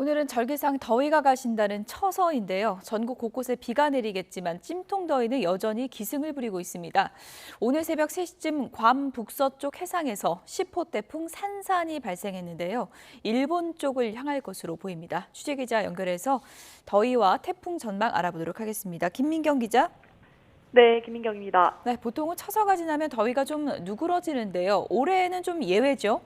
오늘은 절기상 더위가 가신다는 처서인데요. 전국 곳곳에 비가 내리겠지만 찜통더위는 여전히 기승을 부리고 있습니다. 오늘 새벽 3시쯤 괌 북서쪽 해상에서 10호 태풍 산산이 발생했는데요. 일본 쪽을 향할 것으로 보입니다. 취재기자 연결해서 더위와 태풍 전망 알아보도록 하겠습니다. 김민경 기자. 네, 김민경입니다. 네, 보통은 처서가 지나면 더위가 좀 누그러지는데요. 올해는 좀 예외죠?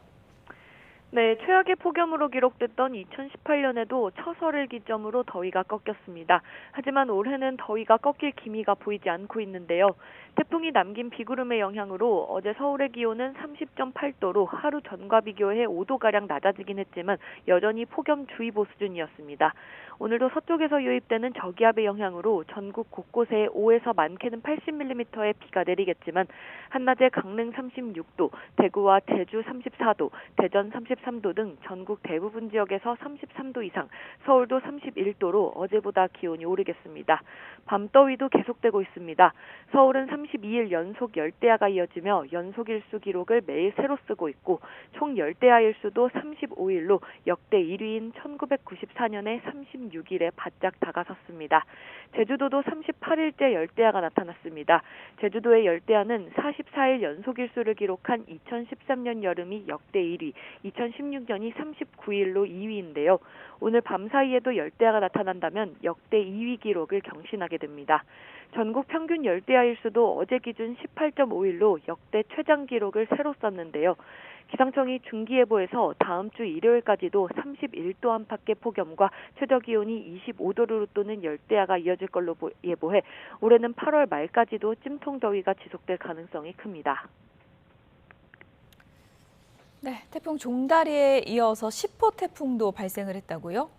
네, 최악의 폭염으로 기록됐던 2018년에도 처서를 기점으로 더위가 꺾였습니다. 하지만 올해는 더위가 꺾일 기미가 보이지 않고 있는데요. 태풍이 남긴 비구름의 영향으로 어제 서울의 기온은 30.8도로 하루 전과 비교해 5도가량 낮아지긴 했지만 여전히 폭염주의보 수준이었습니다. 오늘도 서쪽에서 유입되는 저기압의 영향으로 전국 곳곳에 5에서 많게는 80mm의 비가 내리겠지만 한낮에 강릉 36도, 대구와 제주 34도, 대전 33도 등 전국 대부분 지역에서 33도 이상, 서울도 31도로 어제보다 기온이 오르겠습니다. 밤더위도 계속되고 있습니다. 서울은 32일 연속 열대야가 이어지며 연속 일수 기록을 매일 새로 쓰고 있고 총 열대야 일수도 35일로 역대 1위인 1994년의 36일에 바짝 다가섰습니다. 제주도도 38일째 열대야가 나타났습니다. 제주도의 열대야는 44일 연속 일수를 기록한 2013년 여름이 역대 1위, 2016년이 39일로 2위인데요. 오늘 밤 사이에도 열대야가 나타난다면 역대 2위 기록을 경신하게 됩니다. 전국 평균 열대야 일수도 어제 기준 18.5일로 역대 최장 기록을 새로 썼는데요. 기상청이 중기예보에서 다음 주 일요일까지도 31도 안팎의 폭염과 최저기온이 25도를 웃도는 열대야가 이어질 걸로 예보해 올해는 8월 말까지도 찜통더위가 지속될 가능성이 큽니다. 네, 태풍 종다리에 이어서 10호 태풍도 발생을 했다고요?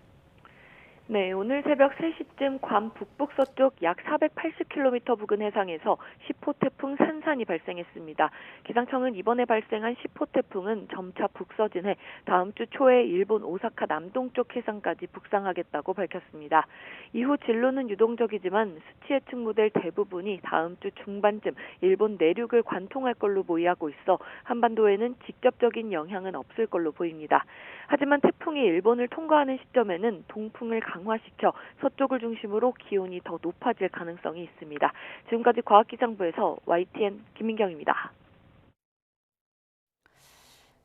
네, 오늘 새벽 3시쯤 괌 북북서쪽 약 480km 부근 해상에서 10호 태풍 산산이 발생했습니다. 기상청은 이번에 발생한 10호 태풍은 점차 북서진해 다음 주 초에 일본 오사카 남동쪽 해상까지 북상하겠다고 밝혔습니다. 이후 진로는 유동적이지만 수치 예측 모델 대부분이 다음 주 중반쯤 일본 내륙을 관통할 걸로 모의하고 있어 한반도에는 직접적인 영향은 없을 걸로 보입니다. 하지만 태풍이 일본을 통과하는 시점에는 동풍을 강화시켜 서쪽을 중심으로 기온이 더 높아질 가능성이 있습니다. 지금까지 과학기상부에서 YTN 김민경입니다.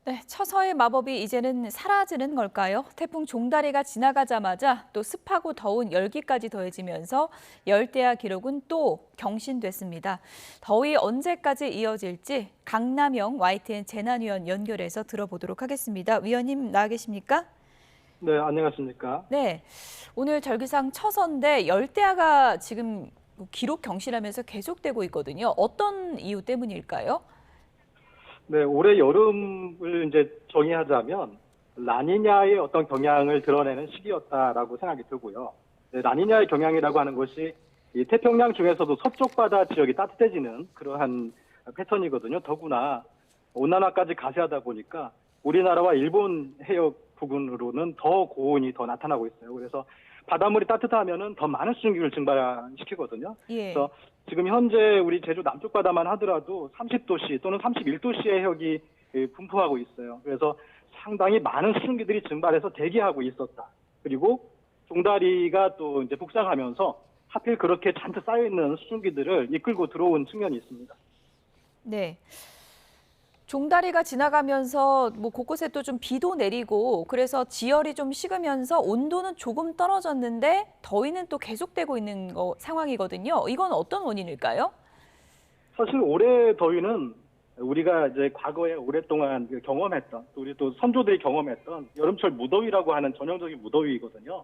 네, 처서의 마법이 이제는 사라지는 걸까요? 태풍 종다리가 지나가자마자 또 습하고 더운 열기까지 더해지면서 열대야 기록은 또 경신됐습니다. 더위 언제까지 이어질지 강남영 YTN 재난위원 연결해서 들어보도록 하겠습니다. 위원님 나와 계십니까? 네, 안녕하십니까? 네, 오늘 절기상 처서인데 열대야가 지금 기록 경신하면서 계속되고 있거든요. 어떤 이유 때문일까요? 네, 올해 여름을 이제 정의하자면 라니냐의 어떤 경향을 드러내는 시기였다라고 생각이 들고요. 네, 라니냐의 경향이라고 하는 것이 이 태평양 중에서도 서쪽 바다 지역이 따뜻해지는 그러한 패턴이거든요. 더구나 온난화까지 가세하다 보니까 우리나라와 일본 해역 부근으로는 더 고온이 더 나타나고 있어요. 그래서 바닷물이 따뜻하면은 더 많은 수증기를 증발시키거든요. 예. 그래서 지금 현재 우리 제주 남쪽 바다만 하더라도 30도씨 또는 31도씨의 해역이 분포하고 있어요. 그래서 상당히 많은 수증기들이 증발해서 대기하고 있었다. 그리고 종다리가 또 이제 북상하면서 하필 그렇게 잔뜩 쌓여있는 수증기들을 이끌고 들어온 측면이 있습니다. 네. 종다리가 지나가면서 곳곳에 또 좀 비도 내리고 그래서 지열이 좀 식으면서 온도는 조금 떨어졌는데 더위는 또 계속되고 있는 상황이거든요. 이건 어떤 원인일까요? 사실 올해 더위는 우리가 이제 과거에 오랫동안 경험했던, 우리 또 선조들이 경험했던 여름철 무더위라고 하는 전형적인 무더위이거든요.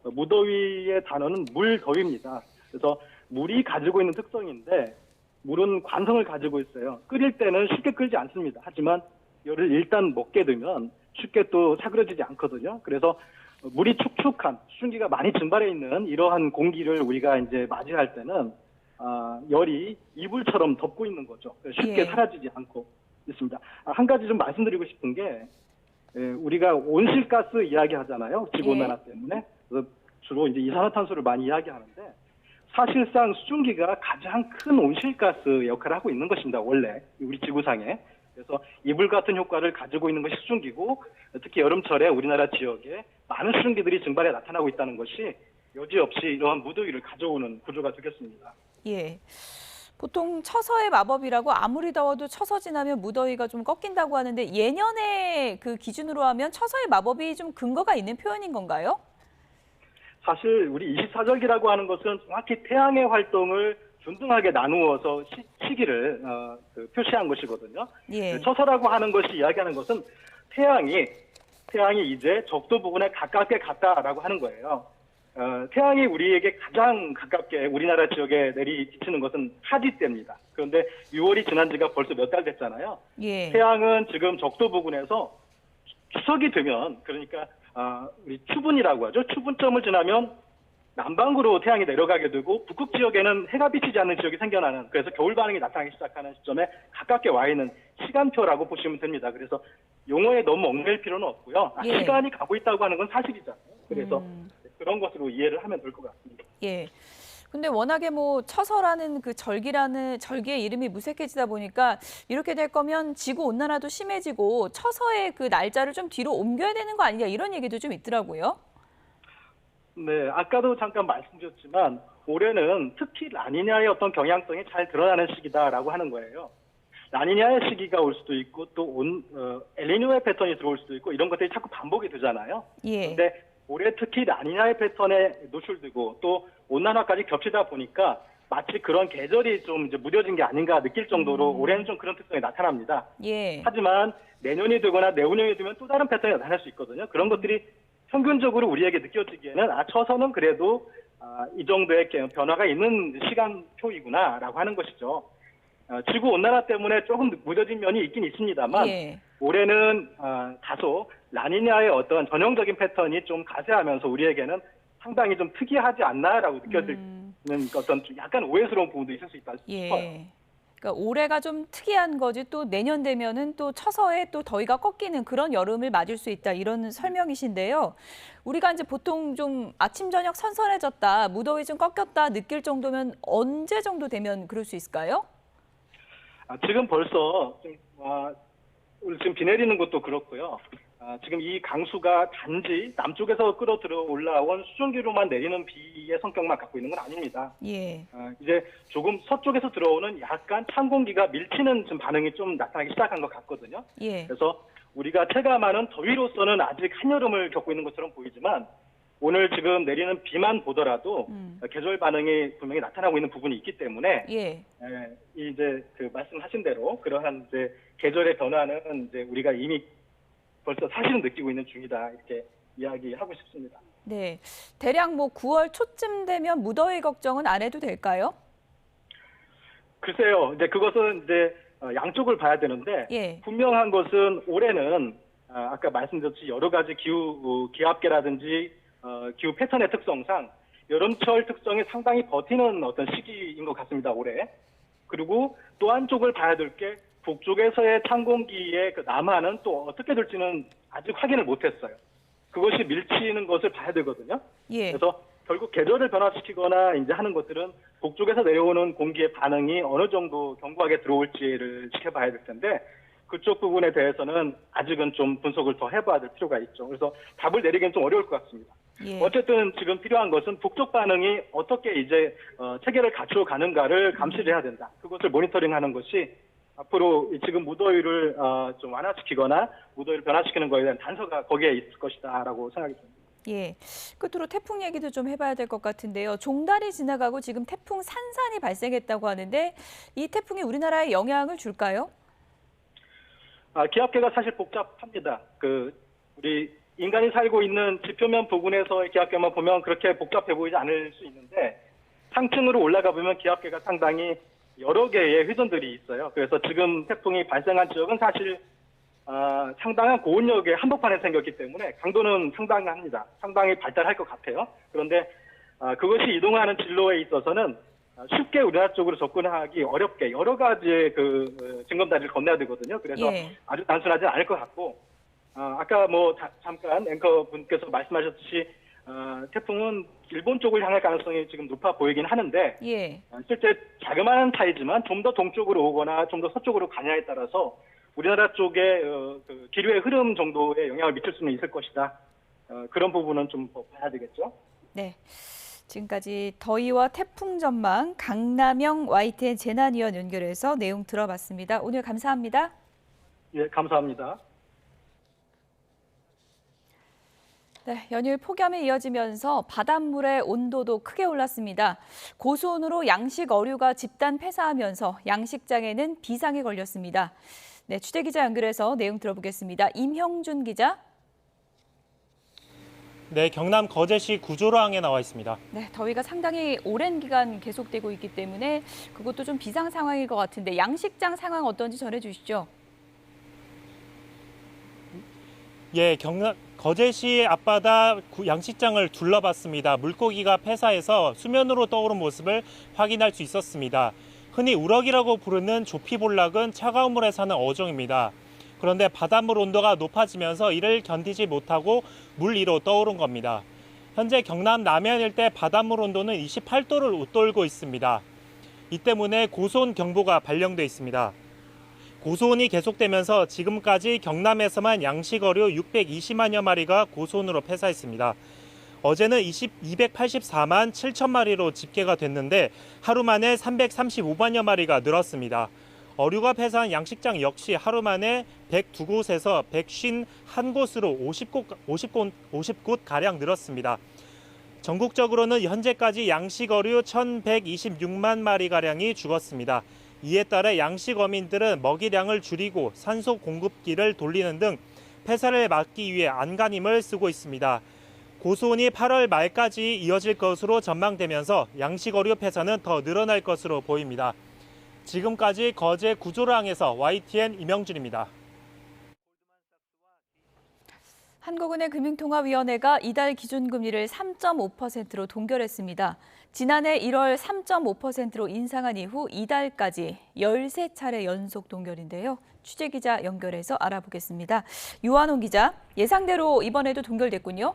무더위의 단어는 물더위입니다. 그래서 물이 가지고 있는 특성인데 물은 관성을 가지고 있어요. 끓일 때는 쉽게 끓지 않습니다. 하지만 열을 일단 먹게 되면 쉽게 또 사그러지지 않거든요. 그래서 물이 축축한 수증기가 많이 증발해 있는 이러한 공기를 우리가 이제 맞이할 때는 열이 이불처럼 덮고 있는 거죠. 쉽게 예. 사라지지 않고 있습니다. 한 가지 좀 말씀드리고 싶은 게 우리가 온실가스 이야기하잖아요. 지구온난화 때문에. 그래서 주로 이제 이산화탄소를 많이 이야기하는데 사실상 수증기가 가장 큰 온실가스 역할을 하고 있는 것입니다. 원래 우리 지구상에. 그래서 이불 같은 효과를 가지고 있는 것이 수증기고 특히 여름철에 우리나라 지역에 많은 수증기들이 증발해 나타나고 있다는 것이 여지없이 이러한 무더위를 가져오는 구조가 되겠습니다. 예. 보통 처서의 마법이라고 아무리 더워도 처서 지나면 무더위가 좀 꺾인다고 하는데 예년의 그 기준으로 하면 처서의 마법이 좀 근거가 있는 표현인 건가요? 사실 우리 24절기라고 하는 것은 정확히 태양의 활동을 균등하게 나누어서 시기를 표시한 것이거든요. 예. 처서라고 하는 것이 이야기하는 것은 태양이 이제 적도 부근에 가깝게 갔다라고 하는 거예요. 태양이 우리에게 가장 가깝게 우리나라 지역에 내리비치는 것은 하지 때입니다. 그런데 6월이 지난 지가 벌써 몇 달 됐잖아요. 예. 태양은 지금 적도 부근에서 추석이 되면 그러니까 우리 추분이라고 하죠. 추분점을 지나면 남방구로 태양이 내려가게 되고 북극 지역에는 해가 비치지 않는 지역이 생겨나는 그래서 겨울 반응이 나타나기 시작하는 시점에 가깝게 와 있는 시간표라고 보시면 됩니다. 그래서 용어에 너무 얽매일 필요는 없고요. 예. 시간이 가고 있다고 하는 건 사실이잖아요. 그래서 그런 것으로 이해를 하면 될 것 같습니다. 예. 근데 워낙에 뭐 처서라는 그 절기의 이름이 무색해지다 보니까 이렇게 될 거면 지구 온난화도 심해지고 처서의 그 날짜를 좀 뒤로 옮겨야 되는 거 아니냐 이런 얘기도 좀 있더라고요. 네, 아까도 잠깐 말씀드렸지만 올해는 특히 라니냐의 어떤 경향성이 잘 드러나는 시기다라고 하는 거예요. 라니냐의 시기가 올 수도 있고 또 엘니뇨의 패턴이 들어올 수도 있고 이런 것들이 자꾸 반복이 되잖아요. 예. 근데 올해 특히 라니냐의 패턴에 노출되고 또 온난화까지 겹치다 보니까 마치 그런 계절이 좀 이제 무뎌진 게 아닌가 느낄 정도로 올해는 좀 그런 특성이 나타납니다. 예. 하지만 내년이 되거나 내후년이 되면 또 다른 패턴이 나타날 수 있거든요. 그런 것들이 평균적으로 우리에게 느껴지기에는 처서는 그래도 이 정도의 변화가 있는 시간표이구나라고 하는 것이죠. 지구 온난화 때문에 조금 무뎌진 면이 있긴 있습니다만 예. 올해는 다소 라니냐의 어떤 전형적인 패턴이 좀 가세하면서 우리에게는 상당히 좀 특이하지 않나라고 느껴지는 어떤 약간 오해스러운 부분도 있을 수 있다 싶어요. 예. 그러니까 올해가 좀 특이한 거지 또 내년 되면은 또 처서에 또 더위가 꺾이는 그런 여름을 맞을 수 있다 이런 설명이신데요. 우리가 이제 보통 좀 아침 저녁 선선해졌다, 무더위 좀 꺾였다 느낄 정도면 언제 정도 되면 그럴 수 있을까요? 지금 벌써 지금 비 내리는 것도 그렇고요. 지금 이 강수가 단지 남쪽에서 끌어들어 올라온 수증기로만 내리는 비의 성격만 갖고 있는 건 아닙니다. 예. 이제 조금 서쪽에서 들어오는 약간 찬 공기가 밀치는 좀 반응이 좀 나타나기 시작한 것 같거든요. 예. 그래서 우리가 체감하는 더위로서는 아직 한여름을 겪고 있는 것처럼 보이지만 오늘 지금 내리는 비만 보더라도 계절 반응이 분명히 나타나고 있는 부분이 있기 때문에 예. 이제 그 말씀하신 대로 그러한 이제 계절의 변화는 이제 우리가 이미 벌써 사실은 느끼고 있는 중이다 이렇게 이야기하고 싶습니다. 네. 대략 뭐 9월 초쯤 되면 무더위 걱정은 안 해도 될까요? 글쎄요. 이제 그것은 이제 양쪽을 봐야 되는데 예. 분명한 것은 올해는 아까 말씀드렸듯이 여러 가지 기압계라든지 기후 패턴의 특성상 여름철 특성이 상당히 버티는 어떤 시기인 것 같습니다. 올해. 그리고 또 한쪽을 봐야 될 게 북쪽에서의 찬 공기의 그 남하는 또 어떻게 될지는 아직 확인을 못했어요. 그것이 밀치는 것을 봐야 되거든요. 예. 그래서 결국 계절을 변화시키거나 이제 하는 것들은 북쪽에서 내려오는 공기의 반응이 어느 정도 견고하게 들어올지를 지켜봐야 될 텐데 그쪽 부분에 대해서는 아직은 좀 분석을 더 해봐야 될 필요가 있죠. 그래서 답을 내리기는 좀 어려울 것 같습니다. 예. 어쨌든 지금 필요한 것은 북쪽 반응이 어떻게 이제 체계를 갖추어 가는가를 감시를 해야 된다. 그것을 모니터링하는 것이 앞으로 지금 무더위를 좀 완화시키거나 무더위를 변화시키는 것에 대한 단서가 거기에 있을 것이다라고 생각이 듭니다. 예. 끝으로 태풍 얘기도 좀 해봐야 될 것 같은데요. 종달이 지나가고 지금 태풍 산산이 발생했다고 하는데 이 태풍이 우리나라에 영향을 줄까요? 기압계가 사실 복잡합니다. 우리 인간이 살고 있는 지표면 부근에서의 기압계만 보면 그렇게 복잡해 보이지 않을 수 있는데 상층으로 올라가 보면 기압계가 상당히 여러 개의 회전들이 있어요. 그래서 지금 태풍이 발생한 지역은 사실 상당한 고온역의 한복판에 생겼기 때문에 강도는 상당합니다. 상당히 발달할 것 같아요. 그런데 그것이 이동하는 진로에 있어서는 쉽게 우리나라 쪽으로 접근하기 어렵게 여러 가지의 징검다리를 건너야 되거든요. 그래서 예. 아주 단순하지 않을 것 같고 아까 잠깐 앵커 분께서 말씀하셨듯이 태풍은 일본 쪽을 향할 가능성이 지금 높아 보이긴 하는데 예. 실제 자그마한 차이지만 좀 더 동쪽으로 오거나 좀 더 서쪽으로 가냐에 따라서 우리나라 쪽에 그 기류의 흐름 정도에 영향을 미칠 수는 있을 것이다. 그런 부분은 좀 봐야 되겠죠. 네. 지금까지 더위와 태풍 전망 강남영 YTN 재난위원 연결해서 내용 들어봤습니다. 오늘 감사합니다. 예, 감사합니다. 네, 연일 폭염이 이어지면서 바닷물의 온도도 크게 올랐습니다. 고수온으로 양식 어류가 집단 폐사하면서 양식장에는 비상이 걸렸습니다. 네, 취재기자 연결해서 내용 들어보겠습니다. 임형준 기자. 네, 경남 거제시 구조로항에 나와 있습니다. 네, 더위가 상당히 오랜 기간 계속되고 있기 때문에 그것도 좀 비상 상황일 것 같은데 양식장 상황 어떤지 전해주시죠. 예, 거제시 앞바다 양식장을 둘러봤습니다. 물고기가 폐사해서 수면으로 떠오른 모습을 확인할 수 있었습니다. 흔히 우럭이라고 부르는 조피볼락은 차가운 물에 사는 어종입니다. 그런데 바닷물 온도가 높아지면서 이를 견디지 못하고 물 위로 떠오른 겁니다. 현재 경남 남해안 일대 바닷물 온도는 28도를 웃돌고 있습니다. 이 때문에 고수온 경보가 발령돼 있습니다. 고수온이 계속되면서 지금까지 경남에서만 양식어류 620만여 마리가 고수온으로 폐사했습니다. 어제는 284만 7천 마리로 집계가 됐는데 하루 만에 335만여 마리가 늘었습니다. 어류가 폐사한 양식장 역시 하루 만에 102곳에서 151곳으로 50곳가량 늘었습니다. 전국적으로는 현재까지 양식어류 1,126만 마리가량이 죽었습니다. 이에 따라 양식어민들은 먹이량을 줄이고 산소 공급기를 돌리는 등 폐사를 막기 위해 안간힘을 쓰고 있습니다. 고수온이 8월 말까지 이어질 것으로 전망되면서 양식어류 폐사는 더 늘어날 것으로 보입니다. 지금까지 거제 구조로항에서 YTN 임영준입니다. 한국은행 금융통화위원회가 이달 기준금리를 3.5%로 동결했습니다. 지난해 1월 3.5%로 인상한 이후 이달까지 13차례 연속 동결인데요. 취재기자 연결해서 알아보겠습니다. 유한홍 기자, 예상대로 이번에도 동결됐군요.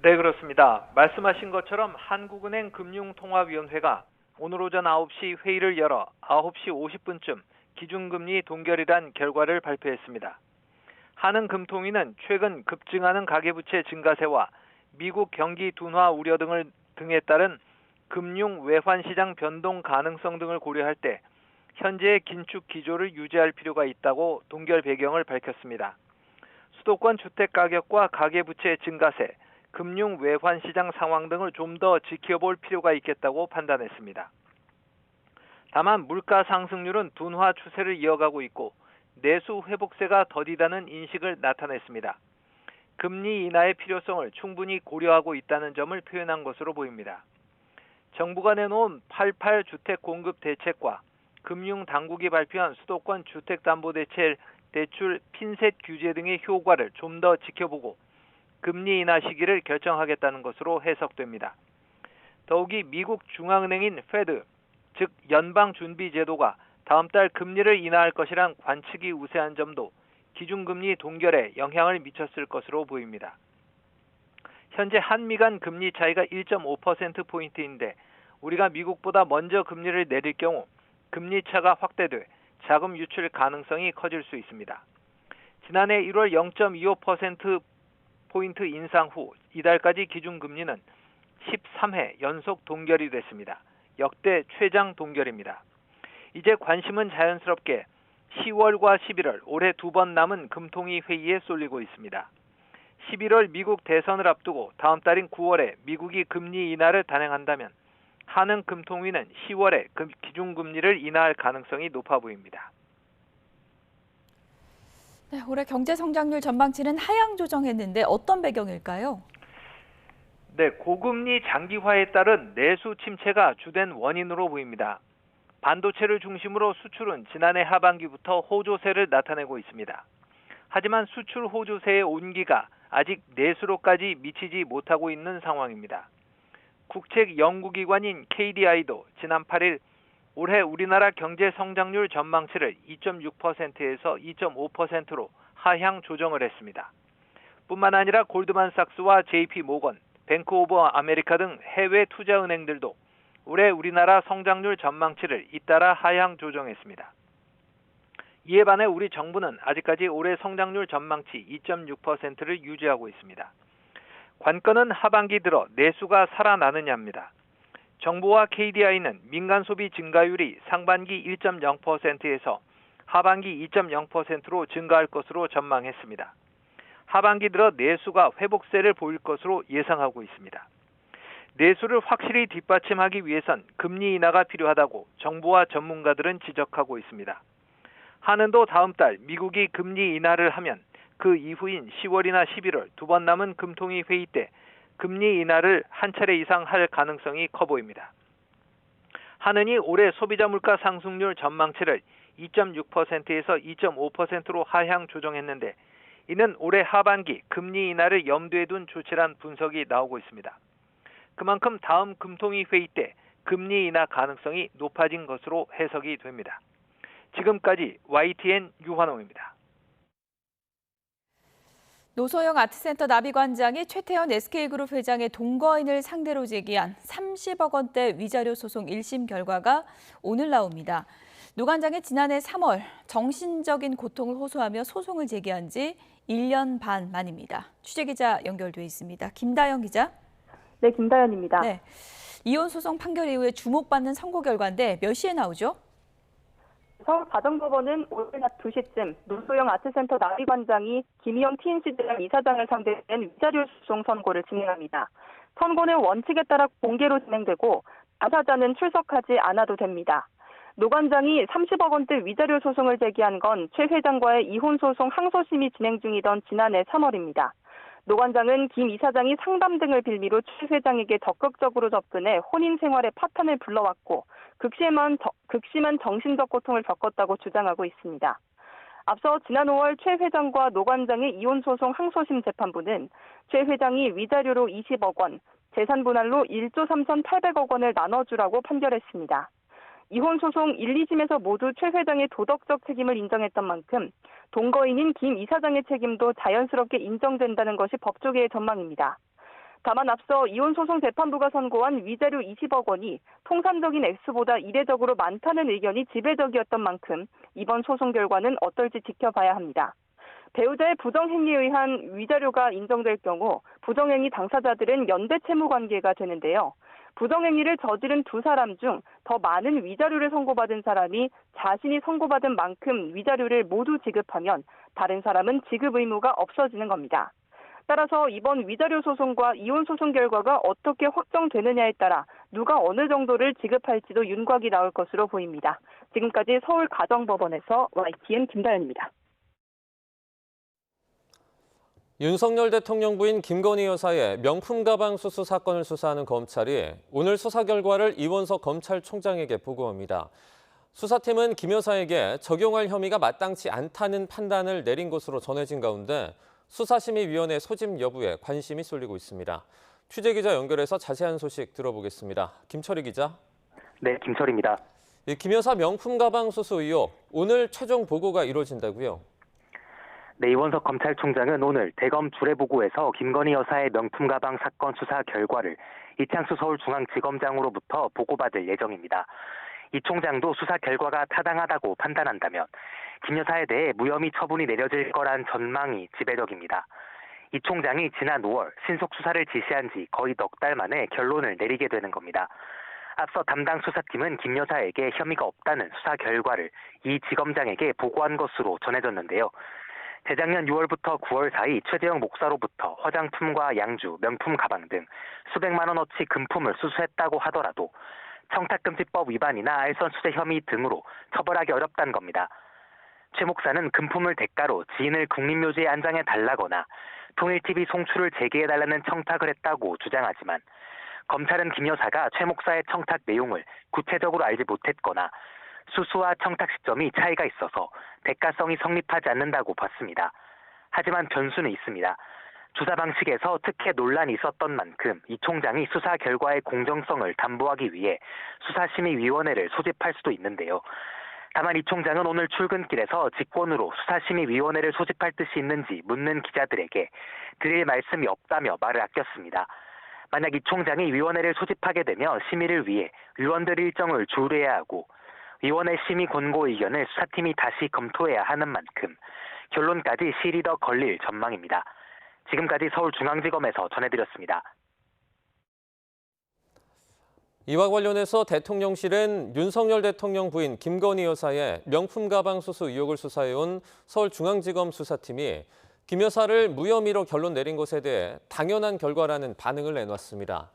네, 그렇습니다. 말씀하신 것처럼 한국은행 금융통화위원회가 오늘 오전 9시 회의를 열어 9시 50분쯤 기준금리 동결이란 결과를 발표했습니다. 한은금통위는 최근 급증하는 가계부채 증가세와 미국 경기 둔화 우려 등에 따른 금융 외환시장 변동 가능성 등을 고려할 때 현재의 긴축 기조를 유지할 필요가 있다고 동결 배경을 밝혔습니다. 수도권 주택 가격과 가계부채 증가세, 금융 외환시장 상황 등을 좀 더 지켜볼 필요가 있겠다고 판단했습니다. 다만 물가 상승률은 둔화 추세를 이어가고 있고 내수 회복세가 더디다는 인식을 나타냈습니다. 금리 인하의 필요성을 충분히 고려하고 있다는 점을 표현한 것으로 보입니다. 정부가 내놓은 88 주택 공급 대책과 금융당국이 발표한 수도권 주택담보대출 핀셋 규제 등의 효과를 좀 더 지켜보고 금리 인하 시기를 결정하겠다는 것으로 해석됩니다. 더욱이 미국 중앙은행인 페드, 즉 연방준비제도가 다음 달 금리를 인하할 것이란 관측이 우세한 점도 기준금리 동결에 영향을 미쳤을 것으로 보입니다. 현재 한미 간 금리 차이가 1.5%포인트인데 우리가 미국보다 먼저 금리를 내릴 경우 금리 차가 확대돼 자금 유출 가능성이 커질 수 있습니다. 지난해 1월 0.25%포인트 인상 후 이달까지 기준금리는 13회 연속 동결이 됐습니다. 역대 최장 동결입니다. 이제 관심은 자연스럽게 10월과 11월 올해 2번 남은 금통위 회의에 쏠리고 있습니다. 11월 미국 대선을 앞두고 다음 달인 9월에 미국이 금리 인하를 단행한다면 한은 금통위는 10월에 기준금리를 인하할 가능성이 높아 보입니다. 네, 올해 경제 성장률 전망치는 하향 조정했는데 어떤 배경일까요? 네, 고금리 장기화에 따른 내수 침체가 주된 원인으로 보입니다. 반도체를 중심으로 수출은 지난해 하반기부터 호조세를 나타내고 있습니다. 하지만 수출 호조세의 온기가 아직 내수로까지 미치지 못하고 있는 상황입니다. 국책 연구기관인 KDI도 지난 8일 올해 우리나라 경제 성장률 전망치를 2.6%에서 2.5%로 하향 조정을 했습니다. 뿐만 아니라 골드만삭스와 JP모건, 뱅크 오브 아메리카 등 해외 투자은행들도 올해 우리나라 성장률 전망치를 잇따라 하향 조정했습니다. 이에 반해 우리 정부는 아직까지 올해 성장률 전망치 2.6%를 유지하고 있습니다. 관건은 하반기 들어 내수가 살아나느냐입니다. 정부와 KDI는 민간 소비 증가율이 상반기 1.0%에서 하반기 2.0%로 증가할 것으로 전망했습니다. 하반기 들어 내수가 회복세를 보일 것으로 예상하고 있습니다. 내수를 확실히 뒷받침하기 위해선 금리 인하가 필요하다고 정부와 전문가들은 지적하고 있습니다. 한은도 다음 달 미국이 금리 인하를 하면 그 이후인 10월이나 11월 두 번 남은 금통위 회의 때 금리 인하를 한 차례 이상 할 가능성이 커 보입니다. 한은이 올해 소비자 물가 상승률 전망치를 2.6%에서 2.5%로 하향 조정했는데 이는 올해 하반기 금리 인하를 염두에 둔 조치란 분석이 나오고 있습니다. 그만큼 다음 금통위 회의 때 금리 인하 가능성이 높아진 것으로 해석이 됩니다. 지금까지 YTN 유환홍입니다. 노소영 아트센터 나비관장이 최태원 SK그룹 회장의 동거인을 상대로 제기한 30억 원대 위자료 소송 1심 결과가 오늘 나옵니다. 노 관장이 지난해 3월 정신적인 고통을 호소하며 소송을 제기한 지 1년 반 만입니다. 취재기자 연결돼 있습니다. 김다영 기자. 네, 김다연입니다. 네, 이혼 소송 판결 이후에 주목받는 선고 결과인데 몇 시에 나오죠? 서울가정법원은 오늘 낮 2시쯤 노소영 아트센터 나비관장이 김희영 TNC대학 이사장을 상대로 낸 위자료 소송 선고를 진행합니다. 선고는 원칙에 따라 공개로 진행되고 당사자는 출석하지 않아도 됩니다. 노 관장이 30억 원대 위자료 소송을 제기한 건 최 회장과의 이혼 소송 항소심이 진행 중이던 지난해 3월입니다. 노 관장은 김 이사장이 상담 등을 빌미로 최 회장에게 적극적으로 접근해 혼인 생활에 파탄을 불러왔고 극심한 정신적 고통을 겪었다고 주장하고 있습니다. 앞서 지난 5월 최 회장과 노 관장의 이혼 소송 항소심 재판부는 최 회장이 위자료로 20억 원, 재산 분할로 1조 3,800억 원을 나눠주라고 판결했습니다. 이혼 소송 1, 2심에서 모두 최 회장의 도덕적 책임을 인정했던 만큼 동거인인 김 이사장의 책임도 자연스럽게 인정된다는 것이 법조계의 전망입니다. 다만 앞서 이혼 소송 재판부가 선고한 위자료 20억 원이 통상적인 액수보다 이례적으로 많다는 의견이 지배적이었던 만큼 이번 소송 결과는 어떨지 지켜봐야 합니다. 배우자의 부정행위에 의한 위자료가 인정될 경우 부정행위 당사자들은 연대 채무 관계가 되는데요. 부정행위를 저지른 두 사람 중 더 많은 위자료를 선고받은 사람이 자신이 선고받은 만큼 위자료를 모두 지급하면 다른 사람은 지급 의무가 없어지는 겁니다. 따라서 이번 위자료 소송과 이혼 소송 결과가 어떻게 확정되느냐에 따라 누가 어느 정도를 지급할지도 윤곽이 나올 것으로 보입니다. 지금까지 서울가정법원에서 YTN 김다연입니다. 윤석열 대통령 부인 김건희 여사의 명품 가방 수수 사건을 수사하는 검찰이 오늘 수사 결과를 이원석 검찰총장에게 보고합니다. 수사팀은 김 여사에게 적용할 혐의가 마땅치 않다는 판단을 내린 것으로 전해진 가운데 수사심의위원회 소집 여부에 관심이 쏠리고 있습니다. 취재기자 연결해서 자세한 소식 들어보겠습니다. 김철희 기자. 네, 김철희입니다. 김 여사 명품 가방 수수 의혹, 오늘 최종 보고가 이루어진다고요? 네, 이원석 검찰총장은 오늘 대검 주례보고에서 김건희 여사의 명품 가방 사건 수사 결과를 이창수 서울중앙지검장으로부터 보고받을 예정입니다. 이 총장도 수사 결과가 타당하다고 판단한다면 김 여사에 대해 무혐의 처분이 내려질 거란 전망이 지배적입니다. 이 총장이 지난 5월 신속 수사를 지시한 지 거의 넉 달 만에 결론을 내리게 되는 겁니다. 앞서 담당 수사팀은 김 여사에게 혐의가 없다는 수사 결과를 이 지검장에게 보고한 것으로 전해졌는데요. 재작년 6월부터 9월 사이 최재형 목사로부터 화장품과 양주, 명품 가방 등 수백만 원어치 금품을 수수했다고 하더라도 청탁금지법 위반이나 알선수재 혐의 등으로 처벌하기 어렵다는 겁니다. 최 목사는 금품을 대가로 지인을 국립묘지에 안장해 달라거나 통일TV 송출을 재개해달라는 청탁을 했다고 주장하지만 검찰은 김 여사가 최 목사의 청탁 내용을 구체적으로 알지 못했거나 수수와 청탁 시점이 차이가 있어서 대가성이 성립하지 않는다고 봤습니다. 하지만 변수는 있습니다. 조사 방식에서 특혜 논란이 있었던 만큼 이 총장이 수사 결과의 공정성을 담보하기 위해 수사심의위원회를 소집할 수도 있는데요. 다만 이 총장은 오늘 출근길에서 직권으로 수사심의위원회를 소집할 뜻이 있는지 묻는 기자들에게 드릴 말씀이 없다며 말을 아꼈습니다. 만약 이 총장이 위원회를 소집하게 되면 심의를 위해 위원들 일정을 조율해야 하고 위원회 심의 권고 의견을 수사팀이 다시 검토해야 하는 만큼 결론까지 실이 더 걸릴 전망입니다. 지금까지 서울중앙지검에서 전해드렸습니다. 이와 관련해서 대통령실은 윤석열 대통령 부인 김건희 여사의 명품 가방 수수 의혹을 수사해온 서울중앙지검 수사팀이 김 여사를 무혐의로 결론 내린 것에 대해 당연한 결과라는 반응을 내놨습니다.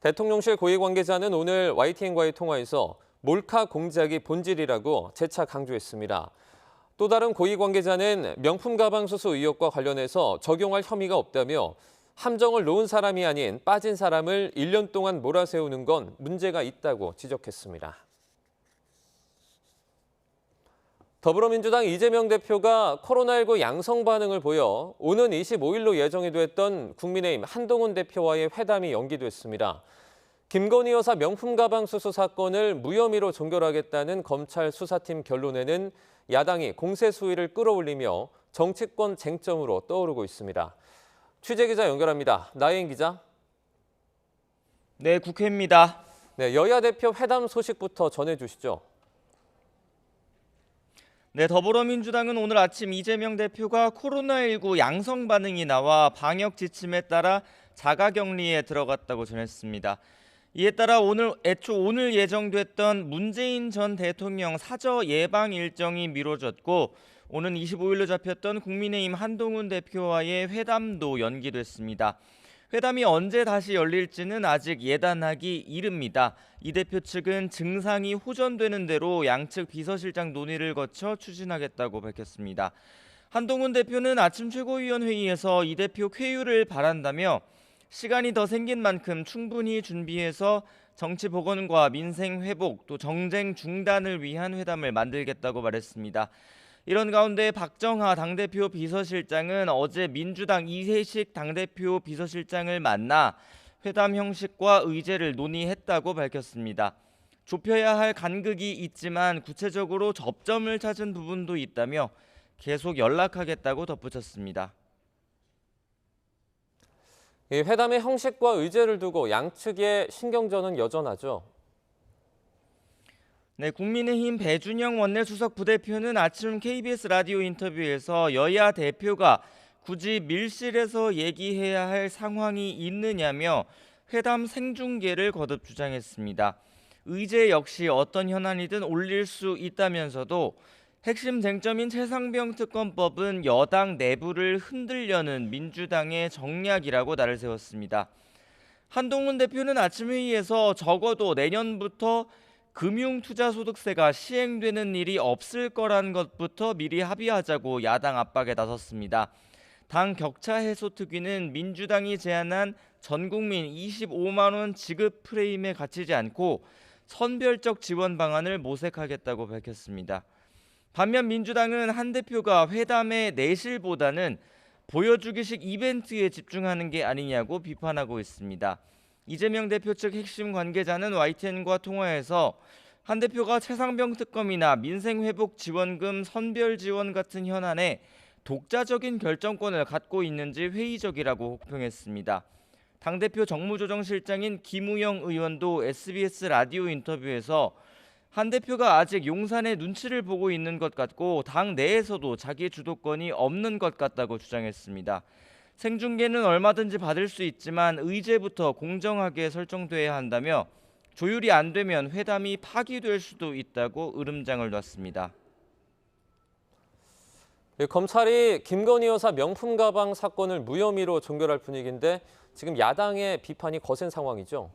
대통령실 고위 관계자는 오늘 YTN과의 통화에서 몰카 공작이 본질이라고 재차 강조했습니다. 또 다른 고위 관계자는 명품 가방 수수 의혹과 관련해서 적용할 혐의가 없다며 함정을 놓은 사람이 아닌 빠진 사람을 1년 동안 몰아세우는 건 문제가 있다고 지적했습니다. 더불어민주당 이재명 대표가 코로나19 양성 반응을 보여 오는 25일로 예정이 됐던 국민의힘 한동훈 대표와의 회담이 연기됐습니다. 김건희 여사 명품 가방 수수 사건을 무혐의로 종결하겠다는 검찰 수사팀 결론에는 야당이 공세 수위를 끌어올리며 정치권 쟁점으로 떠오르고 있습니다. 취재기자 연결합니다. 나혜인 기자. 네, 국회입니다. 네, 여야 대표 회담 소식부터 전해주시죠. 네, 더불어민주당은 오늘 아침 이재명 대표가 코로나19 양성 반응이 나와 방역 지침에 따라 자가격리에 들어갔다고 전했습니다. 이에 따라 오늘 예정됐던 문재인 전 대통령 사저 예방 일정이 미뤄졌고 오는 25일로 잡혔던 국민의힘 한동훈 대표와의 회담도 연기됐습니다. 회담이 언제 다시 열릴지는 아직 예단하기 이릅니다. 이 대표 측은 증상이 호전되는 대로 양측 비서실장 논의를 거쳐 추진하겠다고 밝혔습니다. 한동훈 대표는 아침 최고위원회의에서 이 대표 쾌유를 바란다며 시간이 더 생긴 만큼 충분히 준비해서 정치 복원과 민생 회복 또 정쟁 중단을 위한 회담을 만들겠다고 말했습니다. 이런 가운데 박정하 당대표 비서실장은 어제 민주당 이해식 당대표 비서실장을 만나 회담 형식과 의제를 논의했다고 밝혔습니다. 좁혀야 할 간극이 있지만 구체적으로 접점을 찾은 부분도 있다며 계속 연락하겠다고 덧붙였습니다. 이 회담의 형식과 의제를 두고 양측의 신경전은 여전하죠. 네, 국민의힘 배준영 원내수석 부대표는 아침 KBS 라디오 인터뷰에서 여야 대표가 굳이 밀실에서 얘기해야 할 상황이 있느냐며 회담 생중계를 거듭 주장했습니다. 의제 역시 어떤 현안이든 올릴 수 있다면서도 핵심 쟁점인 최상병 특검법은 여당 내부를 흔들려는 민주당의 정략이라고 날을 세웠습니다. 한동훈 대표는 아침 회의에서 적어도 내년부터 금융투자소득세가 시행되는 일이 없을 거란 것부터 미리 합의하자고 야당 압박에 나섰습니다. 당 격차 해소 특위는 민주당이 제안한 전국민 25만 원 지급 프레임에 갇히지 않고 선별적 지원 방안을 모색하겠다고 밝혔습니다. 반면 민주당은 한 대표가 회담의 내실보다는 보여주기식 이벤트에 집중하는 게 아니냐고 비판하고 있습니다. 이재명 대표 측 핵심 관계자는 YTN과 통화에서 한 대표가 최상병 특검이나 민생회복 지원금 선별 지원 같은 현안에 독자적인 결정권을 갖고 있는지 회의적이라고 혹평했습니다. 당대표 정무조정실장인 김우영 의원도 SBS 라디오 인터뷰에서 한 대표가 아직 용산의 눈치를 보고 있는 것 같고 당 내에서도 자기 주도권이 없는 것 같다고 주장했습니다. 생중계는 얼마든지 받을 수 있지만 의제부터 공정하게 설정돼야 한다며 조율이 안 되면 회담이 파기될 수도 있다고 으름장을 놨습니다. 검찰이 김건희 여사 명품 가방 사건을 무혐의로 종결할 분위기인데 지금 야당의 비판이 거센 상황이죠.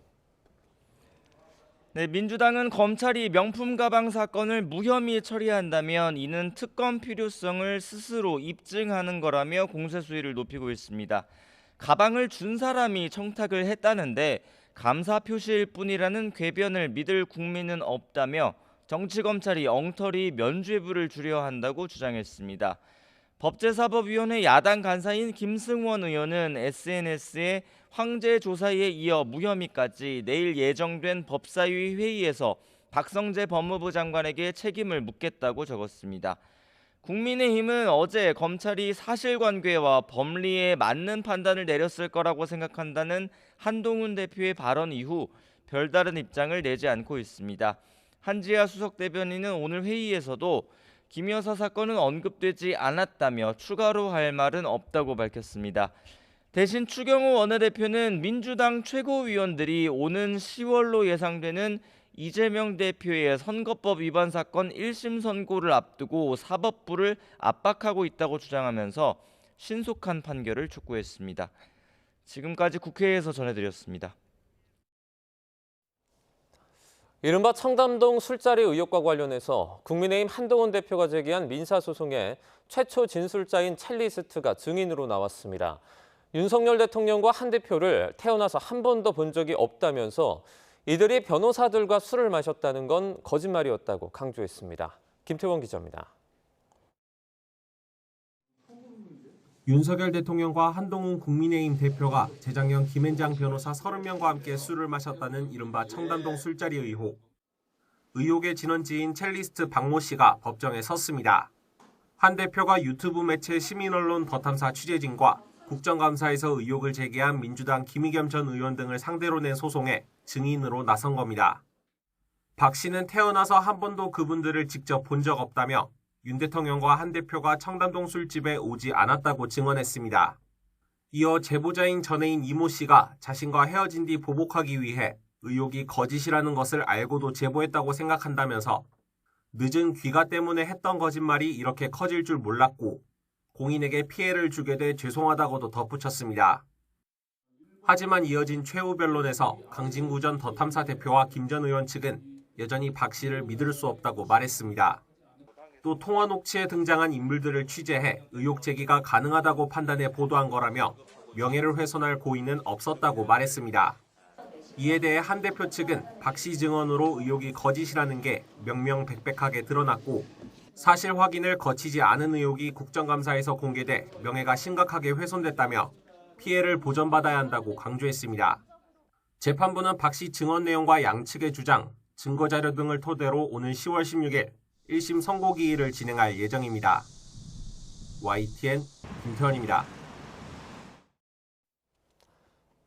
네, 민주당은 검찰이 명품 가방 사건을 무혐의 처리한다면 이는 특검 필요성을 스스로 입증하는 거라며 공세 수위를 높이고 있습니다. 가방을 준 사람이 청탁을 했다는데 감사 표시일 뿐이라는 궤변을 믿을 국민은 없다며 정치검찰이 엉터리 면죄부를 주려 한다고 주장했습니다. 법제사법위원회 야당 간사인 김승원 의원은 SNS에 황제 조사에 이어 무혐의까지 내일 예정된 법사위 회의에서 박성재 법무부 장관에게 책임을 묻겠다고 적었습니다. 국민의힘은 어제 검찰이 사실관계와 법리에 맞는 판단을 내렸을 거라고 생각한다는 한동훈 대표의 발언 이후 별다른 입장을 내지 않고 있습니다. 한지아 수석 대변인은 오늘 회의에서도 김 여사 사건은 언급되지 않았다며 추가로 할 말은 없다고 밝혔습니다. 대신 추경호 원내대표는 민주당 최고위원들이 오는 10월로 예상되는 이재명 대표의 선거법 위반 사건 1심 선고를 앞두고 사법부를 압박하고 있다고 주장하면서 신속한 판결을 촉구했습니다. 지금까지 국회에서 전해드렸습니다. 이른바 청담동 술자리 의혹과 관련해서 국민의힘 한동훈 대표가 제기한 민사소송에 최초 진술자인 첼리스트가 증인으로 나왔습니다. 윤석열 대통령과 한 대표를 태어나서 한 번도 본 적이 없다면서 이들이 변호사들과 술을 마셨다는 건 거짓말이었다고 강조했습니다. 김태원 기자입니다. 윤석열 대통령과 한동훈 국민의힘 대표가 재작년 김앤장 변호사 30명과 함께 술을 마셨다는 이른바 청담동 술자리 의혹. 의혹의 진원지인 첼리스트 박모 씨가 법정에 섰습니다. 한 대표가 유튜브 매체 시민언론 더탐사 취재진과 국정감사에서 의혹을 제기한 민주당 김의겸 전 의원 등을 상대로 낸 소송에 증인으로 나선 겁니다. 박 씨는 태어나서 한 번도 그분들을 직접 본 적 없다며 윤 대통령과 한 대표가 청담동 술집에 오지 않았다고 증언했습니다. 이어 제보자인 전애인 이모 씨가 자신과 헤어진 뒤 보복하기 위해 의혹이 거짓이라는 것을 알고도 제보했다고 생각한다면서 늦은 귀가 때문에 했던 거짓말이 이렇게 커질 줄 몰랐고 공인에게 피해를 주게 돼 죄송하다고도 덧붙였습니다. 하지만 이어진 최후 변론에서 강진구 전 더탐사 대표와 김 전 의원 측은 여전히 박 씨를 믿을 수 없다고 말했습니다. 또 통화 녹취에 등장한 인물들을 취재해 의혹 제기가 가능하다고 판단해 보도한 거라며 명예를 훼손할 고의는 없었다고 말했습니다. 이에 대해 한 대표 측은 박 씨 증언으로 의혹이 거짓이라는 게 명명백백하게 드러났고 사실 확인을 거치지 않은 의혹이 국정감사에서 공개돼 명예가 심각하게 훼손됐다며 피해를 보전받아야 한다고 강조했습니다. 재판부는 박 씨 증언 내용과 양측의 주장, 증거자료 등을 토대로 오는 10월 16일 1심 선고기일을 진행할 예정입니다. YTN 김태원입니다.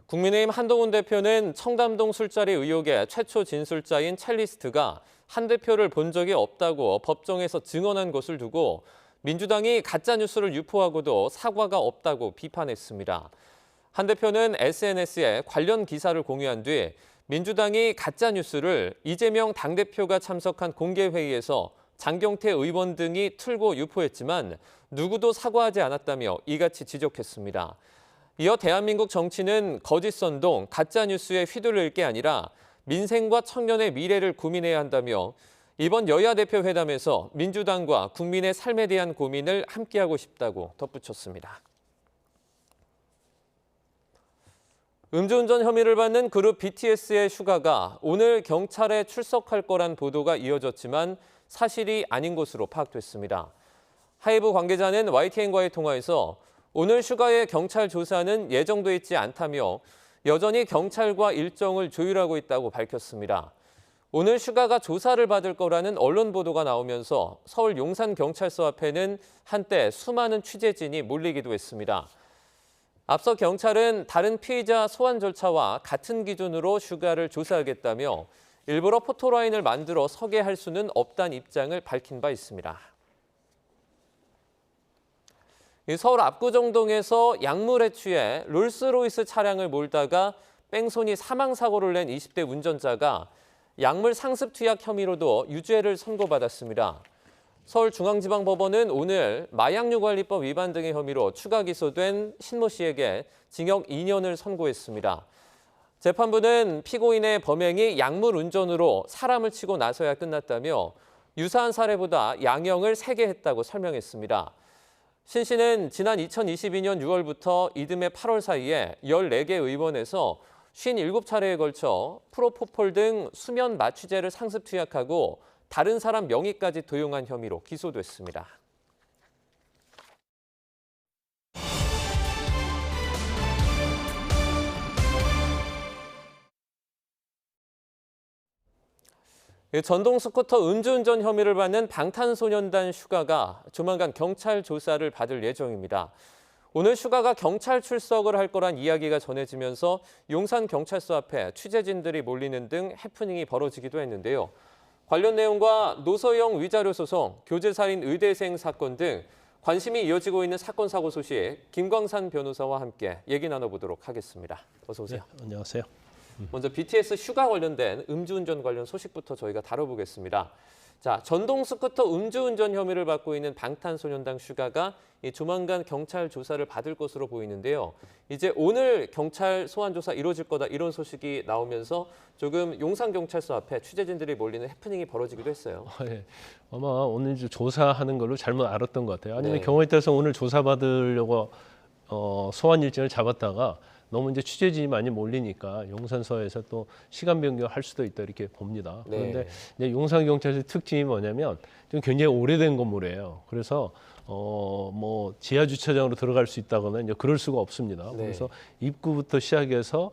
국민의힘 한동훈 대표는 청담동 술자리 의혹의 최초 진술자인 첼리스트가 한 대표를 본 적이 없다고 법정에서 증언한 것을 두고 민주당이 가짜뉴스를 유포하고도 사과가 없다고 비판했습니다. 한 대표는 SNS에 관련 기사를 공유한 뒤 민주당이 가짜뉴스를 이재명 당대표가 참석한 공개회의에서 장경태 의원 등이 틀고 유포했지만 누구도 사과하지 않았다며 이같이 지적했습니다. 이어 대한민국 정치는 거짓선동, 가짜뉴스에 휘둘릴 게 아니라 민생과 청년의 미래를 고민해야 한다며 이번 여야 대표 회담에서 민주당과 국민의 삶에 대한 고민을 함께하고 싶다고 덧붙였습니다. 음주운전 혐의를 받는 그룹 BTS의 슈가가 오늘 경찰에 출석할 거란 보도가 이어졌지만 사실이 아닌 것으로 파악됐습니다. 하이브 관계자는 YTN과의 통화에서 오늘 슈가의 경찰 조사는 예정돼 있지 않다며 여전히 경찰과 일정을 조율하고 있다고 밝혔습니다. 오늘 슈가가 조사를 받을 거라는 언론 보도가 나오면서 서울 용산경찰서 앞에는 한때 수많은 취재진이 몰리기도 했습니다. 앞서 경찰은 다른 피의자 소환 절차와 같은 기준으로 슈가를 조사하겠다며 일부러 포토라인을 만들어 서게 할 수는 없다는 입장을 밝힌 바 있습니다. 서울 압구정동에서 약물에 취해 롤스로이스 차량을 몰다가 뺑소니 사망사고를 낸 20대 운전자가 약물 상습 투약 혐의로도 유죄를 선고받았습니다. 서울중앙지방법원은 오늘 마약류관리법 위반 등의 혐의로 추가 기소된 신모 씨에게 징역 2년을 선고했습니다. 재판부는 피고인의 범행이 약물 운전으로 사람을 치고 나서야 끝났다며 유사한 사례보다 양형을 세게 했다고 설명했습니다. 신 씨는 지난 2022년 6월부터 이듬해 8월 사이에 14개 의원에서 57차례에 걸쳐 프로포폴 등 수면 마취제를 상습 투약하고 다른 사람 명의까지 도용한 혐의로 기소됐습니다. 전동 스쿠터 음주운전 혐의를 받는 방탄소년단 슈가가 조만간 경찰 조사를 받을 예정입니다. 오늘 슈가가 경찰 출석을 할 거란 이야기가 전해지면서 용산경찰서 앞에 취재진들이 몰리는 등 해프닝이 벌어지기도 했는데요. 관련 내용과 노소영 위자료 소송, 교제살인 의대생 사건 등 관심이 이어지고 있는 사건 사고 소식 김광산 변호사와 함께 얘기 나눠보도록 하겠습니다. 어서 오세요. 네, 안녕하세요. 먼저 BTS 슈가 관련된 음주운전 관련 소식부터 저희가 다뤄보겠습니다. 자, 전동 스쿠터 음주운전 혐의를 받고 있는 방탄소년단 슈가가 조만간 경찰 조사를 받을 것으로 보이는데요. 이제 오늘 경찰 소환 조사 이루어질 거다 이런 소식이 나오면서 조금 용산경찰서 앞에 취재진들이 몰리는 해프닝이 벌어지기도 했어요. 예. 아마 오늘 조사하는 걸로 잘못 알았던 것 같아요. 아니면 네. 경우에 따라서 오늘 조사받으려고 소환 일정을 잡았다가 너무 이제 취재진이 많이 몰리니까 용산서에서 또 시간 변경할 수도 있다 이렇게 봅니다. 네. 그런데 이제 용산경찰서 특징이 뭐냐면 좀 굉장히 오래된 건물이에요. 그래서 뭐 지하 주차장으로 들어갈 수 있다거나 이제 그럴 수가 없습니다. 네. 그래서 입구부터 시작해서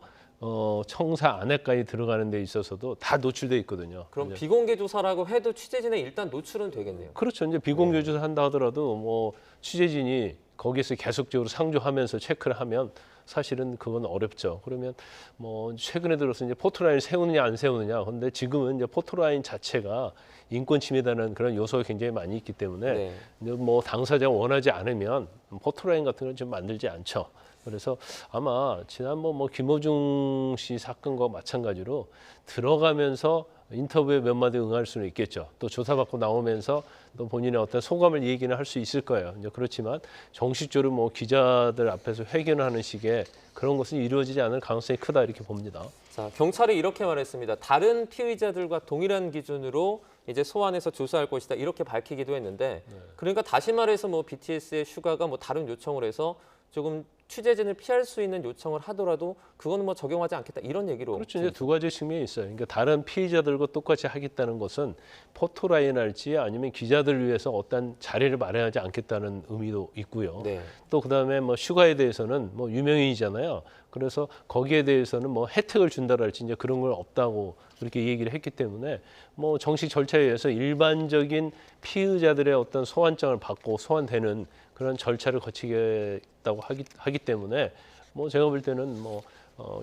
청사 안에까지 들어가는 데 있어서도 다 노출돼 있거든요. 그럼 이제 비공개 조사라고 해도 취재진에 일단 노출은 되겠네요. 그렇죠. 이제 비공개 조사 한다 하더라도 뭐 취재진이 거기서 계속적으로 상주하면서 체크를 하면 사실은 그건 어렵죠. 그러면 뭐 최근에 들어서 이제 포토라인 세우느냐 안 세우느냐. 근데 지금은 이제 포토라인 자체가 인권 침해다는 그런 요소가 굉장히 많이 있기 때문에 네. 이제 뭐 당사자가 원하지 않으면 포토라인 같은 건 좀 만들지 않죠. 그래서 아마 지난번 뭐 김어중 씨 사건과 마찬가지로 들어가면서 인터뷰에 몇 마디 응할 수는 있겠죠. 또 조사받고 나오면서 또 본인의 어떤 소감을 얘기는 할 수 있을 거예요. 이제 그렇지만 정식적으로 뭐 기자들 앞에서 회견을 하는 식의 그런 것은 이루어지지 않을 가능성이 크다 이렇게 봅니다. 자, 경찰이 이렇게 말했습니다. 다른 피의자들과 동일한 기준으로 이제 소환해서 조사할 것이다 이렇게 밝히기도 했는데 그러니까 다시 말해서 뭐 BTS의 슈가가 뭐 다른 요청을 해서 조금 취재진을 피할 수 있는 요청을 하더라도 그거는 뭐 적용하지 않겠다 이런 얘기로. 그렇죠. 이제 두 가지 측면이 있어요. 그러니까 다른 피의자들과 똑같이 하겠다는 것은 포토라인 할지 아니면 기자들을 위해서 어떤 자리를 마련하지 않겠다는 의미도 있고요. 네. 또 그다음에 뭐 슈가에 대해서는 뭐 유명인이잖아요. 그래서 거기에 대해서는 뭐 혜택을 준다랄지 이제 그런 걸 없다고 그렇게 얘기를 했기 때문에 뭐 정식 절차에 의해서 일반적인 피의자들의 어떤 소환장을 받고 소환되는 그런 절차를 거치겠다고 하기 때문에 뭐 제가 볼 때는 뭐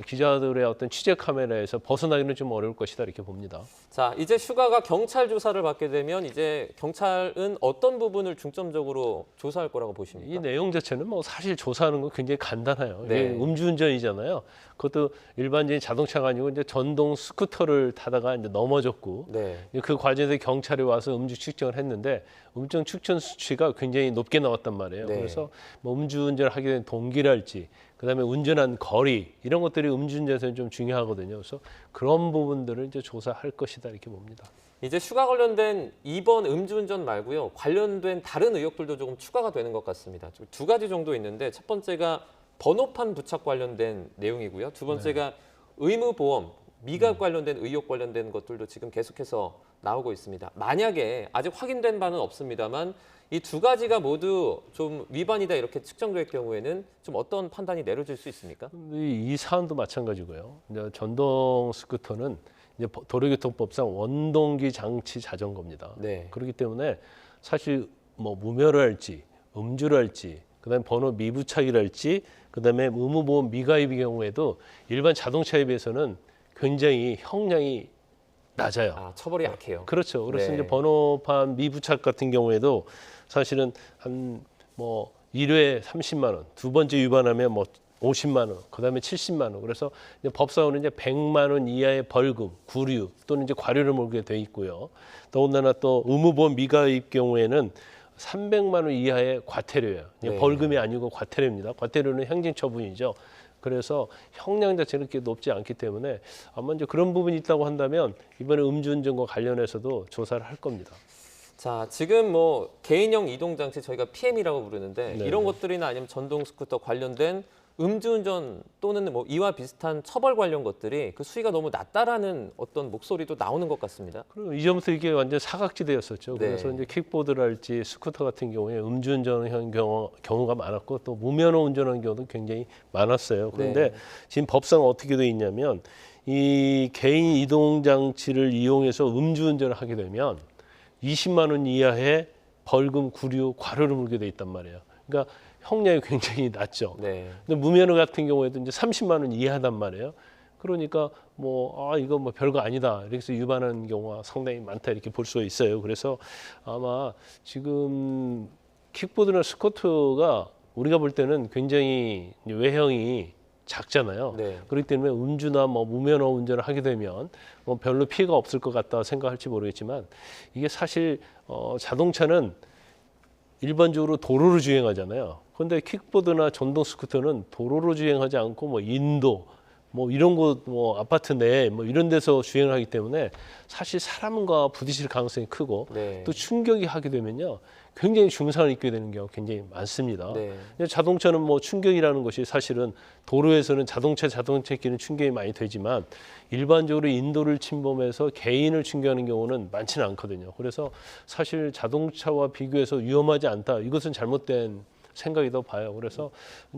기자들의 어떤 취재 카메라에서 벗어나기는 좀 어려울 것이다 이렇게 봅니다. 자, 이제 슈가가 경찰 조사를 받게 되면 이제 경찰은 어떤 부분을 중점적으로 조사할 거라고 보십니까? 이 내용 자체는 뭐 사실 조사하는 건 굉장히 간단해요. 네. 이게 음주운전이잖아요. 그것도 일반적인 자동차가 아니고 이제 전동 스쿠터를 타다가 이제 넘어졌고 네. 그 과정에서 경찰이 와서 음주 측정을 했는데 음주 측정 수치가 굉장히 높게 나왔단 말이에요. 네. 그래서 뭐 음주운전을 하게 된 동기랄지 그다음에 운전한 거리 이런 것들이 음주운전에서는 좀 중요하거든요. 그래서 그런 부분들을 이제 조사할 것이다 이렇게 봅니다. 이제 슈가 관련된 이번 음주운전 말고요. 관련된 다른 의혹들도 조금 추가가 되는 것 같습니다. 두 가지 정도 있는데 첫 번째가 번호판 부착 관련된 내용이고요. 두 번째가 의무보험, 미각 관련된 의혹 관련된 것들도 지금 계속해서 나오고 있습니다. 만약에 아직 확인된 바는 없습니다만 이 두 가지가 모두 좀 위반이다 이렇게 측정될 경우에는 좀 어떤 판단이 내려질 수 있습니까? 이 사안도 마찬가지고요. 이제 전동 스쿠터는 이제 도로교통법상 원동기 장치 자전거입니다. 네. 그렇기 때문에 사실 뭐 무면허를 할지 음주를 할지 그다음에 번호 미부착이라 할지 그다음에 의무보험 미가입의 경우에도 일반 자동차에 비해서는 굉장히 형량이 낮아요. 아, 처벌이 약해요. 그렇죠. 그래서 네. 이제 번호판 미부착 같은 경우에도 사실은 한 뭐 1회 30만 원, 두 번째 위반하면 뭐 50만 원, 그다음에 70만 원. 그래서 이제 법상으로 이제 100만 원 이하의 벌금, 구류 또는 이제 과료를 물게 돼 있고요. 더군다나 또 의무보험 미가입 경우에는 300만 원 이하의 과태료예요. 네. 벌금이 아니고 과태료입니다. 과태료는 행정처분이죠. 그래서 형량 자체는 그렇게 높지 않기 때문에 아마 이제 그런 부분이 있다고 한다면 이번에 음주운전과 관련해서도 조사를 할 겁니다. 자, 지금 뭐 개인형 이동장치 저희가 PM이라고 부르는데 네. 이런 것들이나 아니면 전동 스쿠터 관련된 음주운전 또는 뭐 이와 비슷한 처벌 관련 것들이 그 수위가 너무 낮다라는 어떤 목소리도 나오는 것 같습니다. 그리고 이전부터 이게 완전 사각지대였었죠. 네. 그래서 이제 킥보드랄지 스쿠터 같은 경우에 음주운전한 경우가 많았고 또 무면허 운전하는 경우도 굉장히 많았어요. 그런데 네. 지금 법상 어떻게 돼 있냐면 이 개인 이동 장치를 이용해서 음주운전을 하게 되면 20만 원 이하의 벌금, 구류, 과료를 물게 돼 있단 말이에요. 그러니까 형량이 굉장히 낮죠. 네. 근데 무면허 같은 경우에도 이제 30만 원 이하단 말이에요. 그러니까 이거 뭐 별거 아니다. 이렇게 해서 위반하는 경우가 상당히 많다 이렇게 볼 수가 있어요. 그래서 아마 지금 킥보드나 스쿠터가 우리가 볼 때는 굉장히 외형이 작잖아요. 네. 그렇기 때문에 음주나 무면허 운전을 하게 되면 별로 피해가 없을 것 같다 생각할지 모르겠지만 이게 사실 자동차는 일반적으로 도로로 주행하잖아요. 그런데 킥보드나 전동 스쿠터는 도로로 주행하지 않고 인도 이런 곳 아파트 내 이런 데서 주행을 하기 때문에 사실 사람과 부딪힐 가능성이 크고 네. 또 충격이 하게 되면요 굉장히 중상을 입게 되는 경우가 굉장히 많습니다. 네. 자동차는 충격이라는 것이 사실은 도로에서는 자동차끼리는 충격이 많이 되지만 일반적으로 인도를 침범해서 개인을 충격하는 경우는 많지는 않거든요. 그래서 사실 자동차와 비교해서 위험하지 않다. 이것은 잘못된 생각이라고 봐요. 그래서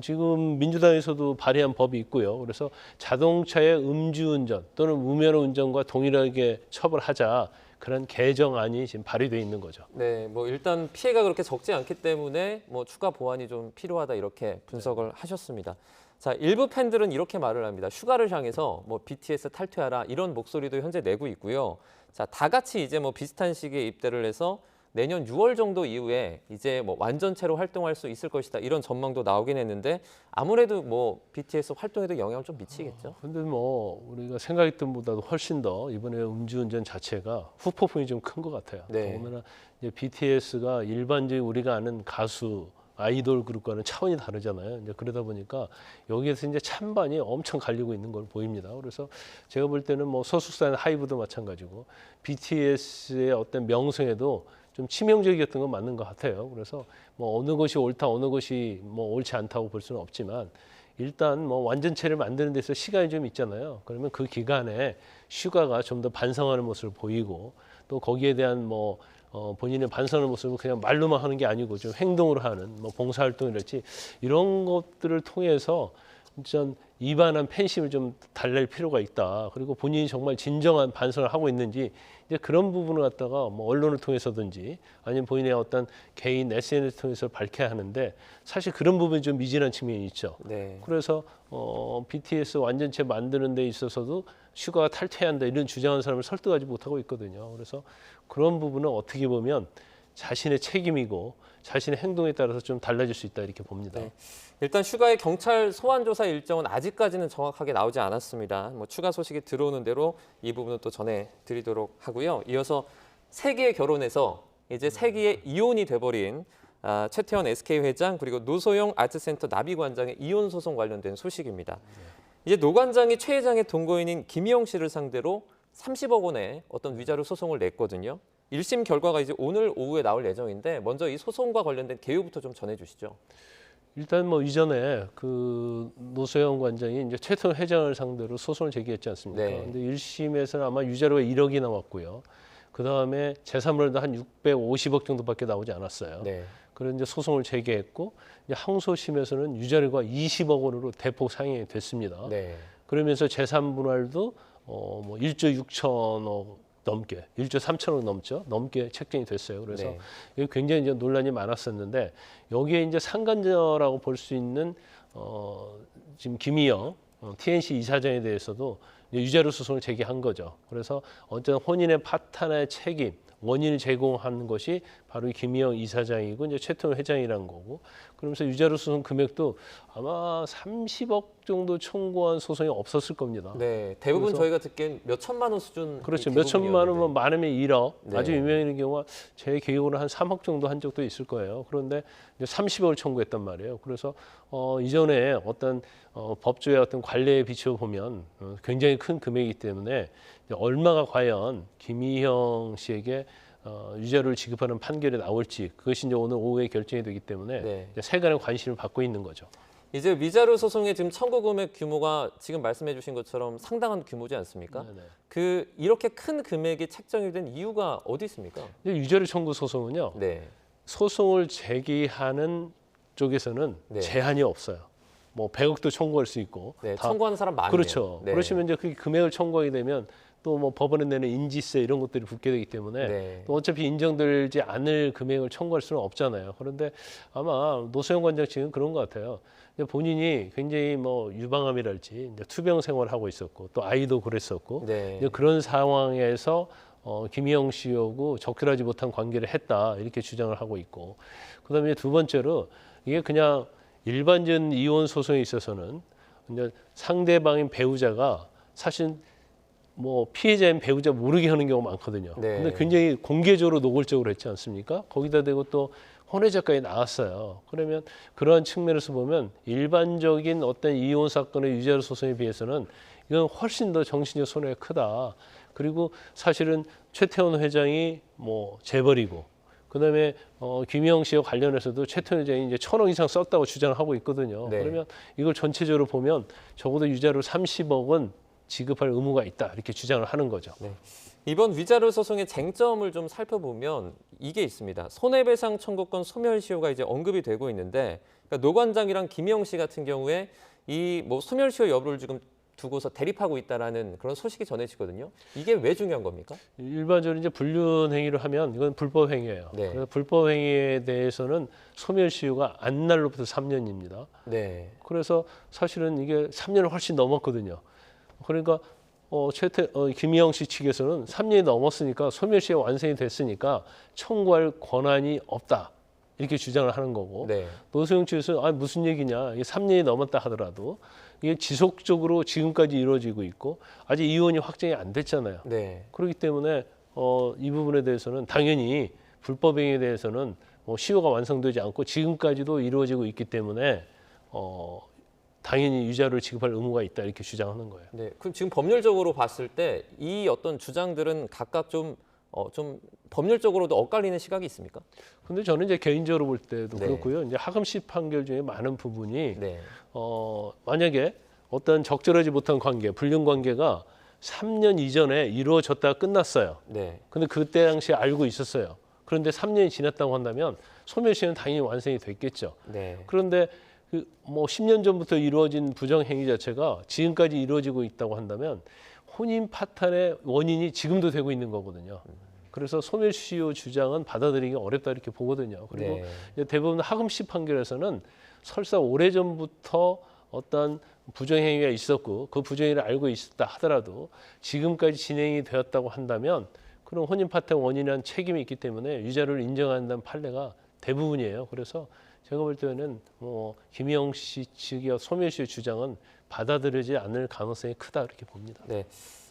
지금 민주당에서도 발의한 법이 있고요. 그래서 자동차의 음주운전 또는 무면허 운전과 동일하게 처벌하자. 그런 개정안이 지금 발의돼 있는 거죠. 네, 일단 피해가 그렇게 적지 않기 때문에 추가 보완이 좀 필요하다 이렇게 분석을 하셨습니다. 자, 일부 팬들은 이렇게 말을 합니다. 휴가를 향해서 BTS 탈퇴하라 이런 목소리도 현재 내고 있고요. 자, 다 같이 이제 비슷한 시기에 입대를 해서 내년 6월 정도 이후에 이제 완전체로 활동할 수 있을 것이다 이런 전망도 나오긴 했는데 아무래도 BTS 활동에도 영향을 좀 미치겠죠. 근데 우리가 생각했던 것보다도 훨씬 더 이번에 음주운전 자체가 후폭풍이 좀 큰 것 같아요. 네. 더구나 이제 BTS가 일반적인 우리가 아는 가수 아이돌 그룹과는 차원이 다르잖아요. 이제 그러다 보니까 여기에서 이제 찬반이 엄청 갈리고 있는 걸 보입니다. 그래서 제가 볼 때는 소속사인 하이브도 마찬가지고 BTS의 어떤 명성에도 좀 치명적이었던 건 맞는 것 같아요. 그래서 어느 것이 옳다, 어느 것이 옳지 않다고 볼 수는 없지만 일단 완전체를 만드는 데서 시간이 좀 있잖아요. 그러면 그 기간에 휴가가 좀 더 반성하는 모습을 보이고 또 거기에 대한 본인의 반성하는 모습을 그냥 말로만 하는 게 아니고 좀 행동으로 하는 봉사활동이랄지 이런 것들을 통해서 전 이반한 팬심을 좀 달랠 필요가 있다. 그리고 본인이 정말 진정한 반성을 하고 있는지 이제 그런 부분을 갖다가 언론을 통해서든지 아니면 본인의 어떤 개인 SNS 통해서 밝혀야 하는데 사실 그런 부분이 좀 미진한 측면이 있죠. 네. 그래서 BTS 완전체 만드는 데 있어서도 휴가가 탈퇴한다 이런 주장하는 사람을 설득하지 못하고 있거든요. 그래서 그런 부분은 어떻게 보면 자신의 책임이고 자신의 행동에 따라서 좀 달라질 수 있다 이렇게 봅니다. 네. 일단 휴가의 경찰 소환 조사 일정은 아직까지는 정확하게 나오지 않았습니다. 추가 소식이 들어오는 대로 이 부분은 또 전해드리도록 하고요. 이어서 세기의 결혼에서 이제 세기의 이혼이 돼버린 최태원 SK 회장 그리고 노소영 아트센터 나비관장의 이혼 소송 관련된 소식입니다. 이제 노 관장이 최 회장의 동거인인 김희영 씨를 상대로 30억 원의 어떤 위자료 소송을 냈거든요. 1심 결과가 이제 오늘 오후에 나올 예정인데 먼저 이 소송과 관련된 개요부터 좀 전해주시죠. 일단 이전에 그 노소영 관장이 이제 최태원 회장을 상대로 소송을 제기했지 않습니까? 네. 근데 1심에서는 아마 위자료가 1억이 나왔고요. 그 다음에 재산물도 한 650억 정도밖에 나오지 않았어요. 네. 그래서 이제 소송을 제기했고 이제 항소심에서는 위자료가 20억 원으로 대폭 상향이 됐습니다. 네. 그러면서 재산 분할도 1조 6천억 넘게, 1조 3천억 넘게 책정이 됐어요. 그래서 네. 이게 굉장히 이제 논란이 많았었는데 여기에 이제 상간자라고 볼 수 있는 지금 김희영 TNC 이사장에 대해서도 이제 위자료 소송을 제기한 거죠. 그래서 어쨌든 혼인의 파탄의 책임, 원인을 제공하는 것이 바로 김희영 이사장이고 이제 최태원 회장이라는 거고, 그러면서 위자료 소송 금액도 아마 30억 정도 청구한 소송이 없었을 겁니다. 네, 대부분 그래서 저희가 듣기엔 몇 천만 원 수준. 그렇죠. 몇 천만 원이면 많으면 1억, 네. 아주 유명한 경우가 제 기억으로 한 3억 정도 한 적도 있을 거예요. 그런데 이제 30억을 청구했단 말이에요. 그래서 이전에 어떤 법조의 어떤 관례에 비추어 보면 굉장히 큰 금액이기 때문에 얼마가 과연 김희영 씨에게 위자료를 지급하는 판결이 나올지 그것이 이제 오늘 오후에 결정이 되기 때문에 네. 세간의 관심을 받고 있는 거죠. 이제 위자료 소송의 지금 청구 금액 규모가 지금 말씀해주신 것처럼 상당한 규모지 않습니까? 네네. 이렇게 큰 금액이 책정이 된 이유가 어디 있습니까? 위자료 청구 소송은요. 네. 소송을 제기하는 쪽에서는 네. 제한이 없어요. 100억도 청구할 수 있고. 네, 다 청구하는 사람 많네요. 그렇죠. 네. 그러시면 이제 그 금액을 청구하게 되면 또 뭐 법원에 내는 인지세 이런 것들이 붙게 되기 때문에 또 어차피 인정되지 않을 금액을 청구할 수는 없잖아요. 그런데 아마 노소영 관장 측은 그런 것 같아요. 본인이 굉장히 뭐 유방암이랄지 이제 투병 생활을 하고 있었고 또 아이도 그랬었고 이제 그런 상황에서 김희영 씨하고 적절하지 못한 관계를 했다 이렇게 주장을 하고 있고, 그다음에 두 번째로 이게 그냥 일반적인 이혼 소송에 있어서는 이제 상대방인 배우자가 사실 뭐 피해자인 배우자 모르게 하는 경우가 많거든요. 근데 굉장히 공개적으로 노골적으로 했지 않습니까? 거기다 대고 또 혼외자까지 나왔어요. 그러면 그러한 측면에서 보면 일반적인 어떤 이혼 사건의 유죄로 소송에 비해서는 이건 훨씬 더 정신적 손해가 크다. 그리고 사실은 최태원 회장이 뭐 재벌이고, 그다음에 김희영 씨와 관련해서도 최태원 회장이 이제 1,000억 이상 썼다고 주장을 하고 있거든요. 그러면 이걸 전체적으로 보면 적어도 유자료 30억은 지급할 의무가 있다 이렇게 주장을 하는 거죠. 이번 위자료 소송의 쟁점을 좀 살펴보면 이게 있습니다. 손해배상 청구권 소멸시효가 이제 언급이 되고 있는데, 그러니까 노 관장이랑 김희영 씨 같은 경우에 이 뭐 소멸시효 여부를 지금 두고서 대립하고 있다라는 그런 소식이 전해지거든요. 이게 왜 중요한 겁니까? 일반적으로 이제 불륜 행위를 하면 이건 불법 행위예요. 그래서 불법 행위에 대해서는 소멸시효가 안 날로부터 3년입니다. 그래서 사실은 이게 3년을 훨씬 넘었거든요. 그러니까 김희영 씨 측에서는 3년이 넘었으니까 소멸시효가 완성이 됐으니까 청구할 권한이 없다 이렇게 주장을 하는 거고, 노소영 측에서는 무슨 얘기냐, 이게 3년이 넘었다 하더라도 이게 지속적으로 지금까지 이루어지고 있고 아직 이혼이 확정이 안 됐잖아요. 그렇기 때문에 이 부분에 대해서는 당연히 불법 행위에 대해서는 시효가 완성되지 않고 지금까지도 이루어지고 있기 때문에 당연히 유자료를 지급할 의무가 있다 이렇게 주장하는 거예요. 그럼 지금 법률적으로 봤을 때 이 어떤 주장들은 각각 좀 법률적으로도 엇갈리는 시각이 있습니까? 근데 저는 이제 개인적으로 볼 때도 그렇고요. 이제 하금씨 판결 중에 많은 부분이 만약에 어떤 적절하지 못한 관계, 불륜 관계가 3년 이전에 이루어졌다가 끝났어요. 근데 그때 당시에 알고 있었어요. 그런데 3년이 지났다고 한다면 소멸시효는 당연히 완성이 됐겠죠. 그런데 뭐 10년 전부터 이루어진 부정 행위 자체가 지금까지 이루어지고 있다고 한다면 혼인 파탄의 원인이 지금도 되고 있는 거거든요. 그래서 소멸시효 주장은 받아들이기 어렵다 이렇게 보거든요. 그리고 대부분 하금씨 판결에서는 설사 오래전부터 어떤 부정행위가 있었고 그 부정행위를 알고 있었다 하더라도 지금까지 진행이 되었다고 한다면 그런 혼인 파탄 원인이라는 책임이 있기 때문에 유자료를 인정한다는 판례가 대부분이에요. 그래서 제가 볼 때는 김희영 씨 측의 소멸시효 주장은 받아들여지지 않을 가능성이 크다 이렇게 봅니다.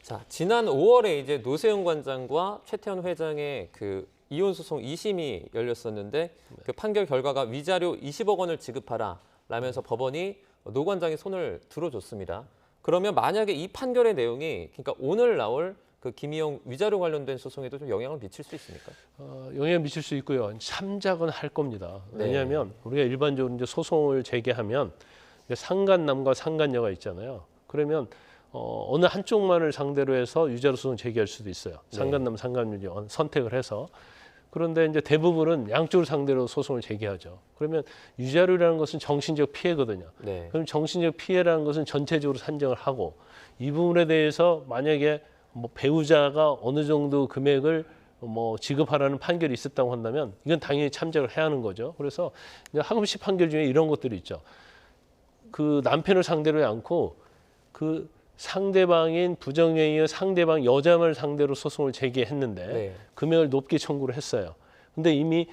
자, 지난 5월에 이제 노세영 관장과 최태원 회장의 그 이혼 소송 2심이 열렸었는데 그 판결 결과가 위자료 20억 원을 지급하라 라면서 법원이 노 관장의 손을 들어줬습니다. 그러면 만약에 이 판결의 내용이 그러니까 오늘 나올 그 김희영 위자료 관련된 소송에도 좀 영향을 미칠 수 있습니까? 영향을 미칠 수 있고요. 참작은 할 겁니다. 왜냐하면 우리가 일반적으로 이제 소송을 제기하면 상간남과 상간녀가 있잖아요. 그러면 어느 한쪽만을 상대로 해서 유자료 소송 제기할 수도 있어요. 상간남, 상간녀 선택을 해서. 그런데 이제 대부분은 양쪽을 상대로 소송을 제기하죠. 그러면 유자료라는 것은 정신적 피해거든요. 그럼 정신적 피해라는 것은 전체적으로 산정을 하고 이 부분에 대해서 만약에 뭐 배우자가 어느 정도 금액을 뭐 지급하라는 판결이 있었다고 한다면 이건 당연히 참작을 해야 하는 거죠. 그래서 하금씨 판결 중에 이런 것들이 있죠. 그 남편을 상대로 하지 않고 그 상대방인 부정행위의 상대방 여자를 상대로 소송을 제기했는데 금액을 높게 청구를 했어요. 근데 이미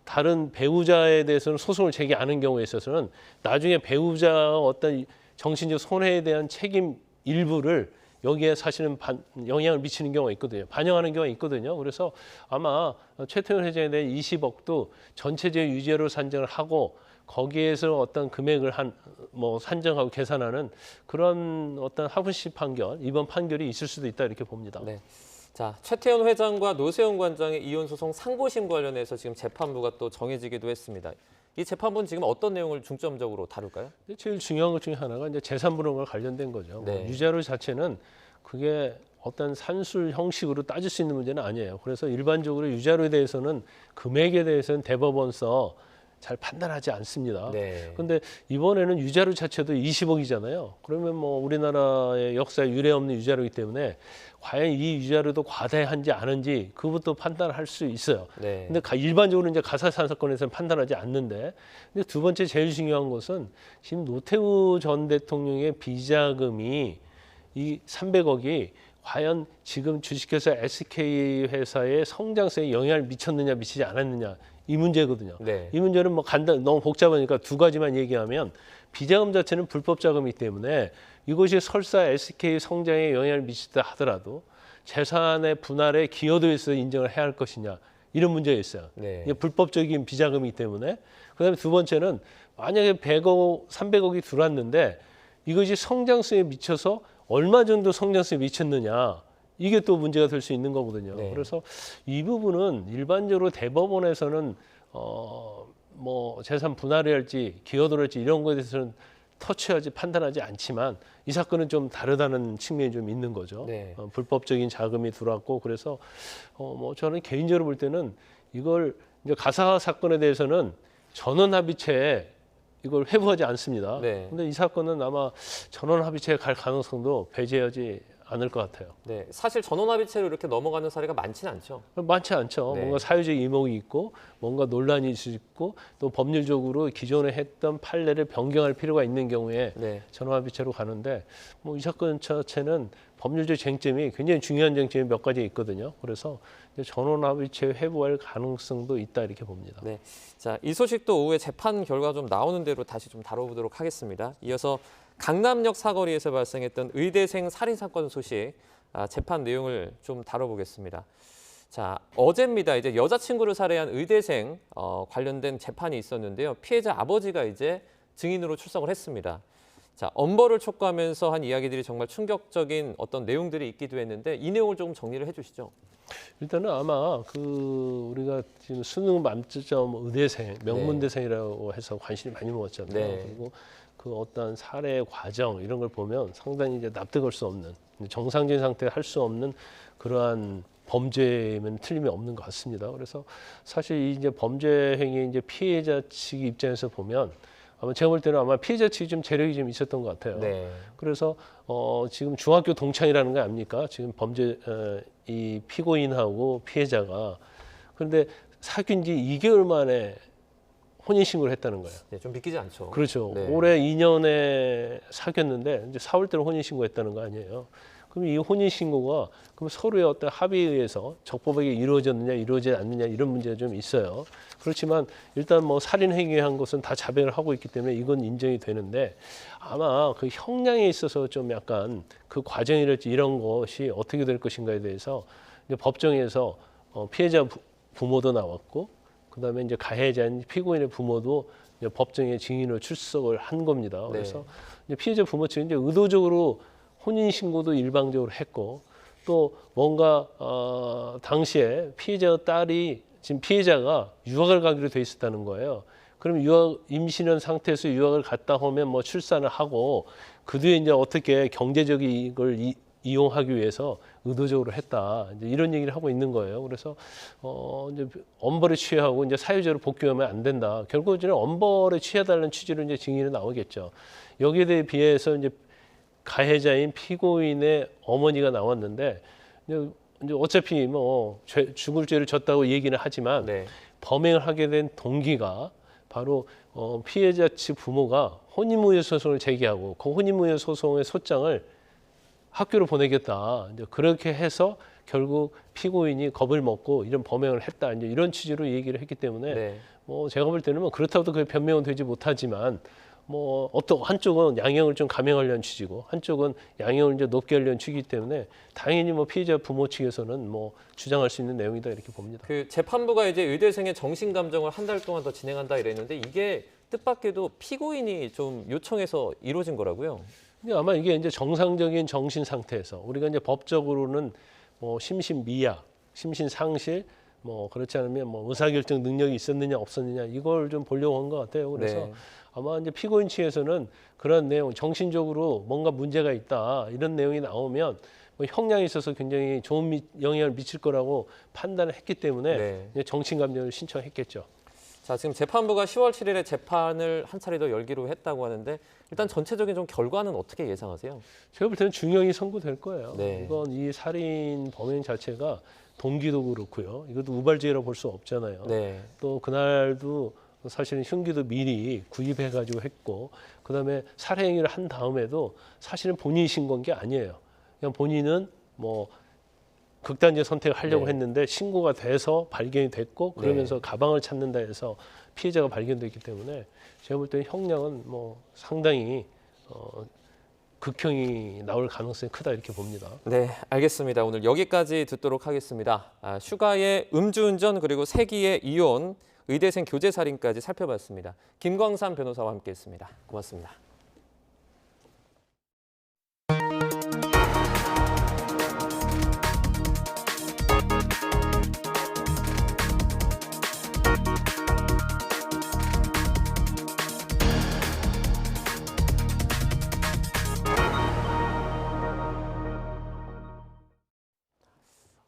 다른 배우자에 대해서는 소송을 제기 안 한 경우에 있어서는 나중에 배우자가 어떤 정신적 손해에 대한 책임 일부를 여기에 사실은 영향을 미치는 경우가 있거든요. 반영하는 경우가 있거든요. 그래서 아마 최태원 회장에 대한 20억도 전체적인 유죄로 산정을 하고 거기에서 어떤 금액을 산정하고 계산하는 그런 어떤 하금씨 판결, 이번 판결이 있을 수도 있다 이렇게 봅니다. 자, 최태원 회장과 노세영 관장의 이혼 소송 상고심 관련해서 지금 재판부가 또 정해지기도 했습니다. 이 재판부는 지금 어떤 내용을 중점적으로 다룰까요? 제일 중요한 것 중에 하나가 이제 재산 분할과 관련된 거죠. 유자료 자체는 그게 어떤 산술 형식으로 따질 수 있는 문제는 아니에요. 그래서 일반적으로 유자료에 대해서는 금액에 대해서는 대법원서 잘 판단하지 않습니다. 네. 그런데 이번에는 유자료 자체도 20억이잖아요. 그러면 뭐 우리나라의 역사에 유례 없는 유자료이기 때문에 과연 이 유자료도 과다한지 아닌지 그것도 판단할 수 있어요. 네. 근데 일반적으로 이제 가사산 사건에서는 판단하지 않는데, 근데 두 번째 제일 중요한 것은 지금 노태우 전 대통령의 비자금이 이 300억이 과연 지금 주식회사 SK 회사의 성장세에 영향을 미쳤느냐 미치지 않았느냐 이 문제거든요. 네. 이 문제는 뭐 너무 복잡하니까 두 가지만 얘기하면 비자금 자체는 불법 자금이기 때문에 이것이 설사 SK 성장에 영향을 미치다 하더라도 재산의 분할에 기여도에서 인정을 해야 할 것이냐 이런 문제가 있어요. 네. 이게 불법적인 비자금이기 때문에. 그다음에 두 번째는 만약에 100억, 300억이 들어왔는데 이것이 성장세에 미쳐서 얼마 정도 성장세에 미쳤느냐 이게 또 문제가 될 수 있는 거거든요. 네. 그래서 이 부분은 일반적으로 대법원에서는 뭐 재산 분할이랄지 기여도랄지 이런 거에 대해서는 터치하지 판단하지 않지만 이 사건은 좀 다르다는 측면이 좀 있는 거죠. 네. 불법적인 자금이 들어왔고 그래서 뭐 저는 개인적으로 볼 때는 이걸 이제 가사 사건에 대해서는 전원합의체에 이걸 회부하지 않습니다. 네. 근데 이 사건은 아마 전원합의체에 갈 가능성도 배제하지 않을 것 같아요. 네. 사실 전원합의체로 이렇게 넘어가는 사례가 많지는 않죠. 많지 않죠. 네. 뭔가 사회적 이목이 있고 뭔가 논란이 있고 또 법률적으로 기존에 했던 판례를 변경할 필요가 있는 경우에 네. 전원합의체로 가는데 뭐 이 사건 자체는 법률적 쟁점이 굉장히 중요한 쟁점이 몇 가지 있거든요. 그래서 전원합의체 회부할 가능성도 있다 이렇게 봅니다. 네. 자, 이 소식도 오후에 재판 결과 좀 나오는 대로 다시 좀 다뤄보도록 하겠습니다. 이어서 강남역 사거리에서 발생했던 의대생 살인 사건 소식 재판 내용을 좀 다뤄보겠습니다. 자, 어제입니다. 이제 여자친구를 살해한 의대생 관련된 재판이 있었는데요. 피해자 아버지가 이제 증인으로 출석을 했습니다. 자, 엄벌을 촉구하면서 한 이야기들이 정말 충격적인 어떤 내용들이 있기도 했는데 이 내용을 조금 정리를 해주시죠. 일단은 아마 우리가 지금 수능 만점 의대생, 명문대생이라고 해서 관심이 많이 모았잖아요. 네. 그리고 그 어떤 살해 과정 이런 걸 보면 상당히 이제 납득할 수 없는 정상적인 상태에 할 수 없는 그러한 범죄면 틀림이 없는 것 같습니다. 그래서 사실 이제 범죄 행위 이제 피해자 측 입장에서 보면 아마 제가 볼 때는 아마 피해자 측이 좀 재력이 좀 있었던 것 같아요. 네. 그래서 지금 중학교 동창이라는 거 아닙니까? 지금 범죄 이 피고인하고 피해자가 그런데 사귄 지 2개월 만에 혼인신고를 했다는 거예요. 네, 좀 믿기지 않죠. 그렇죠. 네. 올해 2년에 사귀었는데 이제 4월 달에 혼인신고했다는 거 아니에요. 그럼 이 혼인신고가 그럼 서로의 어떤 합의에 의해서 적법하게 이루어졌느냐 이루어지지 않느냐 이런 문제가 좀 있어요. 그렇지만 일단 뭐 살인 행위한 것은 다 자백을 하고 있기 때문에 이건 인정이 되는데 아마 그 형량에 있어서 좀 약간 그 과정이랄지 이런 것이 어떻게 될 것인가에 대해서 이제 법정에서 피해자 부모도 나왔고 그다음에 이제 가해자인 피고인의 부모도 이제 법정에 증인으로 출석을 한 겁니다. 그래서 네. 이제 피해자 부모 측이 이제 의도적으로 혼인 신고도 일방적으로 했고 또 뭔가 당시에 피해자 딸이 지금 피해자가 유학을 가기로 돼 있었다는 거예요. 그럼 임신한 상태에서 유학을 갔다 오면 뭐 출산을 하고 그 뒤에 이제 어떻게 경제적인 이걸 이용하기 위해서 의도적으로 했다. 이제 이런 얘기를 하고 있는 거예요. 그래서 이제 엄벌에 취하고 이제 사유적으로 복귀하면 안 된다. 결국 이제 엄벌에 취해달라는 취지로 이제 증인이 나오겠죠. 여기에 대해 비해서 이제 가해자인 피고인의 어머니가 나왔는데 이제 어차피 뭐 죽을 죄를 졌다고 얘기는 하지만 네. 범행을 하게 된 동기가 바로 피해자 측 부모가 혼인무효 소송을 제기하고 그 혼인무효 소송의 소장을 학교로 보내겠다. 이제 그렇게 해서 결국 피고인이 겁을 먹고 이런 범행을 했다. 이제 이런 취지로 얘기를 했기 때문에 네. 뭐 제가 볼 때는 뭐 그렇다고 그 변명은 되지 못하지만 뭐 어떤 한쪽은 양형을 좀 감형하려는 취지고 한쪽은 양형을 이제 높게 하려는 취지이기 때문에 당연히 뭐 피해자 부모 측에서는 뭐 주장할 수 있는 내용이다 이렇게 봅니다. 그 재판부가 이제 의대생의 정신 감정을 한 달 동안 더 진행한다 이랬는데 이게 뜻밖에도 피고인이 좀 요청해서 이루어진 거라고요. 근데 아마 이게 이제 정상적인 정신 상태에서 우리가 이제 법적으로는 뭐 심신미약, 심신상실, 뭐 그렇지 않으면 뭐 의사결정 능력이 있었느냐 없었느냐 이걸 좀 보려고 한 것 같아요. 그래서 네. 아마 이제 피고인 측에서는 그런 내용, 정신적으로 뭔가 문제가 있다 이런 내용이 나오면 뭐 형량에 있어서 굉장히 좋은 영향을 미칠 거라고 판단을 했기 때문에 네. 이제 정신감정을 신청했겠죠. 자, 지금 재판부가 10월 7일에 재판을 한 차례 더 열기로 했다고 하는데 일단 전체적인 좀 결과는 어떻게 예상하세요? 제가 볼 때는 중형이 선고될 거예요. 네. 이건 이 살인 범행 자체가 동기도 그렇고요. 이것도 우발적이라고 볼 수 없잖아요. 네. 또 그날도 사실은 흉기도 미리 구입해가지고 했고, 그다음에 살해 행위를 한 다음에도 사실은 본인이 신고한 게 아니에요. 그냥 본인은 뭐 극단적 선택을 하려고 네. 했는데 신고가 돼서 발견이 됐고, 그러면서 가방을 찾는다 해서 피해자가 발견됐기 때문에 제가 볼 때는 형량은 뭐 상당히 극형이 나올 가능성이 크다 이렇게 봅니다. 네, 알겠습니다. 오늘 여기까지 듣도록 하겠습니다. 슈가의 음주운전 그리고 세기의 이혼, 의대생 교제살인까지 살펴봤습니다. 김광삼 변호사와 함께했습니다. 고맙습니다.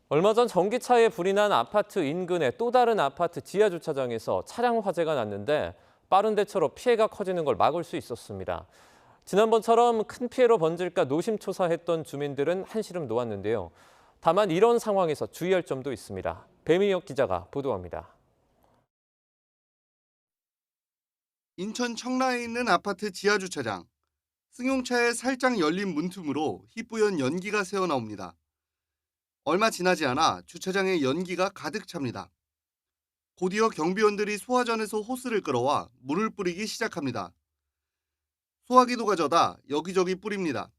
얼마 전 전기차에 불이 난 아파트 인근의 또 다른 아파트 지하 주차장에서 차량 화재가 났는데 빠른 대처로 피해가 커지는 걸 막을 수 있었습니다. 지난번처럼 큰 피해로 번질까 노심초사했던 주민들은 한시름 놓았는데요. 다만 이런 상황에서 주의할 점도 있습니다. 배민혁 기자가 보도합니다. 인천 청라에 있는 아파트 지하 주차장. 승용차에 살짝 열린 문틈으로 희뿌연 연기가 새어나옵니다. 얼마 지나지 않아 주차장에 연기가 가득 찹니다. 곧이어 경비원들이 소화전에서 호스를 끌어와 물을 뿌리기 시작합니다. 소화기도 가져다 여기저기 뿌립니다.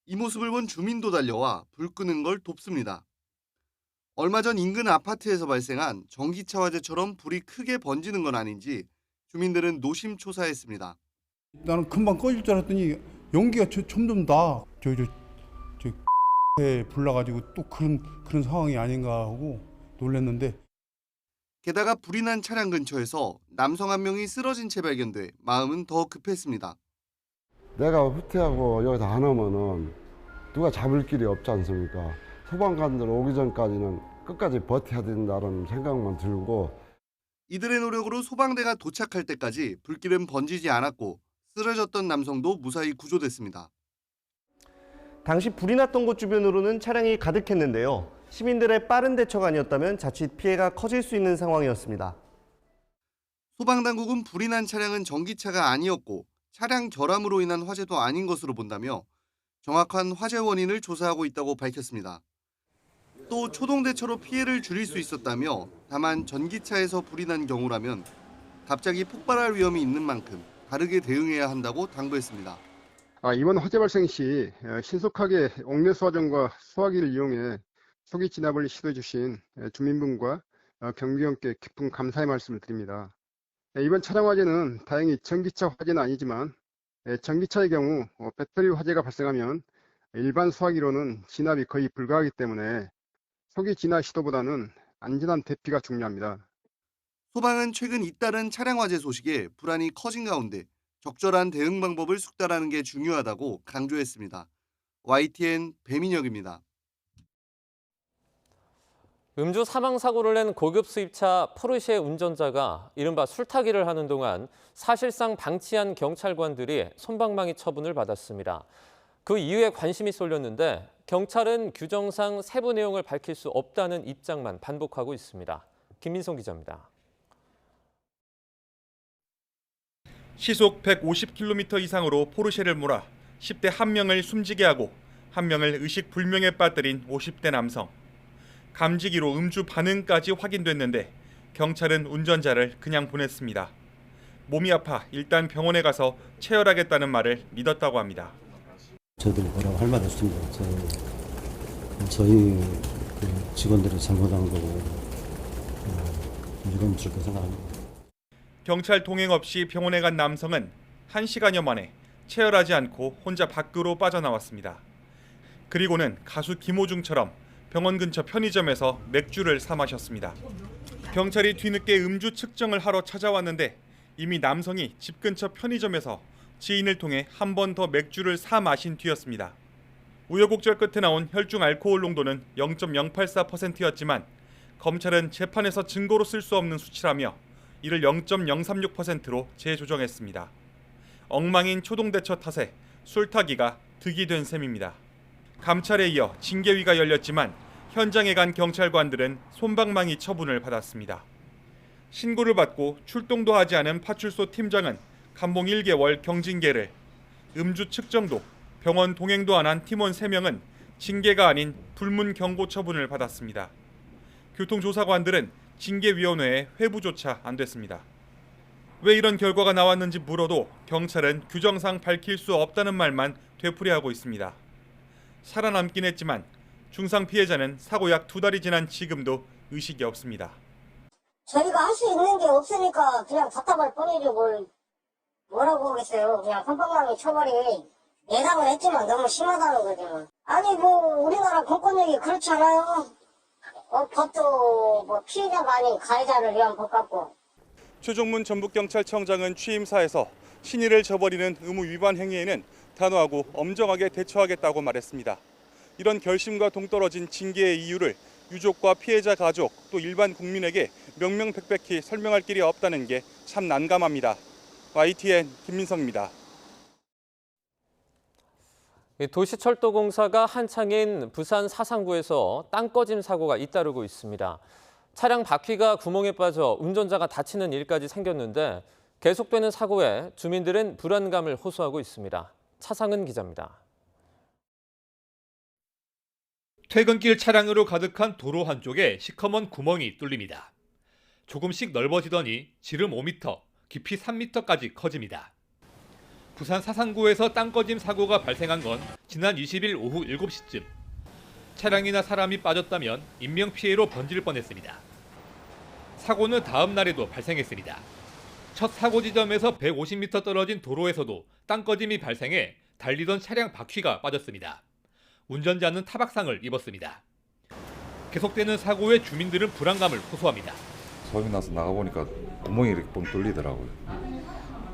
이 모습을 본 주민도 달려와 불 끄는 걸 돕습니다. 얼마 전 인근 아파트에서 발생한 전기차 화재처럼 불이 크게 번지는 건 아닌지 주민들은 노심초사했습니다. 나는 금방 꺼질 줄 알았더니 연기가 점점 나. 불나가지고 또 그런 상황이 아닌가 하고 놀랐는데. 게다가 불이 난 차량 근처에서 남성 한 명이 쓰러진 채 발견돼 마음은 더 급했습니다. 내가 후퇴하고 여기서 안 오면은 누가 잡을 길이 없지 않습니까? 소방관들 오기 전까지는 끝까지 버텨야 된다는 생각만 들고. 이들의 노력으로 소방대가 도착할 때까지 불길은 번지지 않았고 쓰러졌던 남성도 무사히 구조됐습니다. 당시 불이 났던 곳 주변으로는 차량이 가득했는데요. 시민들의 빠른 대처가 아니었다면 자칫 피해가 커질 수 있는 상황이었습니다. 소방당국은 불이 난 차량은 전기차가 아니었고 차량 결함으로 인한 화재도 아닌 것으로 본다며 정확한 화재 원인을 조사하고 있다고 밝혔습니다. 또 초동 대처로 피해를 줄일 수 있었다며 다만 전기차에서 불이 난 경우라면 갑자기 폭발할 위험이 있는 만큼 다르게 대응해야 한다고 당부했습니다. 이번 화재 발생 시 신속하게 옥내 소화전과 소화기를 이용해 소기 진압을 시도해 주신 주민분과 경비원께 깊은 감사의 말씀을 드립니다. 이번 차량 화재는 다행히 전기차 화재는 아니지만 전기차의 경우 배터리 화재가 발생하면 일반 소화기로는 진압이 거의 불가하기 때문에 소기 진압 시도보다는 안전한 대피가 중요합니다. 소방은 최근 잇따른 차량 화재 소식에 불안이 커진 가운데 적절한 대응 방법을 숙달하는 게 중요하다고 강조했습니다. YTN 배민혁입니다. 음주 사망 사고를 낸 고급 수입차 포르쉐 운전자가 이른바 술타기를 하는 동안 사실상 방치한 경찰관들이 솜방망이 처분을 받았습니다. 그 이유에 관심이 쏠렸는데 경찰은 규정상 세부 내용을 밝힐 수 없다는 입장만 반복하고 있습니다. 김민성 기자입니다. 시속 150km 이상으로 포르쉐를 몰아 10대 1명을 숨지게 하고 1명을 의식불명에 빠뜨린 50대 남성. 감지기로 음주 반응까지 확인됐는데 경찰은 운전자를 그냥 보냈습니다. 몸이 아파 일단 병원에 가서 체열하겠다는 말을 믿었다고 합니다. 저도 뭐라고 할 말 없습니다. 저희 직원들이 잘못한 거고 이건 그렇게 생각합니다. 경찰 동행 없이 병원에 간 남성은 1시간여 만에 체열하지 않고 혼자 밖으로 빠져나왔습니다. 그리고는 가수 김호중처럼 병원 근처 편의점에서 맥주를 사 마셨습니다. 경찰이 뒤늦게 음주 측정을 하러 찾아왔는데 이미 남성이 집 근처 편의점에서 지인을 통해 한 번 더 맥주를 사 마신 뒤였습니다. 우여곡절 끝에 나온 혈중 알코올 농도는 0.084%였지만 검찰은 재판에서 증거로 쓸 수 없는 수치라며 이를 0.036%로 재조정했습니다. 엉망인 초동대처 탓에 술타기가 득이 된 셈입니다. 감찰에 이어 징계위가 열렸지만 현장에 간 경찰관들은 솜방망이 처분을 받았습니다. 신고를 받고 출동도 하지 않은 파출소 팀장은 감봉 1개월 경징계를, 음주 측정도, 병원 동행도 안 한 팀원 3명은 징계가 아닌 불문 경고 처분을 받았습니다. 교통조사관들은 징계위원회에 회부조차 안 됐습니다. 왜 이런 결과가 나왔는지 물어도 경찰은 규정상 밝힐 수 없다는 말만 되풀이하고 있습니다. 살아남긴 했지만 중상 피해자는 사고 약 2달이 지난 지금도 의식이 없습니다. 저희가 할 수 있는 게 없으니까 그냥 답답할 뿐이지 뭐라고 하겠어요. 그냥 깜빡망이 처벌이 예상은 했지만 너무 심하다는 거죠. 아니 우리나라 공권력이 그렇지 않아요? 법도 피해자가 아닌 가해자를 위한 법 같고. 최종문 전북경찰청장은 취임사에서 신의를 저버리는 의무 위반 행위에는 단호하고 엄정하게 대처하겠다고 말했습니다. 이런 결심과 동떨어진 징계의 이유를 유족과 피해자 가족 또 일반 국민에게 명명백백히 설명할 길이 없다는 게 참 난감합니다. YTN 김민성입니다. 도시철도공사가 한창인 부산 사상구에서 땅 꺼짐 사고가 잇따르고 있습니다. 차량 바퀴가 구멍에 빠져 운전자가 다치는 일까지 생겼는데 계속되는 사고에 주민들은 불안감을 호소하고 있습니다. 차상은 기자입니다. 퇴근길 차량으로 가득한 도로 한쪽에 시커먼 구멍이 뚫립니다. 조금씩 넓어지더니 지름 5m, 깊이 3m까지 커집니다. 부산 사상구에서 땅 꺼짐 사고가 발생한 건 지난 20일 오후 7시쯤. 차량이나 사람이 빠졌다면 인명피해로 번질 뻔했습니다. 사고는 다음 날에도 발생했습니다. 첫 사고 지점에서 150m 떨어진 도로에서도 땅 꺼짐이 발생해 달리던 차량 바퀴가 빠졌습니다. 운전자는 타박상을 입었습니다. 계속되는 사고에 주민들은 불안감을 호소합니다. 소음이 나서 나가보니까 구멍이 이렇게 뻥 뚫리더라고요.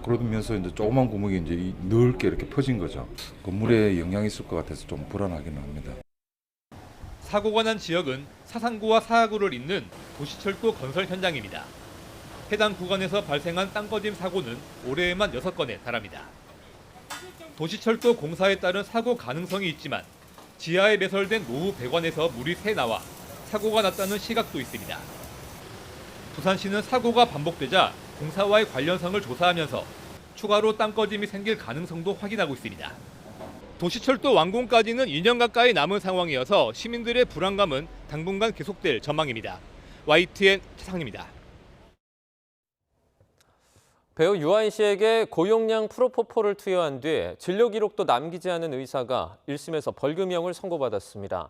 그러면서 이제 조그만 구멍이 이제 넓게 이렇게 퍼진 거죠. 건물에 영향이 있을 것 같아서 좀 불안하기는 합니다. 사고가 난 지역은 사상구와 사하구를 잇는 도시철도 건설 현장입니다. 해당 구간에서 발생한 땅 꺼짐 사고는 올해에만 6건에 달합니다. 도시철도 공사에 따른 사고 가능성이 있지만 지하에 매설된 노후 배관에서 물이 새 나와 사고가 났다는 시각도 있습니다. 부산시는 사고가 반복되자 공사와의 관련성을 조사하면서 추가로 땅 꺼짐이 생길 가능성도 확인하고 있습니다. 도시철도 완공까지는 2년 가까이 남은 상황이어서 시민들의 불안감은 당분간 계속될 전망입니다. YTN 차상입니다. 배우 유아인 씨에게 고용량 프로포폴을 투여한 뒤 진료 기록도 남기지 않은 의사가 1심에서 벌금형을 선고받았습니다.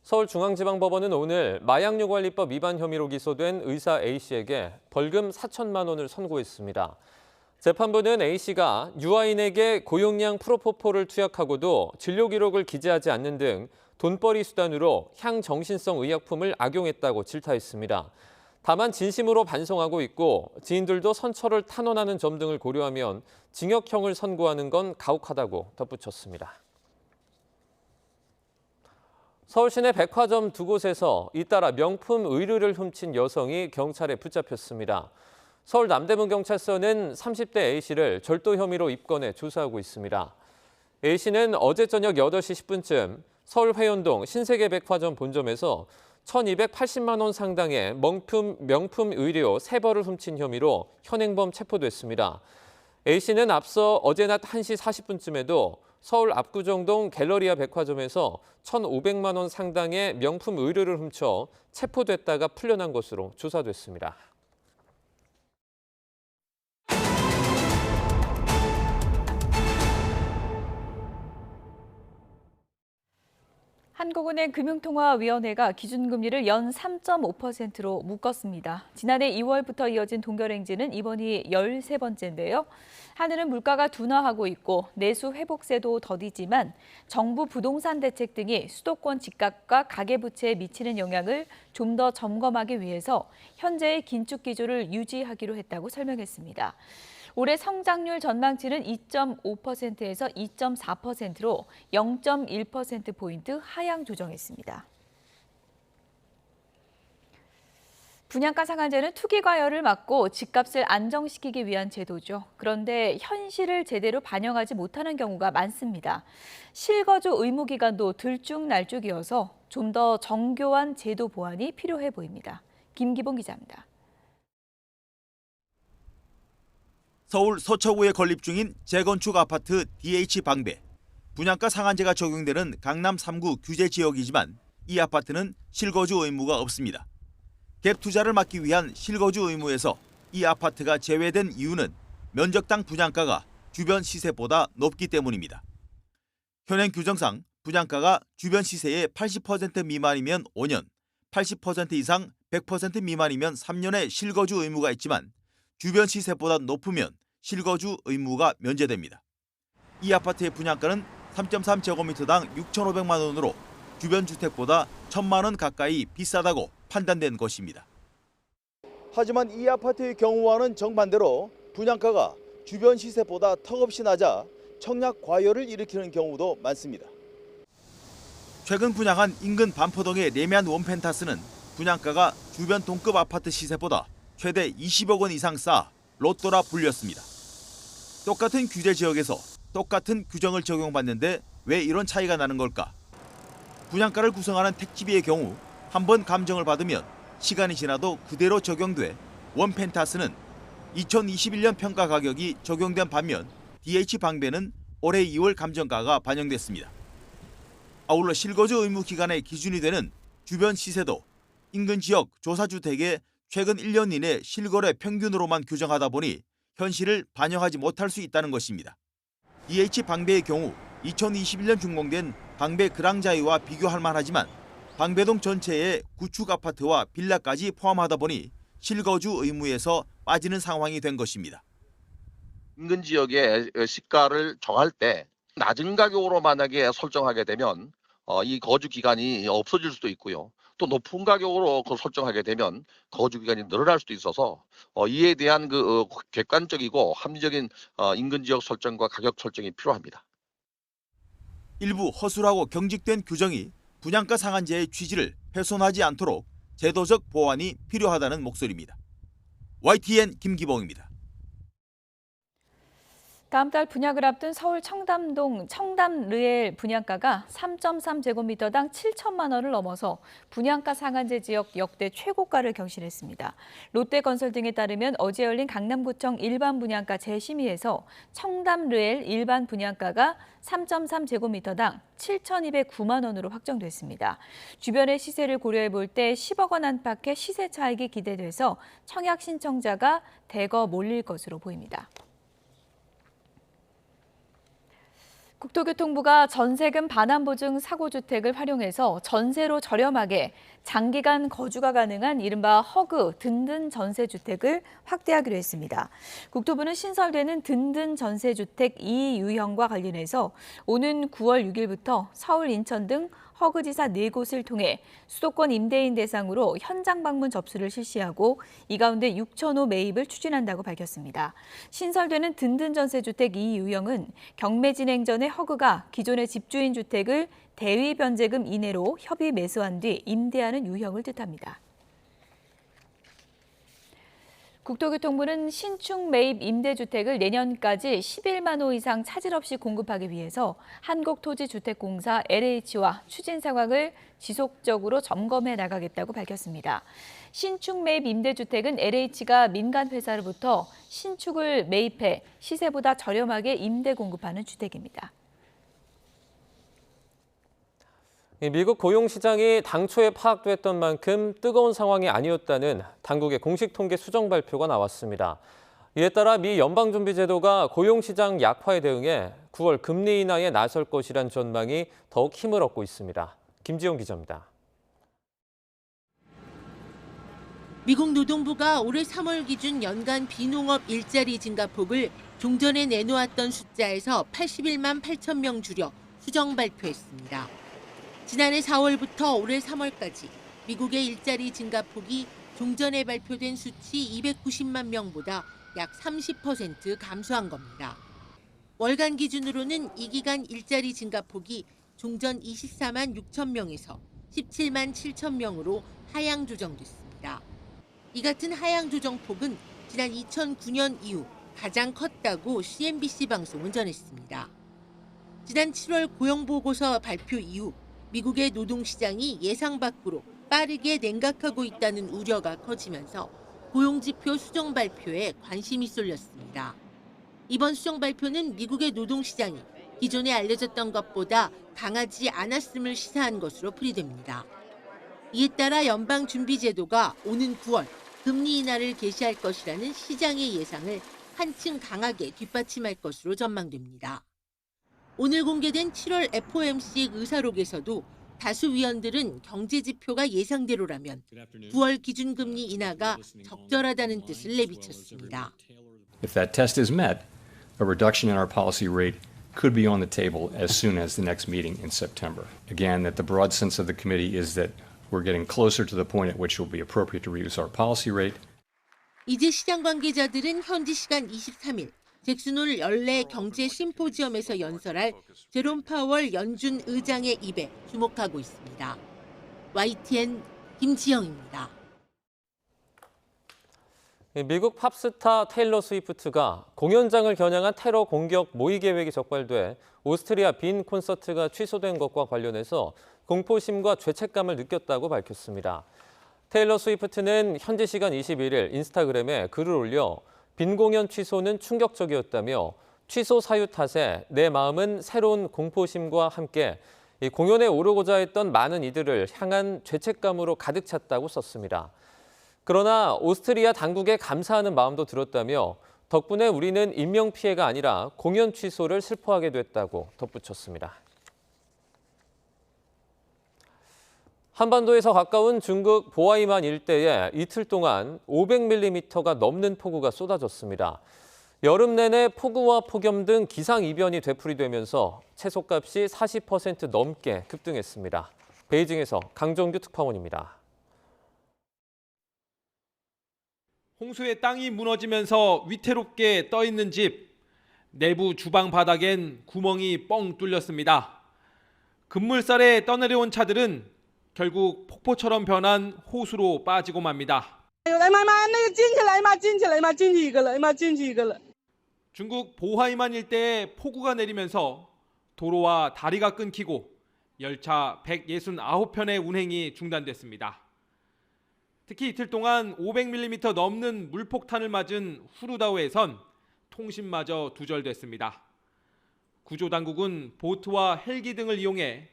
서울중앙지방법원은 오늘 마약류관리법 위반 혐의로 기소된 의사 A씨에게 벌금 4천만 원을 선고했습니다. 재판부는 A씨가 유아인에게 고용량 프로포폴을 투약하고도 진료 기록을 기재하지 않는 등 돈벌이 수단으로 향정신성 의약품을 악용했다고 질타했습니다. 다만 진심으로 반성하고 있고 지인들도 선처를 탄원하는 점 등을 고려하면 징역형을 선고하는 건 가혹하다고 덧붙였습니다. 서울 시내 백화점 2곳에서 잇따라 명품 의류를 훔친 여성이 경찰에 붙잡혔습니다. 서울 남대문경찰서는 30대 A씨를 절도 혐의로 입건해 조사하고 있습니다. A씨는 어제 저녁 8시 10분쯤 서울 회원동 신세계백화점 본점에서 1,280만 원 상당의 명품 의류 3벌을 훔친 혐의로 현행범 체포됐습니다. A씨는 앞서 어제 낮 1시 40분쯤에도 서울 압구정동 갤러리아 백화점에서 1,500만 원 상당의 명품 의류를 훔쳐 체포됐다가 풀려난 것으로 조사됐습니다. 한국은행 금융통화위원회가 기준금리를 연 3.5%로 묶었습니다. 지난해 2월부터 이어진 동결행진은 이번이 13번째인데요. 한은은 물가가 둔화하고 있고 내수 회복세도 더디지만 정부 부동산 대책 등이 수도권 집값과 가계부채에 미치는 영향을 좀 더 점검하기 위해서 현재의 긴축 기조를 유지하기로 했다고 설명했습니다. 올해 성장률 전망치는 2.5%에서 2.4%로 0.1%포인트 하향 조정했습니다. 분양가 상한제는 투기 과열을 막고 집값을 안정시키기 위한 제도죠. 그런데 현실을 제대로 반영하지 못하는 경우가 많습니다. 실거주 의무 기간도 들쭉날쭉이어서 좀 더 정교한 제도 보완이 필요해 보입니다. 김기봉 기자입니다. 서울 서초구에 건립 중인 재건축 아파트 DH 방배. 분양가 상한제가 적용되는 강남 3구 규제 지역이지만 이 아파트는 실거주 의무가 없습니다. 갭 투자를 막기 위한 실거주 의무에서 이 아파트가 제외된 이유는 면적당 분양가가 주변 시세보다 높기 때문입니다. 현행 규정상 분양가가 주변 시세의 80% 미만이면 5년, 80% 이상 100% 미만이면 3년의 실거주 의무가 있지만 주변 시세보다 높으면 실거주 의무가 면제됩니다. 이 아파트의 분양가는 3.3제곱미터당 6,500만 원으로 주변 주택보다 1,000만 원 가까이 비싸다고 판단된 것입니다. 하지만 이 아파트의 경우와는 정반대로 분양가가 주변 시세보다 턱없이 낮아 청약 과열을 일으키는 경우도 많습니다. 최근 분양한 인근 반포동의 레미안 원펜타스는 분양가가 주변 동급 아파트 시세보다 최대 20억 원 이상 싸 로또라 불렸습니다. 똑같은 규제 지역에서 똑같은 규정을 적용받는데 왜 이런 차이가 나는 걸까? 분양가를 구성하는 택지비의 경우 한 번 감정을 받으면 시간이 지나도 그대로 적용돼 원펜타스는 2021년 평가 가격이 적용된 반면 DH 방배는 올해 2월 감정가가 반영됐습니다. 아울러 실거주 의무 기간의 기준이 되는 주변 시세도 인근 지역 조사주택의 최근 1년 이내 실거래 평균으로만 규정하다 보니 현실을 반영하지 못할 수 있다는 것입니다. DH 방배의 경우 2021년 준공된 방배 그랑자이와 비교할 만하지만 방배동 전체에 구축 아파트와 빌라까지 포함하다 보니 실거주 의무에서 빠지는 상황이 된 것입니다. 인근 지역의 시가를 정할 때 낮은 가격으로 만약에 설정하게 되면 이 거주 기간이 없어질 수도 있고요. 또 높은 가격으로 설정하게 되면 거주 기간이 늘어날 수도 있어서 이에 대한 객관적이고 합리적인 인근 지역 설정과 가격 설정이 필요합니다. 일부 허술하고 경직된 규정이 분양가 상한제의 취지를 훼손하지 않도록 제도적 보완이 필요하다는 목소리입니다. YTN 김기봉입니다. 다음 달 분양을 앞둔 서울 청담동 청담르엘 분양가가 3.3제곱미터당 7천만 원을 넘어서 분양가 상한제 지역 역대 최고가를 경신했습니다. 롯데건설 등에 따르면 어제 열린 강남구청 일반 분양가 재심의에서 청담르엘 일반 분양가가 3.3제곱미터당 7,209만 원으로 확정됐습니다. 주변의 시세를 고려해 볼 때 10억 원 안팎의 시세 차익이 기대돼서 청약 신청자가 대거 몰릴 것으로 보입니다. 국토교통부가 전세금 반환보증 사고주택을 활용해서 전세로 저렴하게 장기간 거주가 가능한 이른바 허그 든든 전세주택을 확대하기로 했습니다. 국토부는 신설되는 든든 전세주택 2유형과 관련해서 오는 9월 6일부터 서울, 인천 등 허그지사 4곳을 통해 수도권 임대인 대상으로 현장 방문 접수를 실시하고 이 가운데 6,000호 매입을 추진한다고 밝혔습니다. 신설되는 든든 전세주택 2유형은 경매 진행 전에 허그가 기존의 집주인 주택을 대위 변제금 이내로 협의 매수한 뒤 임대하는 유형을 뜻합니다. 국토교통부는 신축 매입 임대주택을 내년까지 11만 호 이상 차질 없이 공급하기 위해서 한국토지주택공사 LH와 추진 상황을 지속적으로 점검해 나가겠다고 밝혔습니다. 신축 매입 임대주택은 LH가 민간 회사로부터 신축을 매입해 시세보다 저렴하게 임대 공급하는 주택입니다. 미국 고용시장이 당초에 파악됐던 만큼 뜨거운 상황이 아니었다는 당국의 공식 통계 수정 발표가 나왔습니다. 이에 따라 미 연방준비제도가 고용시장 약화에 대응해 9월 금리 인하에 나설 것이란 전망이 더욱 힘을 얻고 있습니다. 김지용 기자입니다. 미국 노동부가 올해 3월 기준 연간 비농업 일자리 증가폭을 종전에 내놓았던 숫자에서 81만 8천 명 줄여 수정 발표했습니다. 지난해 4월부터 올해 3월까지 미국의 일자리 증가폭이 종전에 발표된 수치 290만 명보다 약 30% 감소한 겁니다. 월간 기준으로는 이 기간 일자리 증가폭이 종전 24만 6천 명에서 17만 7천 명으로 하향 조정됐습니다. 이 같은 하향 조정폭은 지난 2009년 이후 가장 컸다고 CNBC 방송은 전했습니다. 지난 7월 고용보고서 발표 이후 미국의 노동시장이 예상 밖으로 빠르게 냉각하고 있다는 우려가 커지면서 고용지표 수정 발표에 관심이 쏠렸습니다. 이번 수정 발표는 미국의 노동시장이 기존에 알려졌던 것보다 강하지 않았음을 시사한 것으로 풀이됩니다. 이에 따라 연방준비제도가 오는 9월 금리 인하를 개시할 것이라는 시장의 예상을 한층 강하게 뒷받침할 것으로 전망됩니다. 오늘 공개된 7월 FOMC 의사록에서도 다수 위원들은 경제 지표가 예상대로라면 9월 기준금리 인하가 적절하다는 뜻을 내비쳤습니다. If that test is met, a reduction in our policy rate could be on the table as soon as the next meeting in September. Again, that the broad sense of the committee is that we're getting closer to the point at which it will be appropriate to reduce our policy rate. 이제 시장 관계자들은 현지 시간 23일 잭슨홀 연례 경제 심포지엄에서 연설할 제롬 파월 연준 의장의 입에 주목하고 있습니다. YTN 김지영입니다. 미국 팝스타 테일러 스위프트가 공연장을 겨냥한 테러 공격 모의 계획이 적발돼 오스트리아 빈 콘서트가 취소된 것과 관련해서 공포심과 죄책감을 느꼈다고 밝혔습니다. 테일러 스위프트는 현지 시간 21일 인스타그램에 글을 올려 빈 공연 취소는 충격적이었다며 취소 사유 탓에 내 마음은 새로운 공포심과 함께 이 공연에 오르고자 했던 많은 이들을 향한 죄책감으로 가득 찼다고 썼습니다. 그러나 오스트리아 당국에 감사하는 마음도 들었다며 덕분에 우리는 인명피해가 아니라 공연 취소를 슬퍼하게 됐다고 덧붙였습니다. 한반도에서 가까운 중국 보하이만 일대에 이틀 동안 500mm가 넘는 폭우가 쏟아졌습니다. 여름 내내 폭우와 폭염 등 기상이변이 되풀이되면서 채소값이 40% 넘게 급등했습니다. 베이징에서 강정규 특파원입니다. 홍수에 땅이 무너지면서 위태롭게 떠있는 집, 내부 주방 바닥엔 구멍이 뻥 뚫렸습니다. 급물살에 떠내려온 차들은 결국 폭포처럼 변한 호수로 빠지고 맙니다. 중국 보하이만 일대에 폭우가 내리면서 도로와 다리가 끊기고 열차 169편의 운행이 중단됐습니다. 특히 이틀 동안 500mm 넘는 물폭탄을 맞은 후르다오에선 통신마저 두절됐습니다. 구조당국은 보트와 헬기 등을 이용해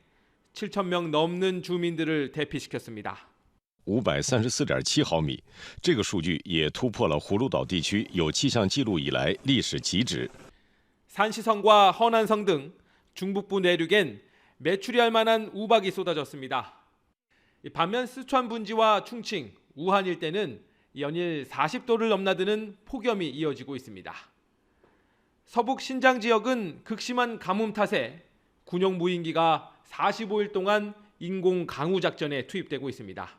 7,000명 넘는 주민들을 대피시켰습니다. 534.7毫米，这个数据也突破了葫芦岛地区有气象记录以来历史极值。 산시성과 허난성 등 중북부 내륙엔 메추리할 만한 우박이 쏟아졌습니다. 반면 스촨 분지와 충칭, 우한 일대는 연일 40도를 넘나드는 폭염이 이어지고 있습니다. 서북 신장 지역은 극심한 가뭄 탓에 군용 무인기가 45일 동안 인공 강우 작전에 투입되고 있습니다.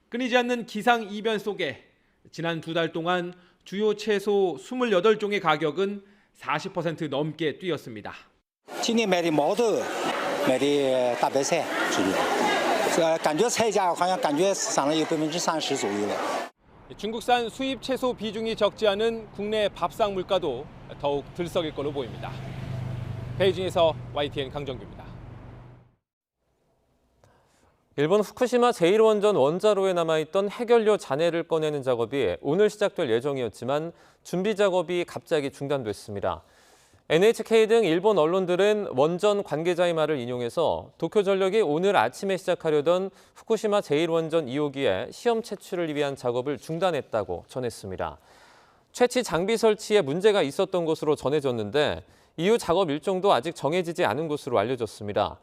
끊이지 않는 기상 이변 속에 지난 2달 동안 주요 채소 28종의 가격은 40% 넘게 뛰었습니다. 今年买的毛豆，买的大白菜，感觉菜价好像感觉涨了有30%左右了。 중국산 수입 채소 비중이 적지 않은 국내 밥상 물가도 더욱 들썩일 걸로 보입니다. 베이징에서 YTN 강정규입니다. 일본 후쿠시마 제1원전 원자로에 남아있던 해결료 잔해를 꺼내는 작업이 오늘 시작될 예정이었지만 준비 작업이 갑자기 중단됐습니다. NHK 등 일본 언론들은 원전 관계자의 말을 인용해서 도쿄전력이 오늘 아침에 시작하려던 후쿠시마 제1원전 2호기의 시험 채취를 위한 작업을 중단했다고 전했습니다. 채취 장비 설치에 문제가 있었던 것으로 전해졌는데 이후 작업 일정도 아직 정해지지 않은 것으로 알려졌습니다.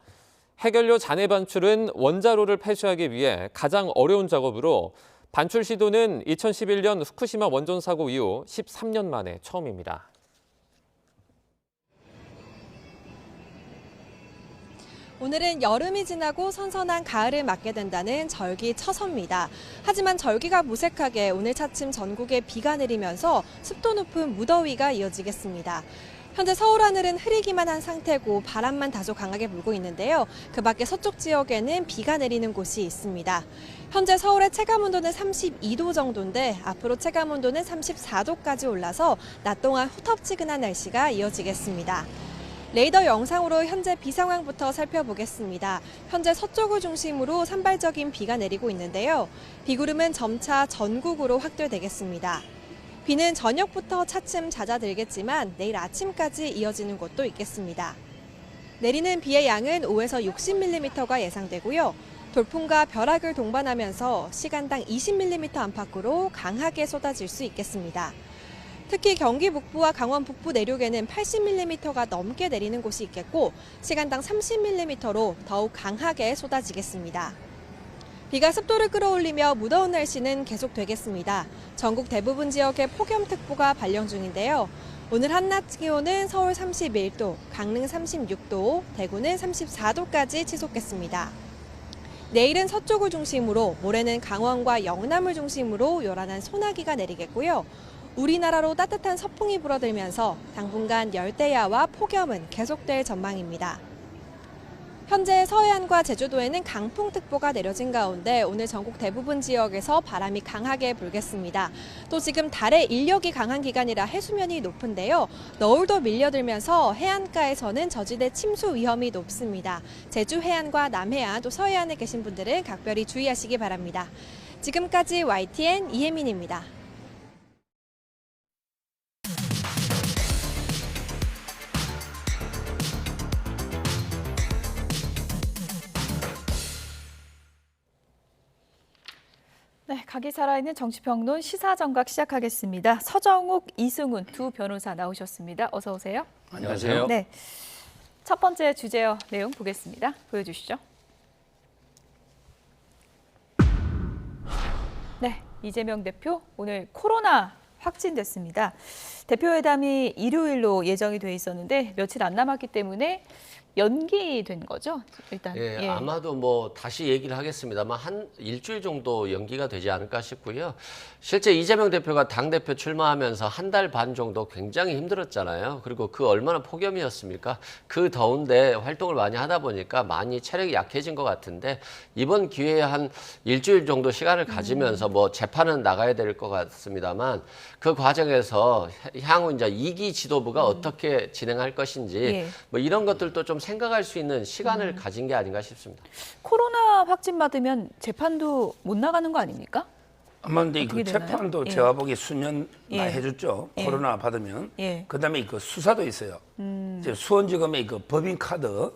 해결료 잔해 반출은 원자로를 폐쇄하기 위해 가장 어려운 작업으로 반출 시도는 2011년 후쿠시마 원전 사고 이후 13년 만에 처음입니다. 오늘은 여름이 지나고 선선한 가을을 맞게 된다는 절기 처서입니다. 하지만 절기가 무색하게 오늘 차츰 전국에 비가 내리면서 습도 높은 무더위가 이어지겠습니다. 현재 서울 하늘은 흐리기만 한 상태고 바람만 다소 강하게 불고 있는데요. 그 밖에 서쪽 지역에는 비가 내리는 곳이 있습니다. 현재 서울의 체감온도는 32도 정도인데 앞으로 체감온도는 34도까지 올라서 낮 동안 후텁지근한 날씨가 이어지겠습니다. 레이더 영상으로 현재 비 상황부터 살펴보겠습니다. 현재 서쪽을 중심으로 산발적인 비가 내리고 있는데요. 비구름은 점차 전국으로 확대되겠습니다. 비는 저녁부터 차츰 잦아들겠지만 내일 아침까지 이어지는 곳도 있겠습니다. 내리는 비의 양은 5에서 60mm가 예상되고요. 돌풍과 벼락을 동반하면서 시간당 20mm 안팎으로 강하게 쏟아질 수 있겠습니다. 특히 경기 북부와 강원 북부 내륙에는 80mm가 넘게 내리는 곳이 있겠고 시간당 30mm로 더욱 강하게 쏟아지겠습니다. 비가 습도를 끌어올리며 무더운 날씨는 계속되겠습니다. 전국 대부분 지역에 폭염특보가 발령 중인데요. 오늘 한낮 기온은 서울 31도, 강릉 36도, 대구는 34도까지 치솟겠습니다. 내일은 서쪽을 중심으로, 모레는 강원과 영남을 중심으로 요란한 소나기가 내리겠고요. 우리나라로 따뜻한 서풍이 불어들면서 당분간 열대야와 폭염은 계속될 전망입니다. 현재 서해안과 제주도에는 강풍특보가 내려진 가운데 오늘 전국 대부분 지역에서 바람이 강하게 불겠습니다. 또 지금 달의 인력이 강한 기간이라 해수면이 높은데요. 너울도 밀려들면서 해안가에서는 저지대 침수 위험이 높습니다. 제주 해안과 남해안 또 서해안에 계신 분들은 각별히 주의하시기 바랍니다. 지금까지 YTN 이혜민입니다. 네, 각이 살아있는 정치평론 시사정각 시작하겠습니다. 서정욱, 이승훈 두 변호사 나오셨습니다. 어서 오세요. 안녕하세요. 네, 첫 번째 주제어 내용 보겠습니다. 보여주시죠. 네, 이재명 대표 오늘 코로나 확진됐습니다. 대표회담이 일요일로 예정이 돼 있었는데 며칠 안 남았기 때문에 연기된 거죠? 일단. 예, 아마도 뭐 다시 얘기를 하겠습니다만 한 일주일 정도 연기가 되지 않을까 싶고요. 실제 이재명 대표가 당대표 출마하면서 한 달 반 정도 굉장히 힘들었잖아요. 그리고 그 얼마나 폭염이었습니까? 그 더운데 활동을 많이 하다 보니까 많이 체력이 약해진 것 같은데 이번 기회에 한 일주일 정도 시간을 가지면서 뭐 재판은 나가야 될 것 같습니다만 그 과정에서 향후 이제 2기 지도부가 어떻게 진행할 것인지 뭐 이런 것들도 좀 생각할 수 있는 시간을 가진 게 아닌가 싶습니다. 코로나 확진 받으면 재판도 못 나가는 거 아닙니까? 아마 근데 그 재판도 제가 보기에 수년 해줬죠. 코로나 받으면. 그다음에 그 수사도 있어요. 이제 수원지검의 그 법인 카드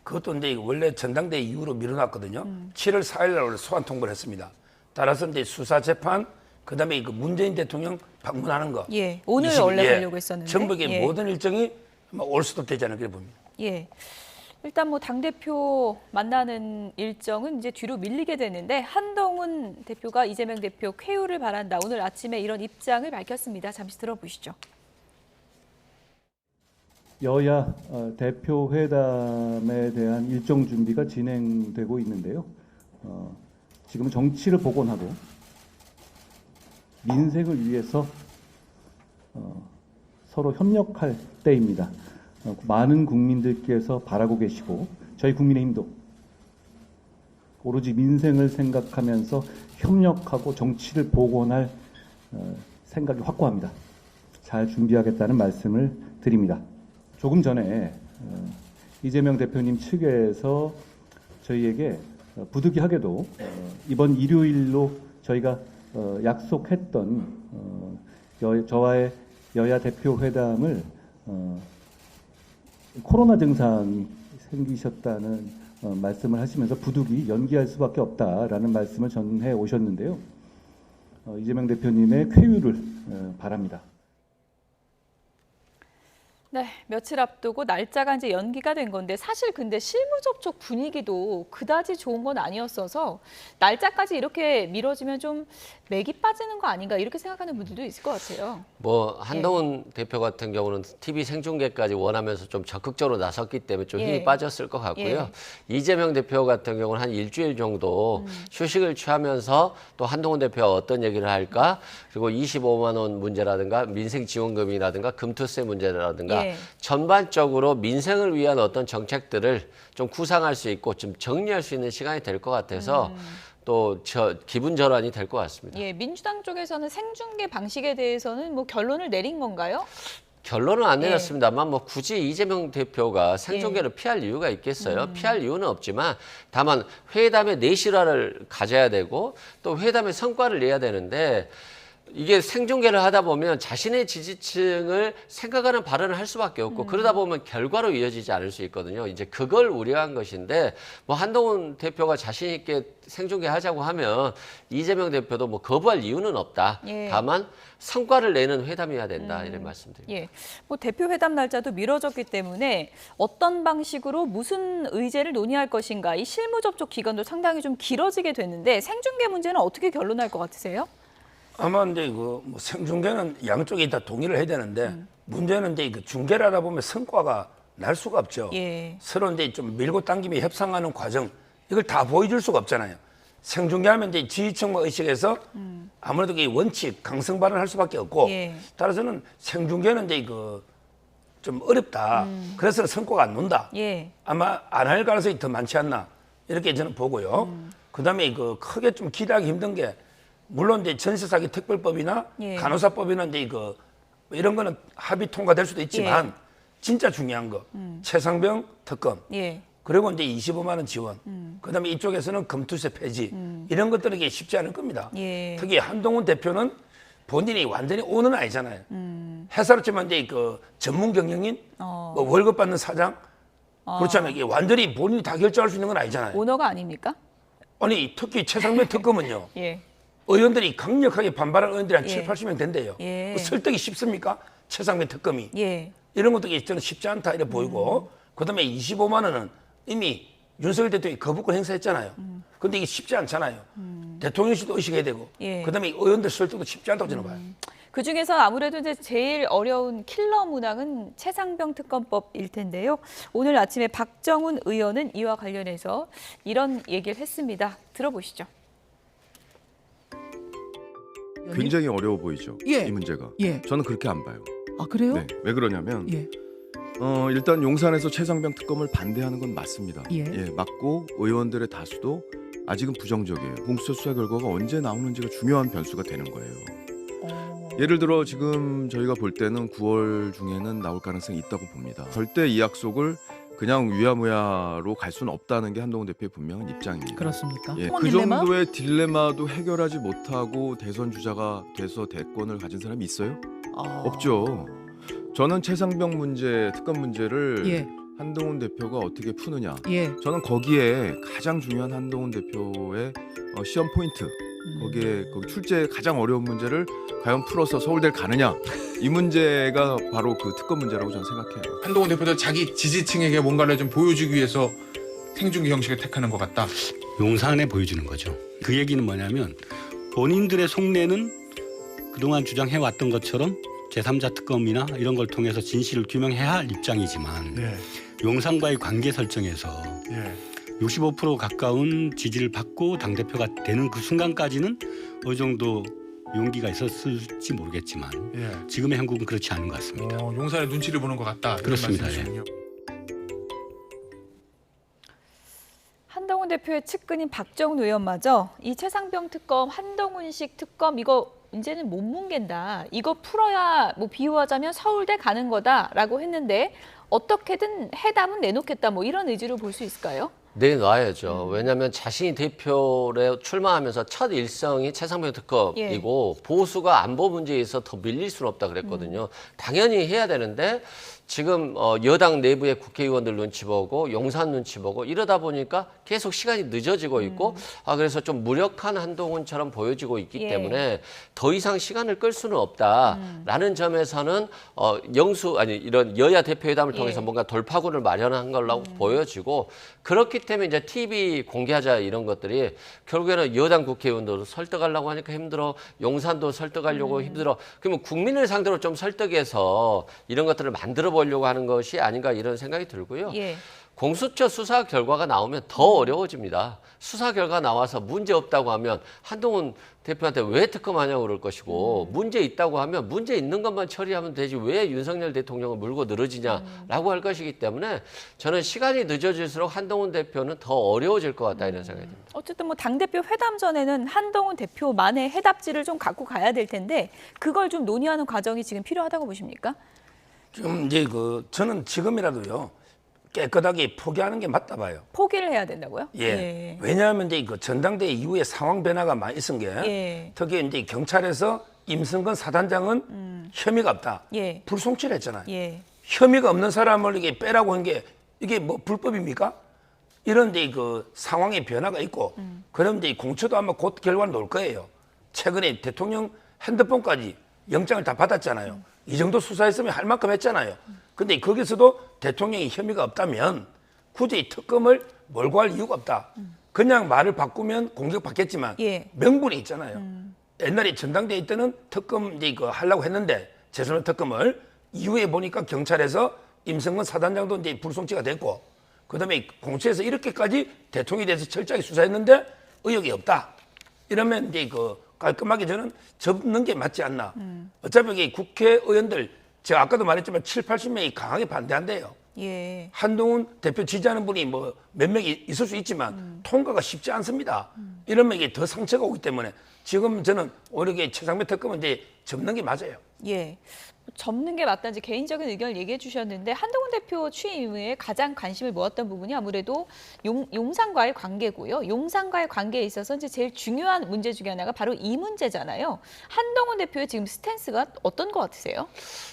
그것도 이제 원래 전당대회 이후로 미뤄놨거든요. 7월 4일 날 원래 소환 통보를 했습니다. 따라서 이제 수사 재판 그다음에 그 문재인 대통령 방문하는 거. 오늘 20일, 원래 가려고 했었는데. 전북의 모든 일정이 올 수도 되지 않을까 봅니다. 일단 뭐 당대표 만나는 일정은 이제 뒤로 밀리게 되는데 한동훈 대표가 이재명 대표 쾌유를 바란다. 오늘 아침에 이런 입장을 밝혔습니다. 잠시 들어보시죠. 여야 대표 회담에 대한 일정 준비가 진행되고 있는데요. 지금 정치를 복원하고 민생을 위해서 서로 협력할 때입니다. 많은 국민들께서 바라고 계시고 저희 국민의힘도 오로지 민생을 생각하면서 협력하고 정치를 복원할 생각이 확고합니다. 잘 준비하겠다는 말씀을 드립니다. 조금 전에 이재명 대표님 측에서 저희에게 부득이하게도 이번 일요일로 저희가 약속했던 저와의 여야 대표 회담을 코로나 증상이 생기셨다는 말씀을 하시면서 부득이 연기할 수밖에 없다라는 말씀을 전해 오셨는데요. 이재명 대표님의 쾌유를 바랍니다. 네, 며칠 앞두고 날짜가 이제 연기가 된 건데 사실 근데 실무 접촉 분위기도 그다지 좋은 건 아니었어서 날짜까지 이렇게 미뤄지면 좀 맥이 빠지는 거 아닌가 이렇게 생각하는 분들도 있을 것 같아요. 뭐 한동훈 대표 같은 경우는 TV 생중계까지 원하면서 좀 적극적으로 나섰기 때문에 좀 힘이 빠졌을 것 같고요. 이재명 대표 같은 경우는 한 일주일 정도 휴식을 취하면서 또 한동훈 대표가 어떤 얘기를 할까 그리고 25만 원 문제라든가 민생지원금이라든가 금투세 문제라든가 전반적으로 민생을 위한 어떤 정책들을 좀 구상할 수 있고 좀 정리할 수 있는 시간이 될 것 같아서 또 기분 전환이 될 것 같습니다. 예, 민주당 쪽에서는 생중계 방식에 대해서는 뭐 결론을 내린 건가요? 결론은 안 내렸습니다만 뭐 굳이 이재명 대표가 생중계를 피할 이유가 있겠어요? 피할 이유는 없지만 다만 회담의 내실화를 가져야 되고 또 회담의 성과를 내야 되는데 이게 생중계를 하다 보면 자신의 지지층을 생각하는 발언을 할 수밖에 없고 그러다 보면 결과로 이어지지 않을 수 있거든요. 이제 그걸 우려한 것인데 뭐 한동훈 대표가 자신 있게 생중계 하자고 하면 이재명 대표도 뭐 거부할 이유는 없다. 다만 성과를 내는 회담이어야 된다. 이런 말씀드립니다. 예, 뭐 대표 회담 날짜도 미뤄졌기 때문에 어떤 방식으로 무슨 의제를 논의할 것인가 이 실무 접촉 기간도 상당히 좀 길어지게 됐는데 생중계 문제는 어떻게 결론날 것 같으세요? 아마 이제 뭐 생중계는 양쪽이 다 동의를 해야 되는데 문제는 이제 중계를 하다 보면 성과가 날 수가 없죠. 서로 이제 좀 밀고 당기며 협상하는 과정 이걸 다 보여줄 수가 없잖아요. 생중계하면 이제 지지층 의식에서 아무래도 이 원칙 강성 발언할 수밖에 없고 따라서는 생중계는 이제 좀 어렵다. 그래서 성과가 안 논다. 아마 안 할 가능성이 더 많지 않나 이렇게 저는 보고요. 그다음에 크게 좀 기대하기 힘든 게 물론 이제 전세사기 특별법이나 간호사법이나 이제 이런 거는 합의 통과될 수도 있지만 진짜 중요한 거 최상병 특검 그리고 이제 25만 원 지원 그다음에 이쪽에서는 금투세 폐지 이런 것들은 이게 쉽지 않을 겁니다. 특히 한동훈 대표는 본인이 완전히 오는 아니잖아요. 회사로 치면 이제 전문 경영인 뭐 월급 받는 사장 그렇잖아요. 이게 완전히 본인이 다 결정할 수 있는 건 아니잖아요. 오너가 아닙니까? 아니 특히 최상병 특검은요. 의원들이 강력하게 반발한 의원들이 한 7, 80명 된대요. 설득이 쉽습니까? 최상병 특검이. 이런 것도 저는 쉽지 않다 이렇게 보이고 그다음에 25만 원은 이미 윤석열 대통령이 거부권 행사했잖아요. 근데 이게 쉽지 않잖아요. 대통령실도 의식해야 되고 그다음에 의원들 설득도 쉽지 않다고 저는 봐요. 그중에서 아무래도 이제 제일 어려운 킬러 문항은 최상병 특검법일 텐데요. 오늘 아침에 박정훈 의원은 이와 관련해서 이런 얘기를 했습니다. 들어보시죠. 굉장히 어려워 보이죠. 이 문제가. 저는 그렇게 안 봐요. 아 그래요? 네. 왜 그러냐면 일단 용산에서 최상병 특검을 반대하는 건 맞습니다. 맞고 의원들의 다수도 아직은 부정적이에요. 공수처 수사 결과가 언제 나오는지가 중요한 변수가 되는 거예요. 예를 들어 지금 저희가 볼 때는 9월 중에는 나올 가능성이 있다고 봅니다. 절대 이 약속을 그냥 위야무야로 갈 수는 없다는 게 한동훈 대표의 분명한 입장입니다. 그렇습니까? 그 정도의 딜레마도 해결하지 못하고 대선 주자가 돼서 대권을 가진 사람이 있어요? 없죠. 저는 최상병 문제, 특검 문제를 한동훈 대표가 어떻게 푸느냐. 저는 거기에 가장 중요한 한동훈 대표의 시험 포인트. 거기 출제 가장 어려운 문제를 과연 풀어서 서울대를 가느냐 이 문제가 바로 그 특검 문제라고 저는 생각해요. 한동훈 대표도 자기 지지층에게 뭔가를 좀 보여주기 위해서 생중계 형식을 택하는 것 같다. 용산에 보여주는 거죠. 그 얘기는 뭐냐면 본인들의 속내는 그동안 주장해왔던 것처럼 제3자 특검이나 이런 걸 통해서 진실을 규명해야 할 입장이지만 용산과의 관계 설정에서 65% 가까운 지지를 받고 당대표가 되는 그 순간까지는 어느 정도 용기가 있었을지 모르겠지만 지금의 한국은 그렇지 않은 것 같습니다. 용산의 눈치를 보는 것 같다. 그렇습니다. 한동훈 대표의 측근인 박정훈 의원마저 이 최상병 특검, 한동훈식 특검 이거 이제는 못 뭉갠다. 이거 풀어야 뭐 비유하자면 서울대 가는 거다라고 했는데 어떻게든 해담은 내놓겠다. 뭐 이런 의지로 볼 수 있을까요? 내놔야죠. 왜냐하면 자신이 대표에 출마하면서 첫 일성이 최상병 특검이고 보수가 안보 문제에 있어 더 밀릴 수는 없다 그랬거든요. 당연히 해야 되는데 지금 여당 내부의 국회의원들 눈치 보고 용산 눈치 보고 이러다 보니까 계속 시간이 늦어지고 있고 그래서 좀 무력한 한동훈처럼 보여지고 있기 때문에 더 이상 시간을 끌 수는 없다라는 점에서는 이런 여야 대표회담을 통해서 뭔가 돌파구를 마련한 걸로 보여지고 그렇기 때문에 이제 TV 공개하자 이런 것들이 결국에는 여당 국회의원도 설득하려고 하니까 힘들어 용산도 설득하려고 힘들어 그러면 국민을 상대로 좀 설득해서 이런 것들을 만들어 보려고 하는 것이 아닌가 이런 생각이 들고요. 공수처 수사 결과가 나오면 더 어려워집니다. 수사 결과 나와서 문제 없다고 하면 한동훈 대표한테 왜 특검하냐고 그럴 것이고 문제 있다고 하면 문제 있는 것만 처리하면 되지 왜 윤석열 대통령을 물고 늘어지냐라고 할 것이기 때문에 저는 시간이 늦어질수록 한동훈 대표는 더 어려워질 것 같다 이런 생각이 듭니다. 어쨌든 뭐 당대표 회담 전에는 한동훈 대표만의 해답지를 좀 갖고 가야 될 텐데 그걸 좀 논의하는 과정이 지금 필요하다고 보십니까? 좀 이제 저는 지금이라도요 깨끗하게 포기하는 게 맞다 봐요. 포기를 해야 된다고요? 예. 왜냐하면 이제 전당대회 이후에 상황 변화가 많이 있은 게 특히 이제 경찰에서 임성근 사단장은 혐의가 없다. 불송치했잖아요. 혐의가 없는 사람을 이게 빼라고 한 게 이게 뭐 불법입니까? 이런 이제 상황의 변화가 있고 그럼 이제 공처도 아마 곧 결과를 놓을 거예요. 최근에 대통령 핸드폰까지 영장을 다 받았잖아요. 이 정도 수사했으면 할 만큼 했잖아요. 근데 거기서도 대통령이 혐의가 없다면 굳이 특검을 몰고 할 이유가 없다. 그냥 말을 바꾸면 공격받겠지만 명분이 있잖아요. 옛날에 전당대회 때는 특검 이제 하려고 했는데 재선의 특검을 이후에 보니까 경찰에서 임성근 사단장도 이제 불송치가 됐고 그다음에 공처에서 이렇게까지 대통령에 대해서 철저하게 수사했는데 의혹이 없다. 이러면 이제 깔끔하게 저는 접는 게 맞지 않나. 어차피 국회의원들 제가 아까도 말했지만 70~80명이 강하게 반대한대요. 한동훈 대표 지지하는 분이 뭐 몇 명이 있을 수 있지만 통과가 쉽지 않습니다. 이러면 이게 더 상처가 오기 때문에 지금 저는 오히려 최상병 특검은 이제 접는 게 맞아요. 접는 게 맞다는지 개인적인 의견을 얘기해 주셨는데 한동훈 대표 취임 이후에 가장 관심을 모았던 부분이 아무래도 용산과의 관계고요. 용산과의 관계에 있어서 이제 제일 중요한 문제 중에 하나가 바로 이 문제잖아요. 한동훈 대표의 지금 스탠스가 어떤 것 같으세요?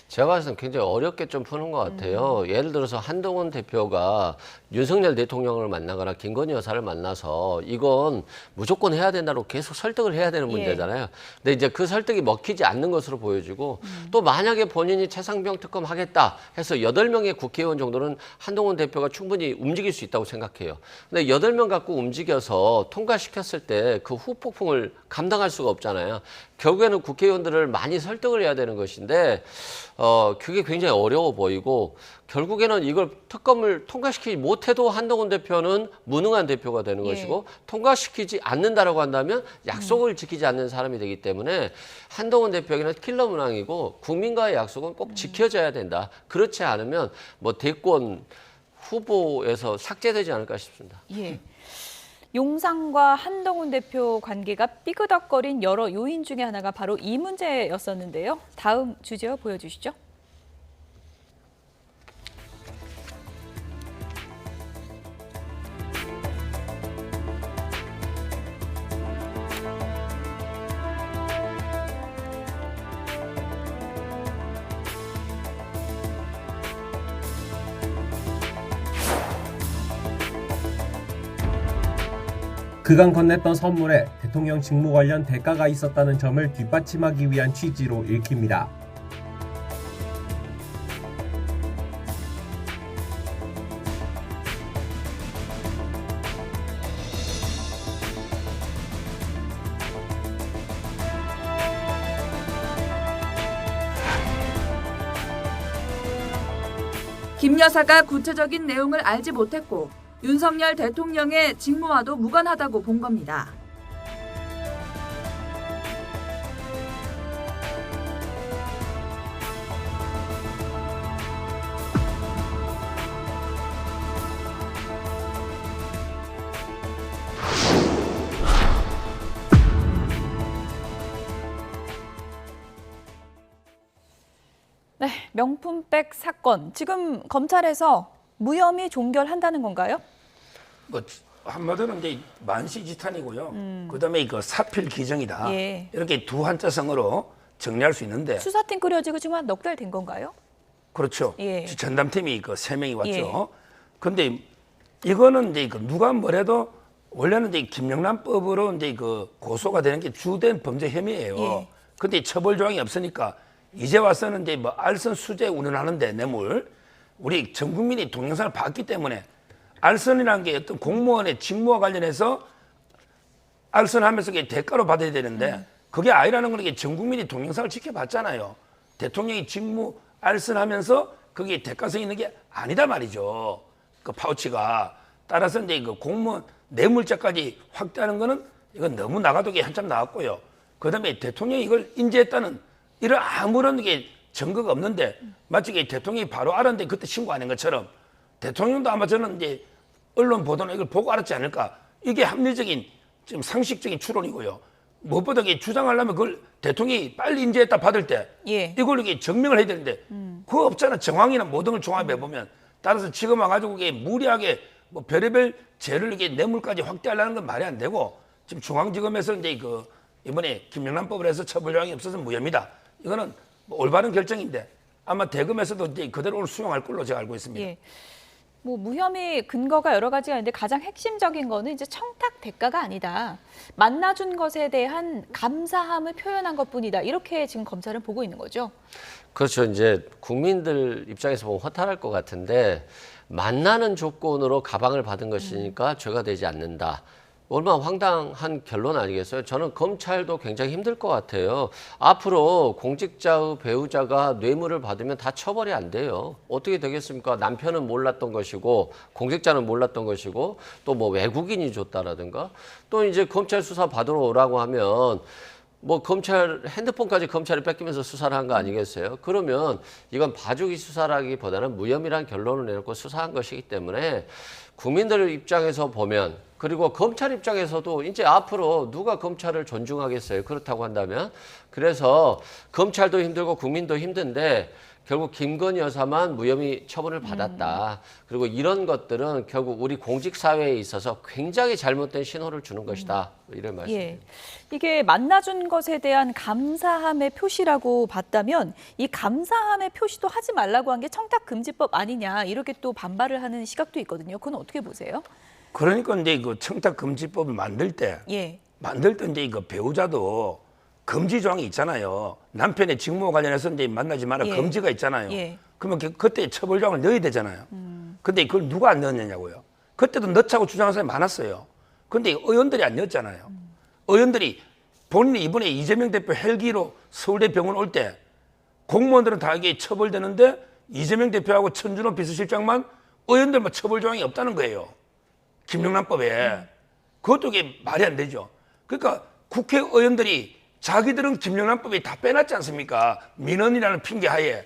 제가 봤을 때는 굉장히 어렵게 좀 푸는 것 같아요. 예를 들어서 한동훈 대표가 윤석열 대통령을 만나거나 김건희 여사를 만나서 이건 무조건 해야 된다고 계속 설득을 해야 되는 문제잖아요. 근데 이제 그 설득이 먹히지 않는 것으로 보여지고 또 만약에 본인이 최상병 특검 하겠다 해서 8명의 국회의원 정도는 한동훈 대표가 충분히 움직일 수 있다고 생각해요. 근데 8명 갖고 움직여서 통과시켰을 때 그 후폭풍을 감당할 수가 없잖아요. 결국에는 국회의원들을 많이 설득을 해야 되는 것인데 그게 굉장히 어려워 보이고 결국에는 이걸 특검을 통과시키지 못해도 한동훈 대표는 무능한 대표가 되는 것이고 통과시키지 않는다라고 한다면 약속을 지키지 않는 사람이 되기 때문에 한동훈 대표에게는 킬러 문항이고 국민과의 약속은 꼭 지켜져야 된다. 그렇지 않으면 뭐 대권 후보에서 삭제되지 않을까 싶습니다. 용산과 한동훈 대표 관계가 삐그덕거린 여러 요인 중에 하나가 바로 이 문제였었는데요. 다음 주제어 보여주시죠. 그간 건넸던 선물에 대통령 직무 관련 대가가 있었다는 점을 뒷받침하기 위한 취지로 읽힙니다. 김 여사가 구체적인 내용을 알지 못했고 윤석열 대통령의 직무와도 무관하다고 본 겁니다. 네, 명품백 사건. 지금 검찰에서 무혐의 종결한다는 건가요? 뭐 한마디로 이제 만시지탄이고요. 그다음에 사필 기정이다. 이렇게 두 한자성어로 정리할 수 있는데 수사팀 꾸려지고 지금 한 넉 달 된 건가요? 그렇죠. 전담팀이 3명이 왔죠. 근데 이거는 이제 누가 뭐래도 원래는 이제 김영란법으로 이제 고소가 되는 게 주된 범죄 혐의예요. 근데 처벌 조항이 없으니까 이제 와서는 이제 뭐 알선 수재 운운하는데 뇌물 우리 전 국민이 동영상을 봤기 때문에 알선이라는 게 어떤 공무원의 직무와 관련해서 알선하면서 대가로 받아야 되는데 그게 아니라는 건 전 국민이 동영상을 지켜봤잖아요. 대통령이 직무 알선하면서 그게 대가성이 있는 게 아니다 말이죠. 그 파우치가 따라서 이제 그 공무원 뇌물죄까지 확대하는 거는 이건 너무 나가도게 한참 나왔고요. 그다음에 대통령이 이걸 인지했다는 이런 아무런 게 증거가 없는데 마치 대통령이 바로 알았는데 그때 신고 안 한 것처럼 대통령도 아마 저는 이제 언론 보도는 이걸 보고 알았지 않을까. 이게 합리적인 지금 상식적인 추론이고요. 무엇보다 주장하려면 그걸 대통령이 빨리 인지했다 받을 때 이걸 이게 증명을 해야 되는데 그거 없잖아. 정황이나 모든 걸 종합해 보면 따라서 지금 와가지고 이게 무리하게 뭐 별의별 죄를 이게 뇌물까지 확대하려는 건 말이 안 되고 지금 중앙지검에서 이제 그 이번에 김영란법을 해서 처벌 조항이 없어서 무혐의다. 이거는 뭐 올바른 결정인데 아마 대검에서도 이제 그대로 오늘 수용할 걸로 제가 알고 있습니다. 예. 뭐 무혐의 근거가 여러 가지가 있는데 가장 핵심적인 거는 이제 청탁 대가가 아니다. 만나준 것에 대한 감사함을 표현한 것뿐이다. 이렇게 지금 검찰은 보고 있는 거죠. 그렇죠. 이제 국민들 입장에서 보면 허탈할 것 같은데 만나는 조건으로 가방을 받은 것이니까 죄가 되지 않는다. 얼마나 황당한 결론 아니겠어요? 저는 검찰도 굉장히 힘들 것 같아요. 앞으로 공직자의 배우자가 뇌물을 받으면 다 처벌이 안 돼요. 어떻게 되겠습니까? 남편은 몰랐던 것이고 공직자는 몰랐던 것이고 또 뭐 외국인이 줬다라든가 또 이제 검찰 수사 받으러 오라고 하면 뭐 검찰 핸드폰까지 검찰이 뺏기면서 수사를 한 거 아니겠어요? 그러면 이건 봐주기 수사라기보다는 무혐의란 결론을 내놓고 수사한 것이기 때문에 국민들 입장에서 보면 그리고 검찰 입장에서도 이제 앞으로 누가 검찰을 존중하겠어요? 그렇다고 한다면. 그래서 검찰도 힘들고 국민도 힘든데 결국 김건희 여사만 무혐의 처분을 받았다. 그리고 이런 것들은 결국 우리 공직사회에 있어서 굉장히 잘못된 신호를 주는 것이다. 이런 말씀입니다. 예. 이게 만나준 것에 대한 감사함의 표시라고 봤다면 이 감사함의 표시도 하지 말라고 한 게 청탁금지법 아니냐 이렇게 또 반발을 하는 시각도 있거든요. 그건 어떻게 보세요? 그러니까 이제 그 청탁금지법을 만들 때 이제 그 배우자도 금지 조항이 있잖아요. 남편의 직무와 관련해서 이제 만나지 마라 금지가 있잖아요. 그러면 그때 처벌 조항을 넣어야 되잖아요. 근데 그걸 누가 안 넣었냐고요. 그때도 넣자고 주장하는 사람이 많았어요. 근데 의원들이 안 넣었잖아요. 의원들이 본인이 이번에 이재명 대표 헬기로 서울대 병원 올 때 공무원들은 다 이게 처벌되는데 이재명 대표하고 천준호 비서실장만 의원들만 처벌 조항이 없다는 거예요. 김영란법에. 그것도 이게 말이 안 되죠. 그러니까 국회의원들이 자기들은 김영란법에 다 빼놨지 않습니까? 민원이라는 핑계 하에.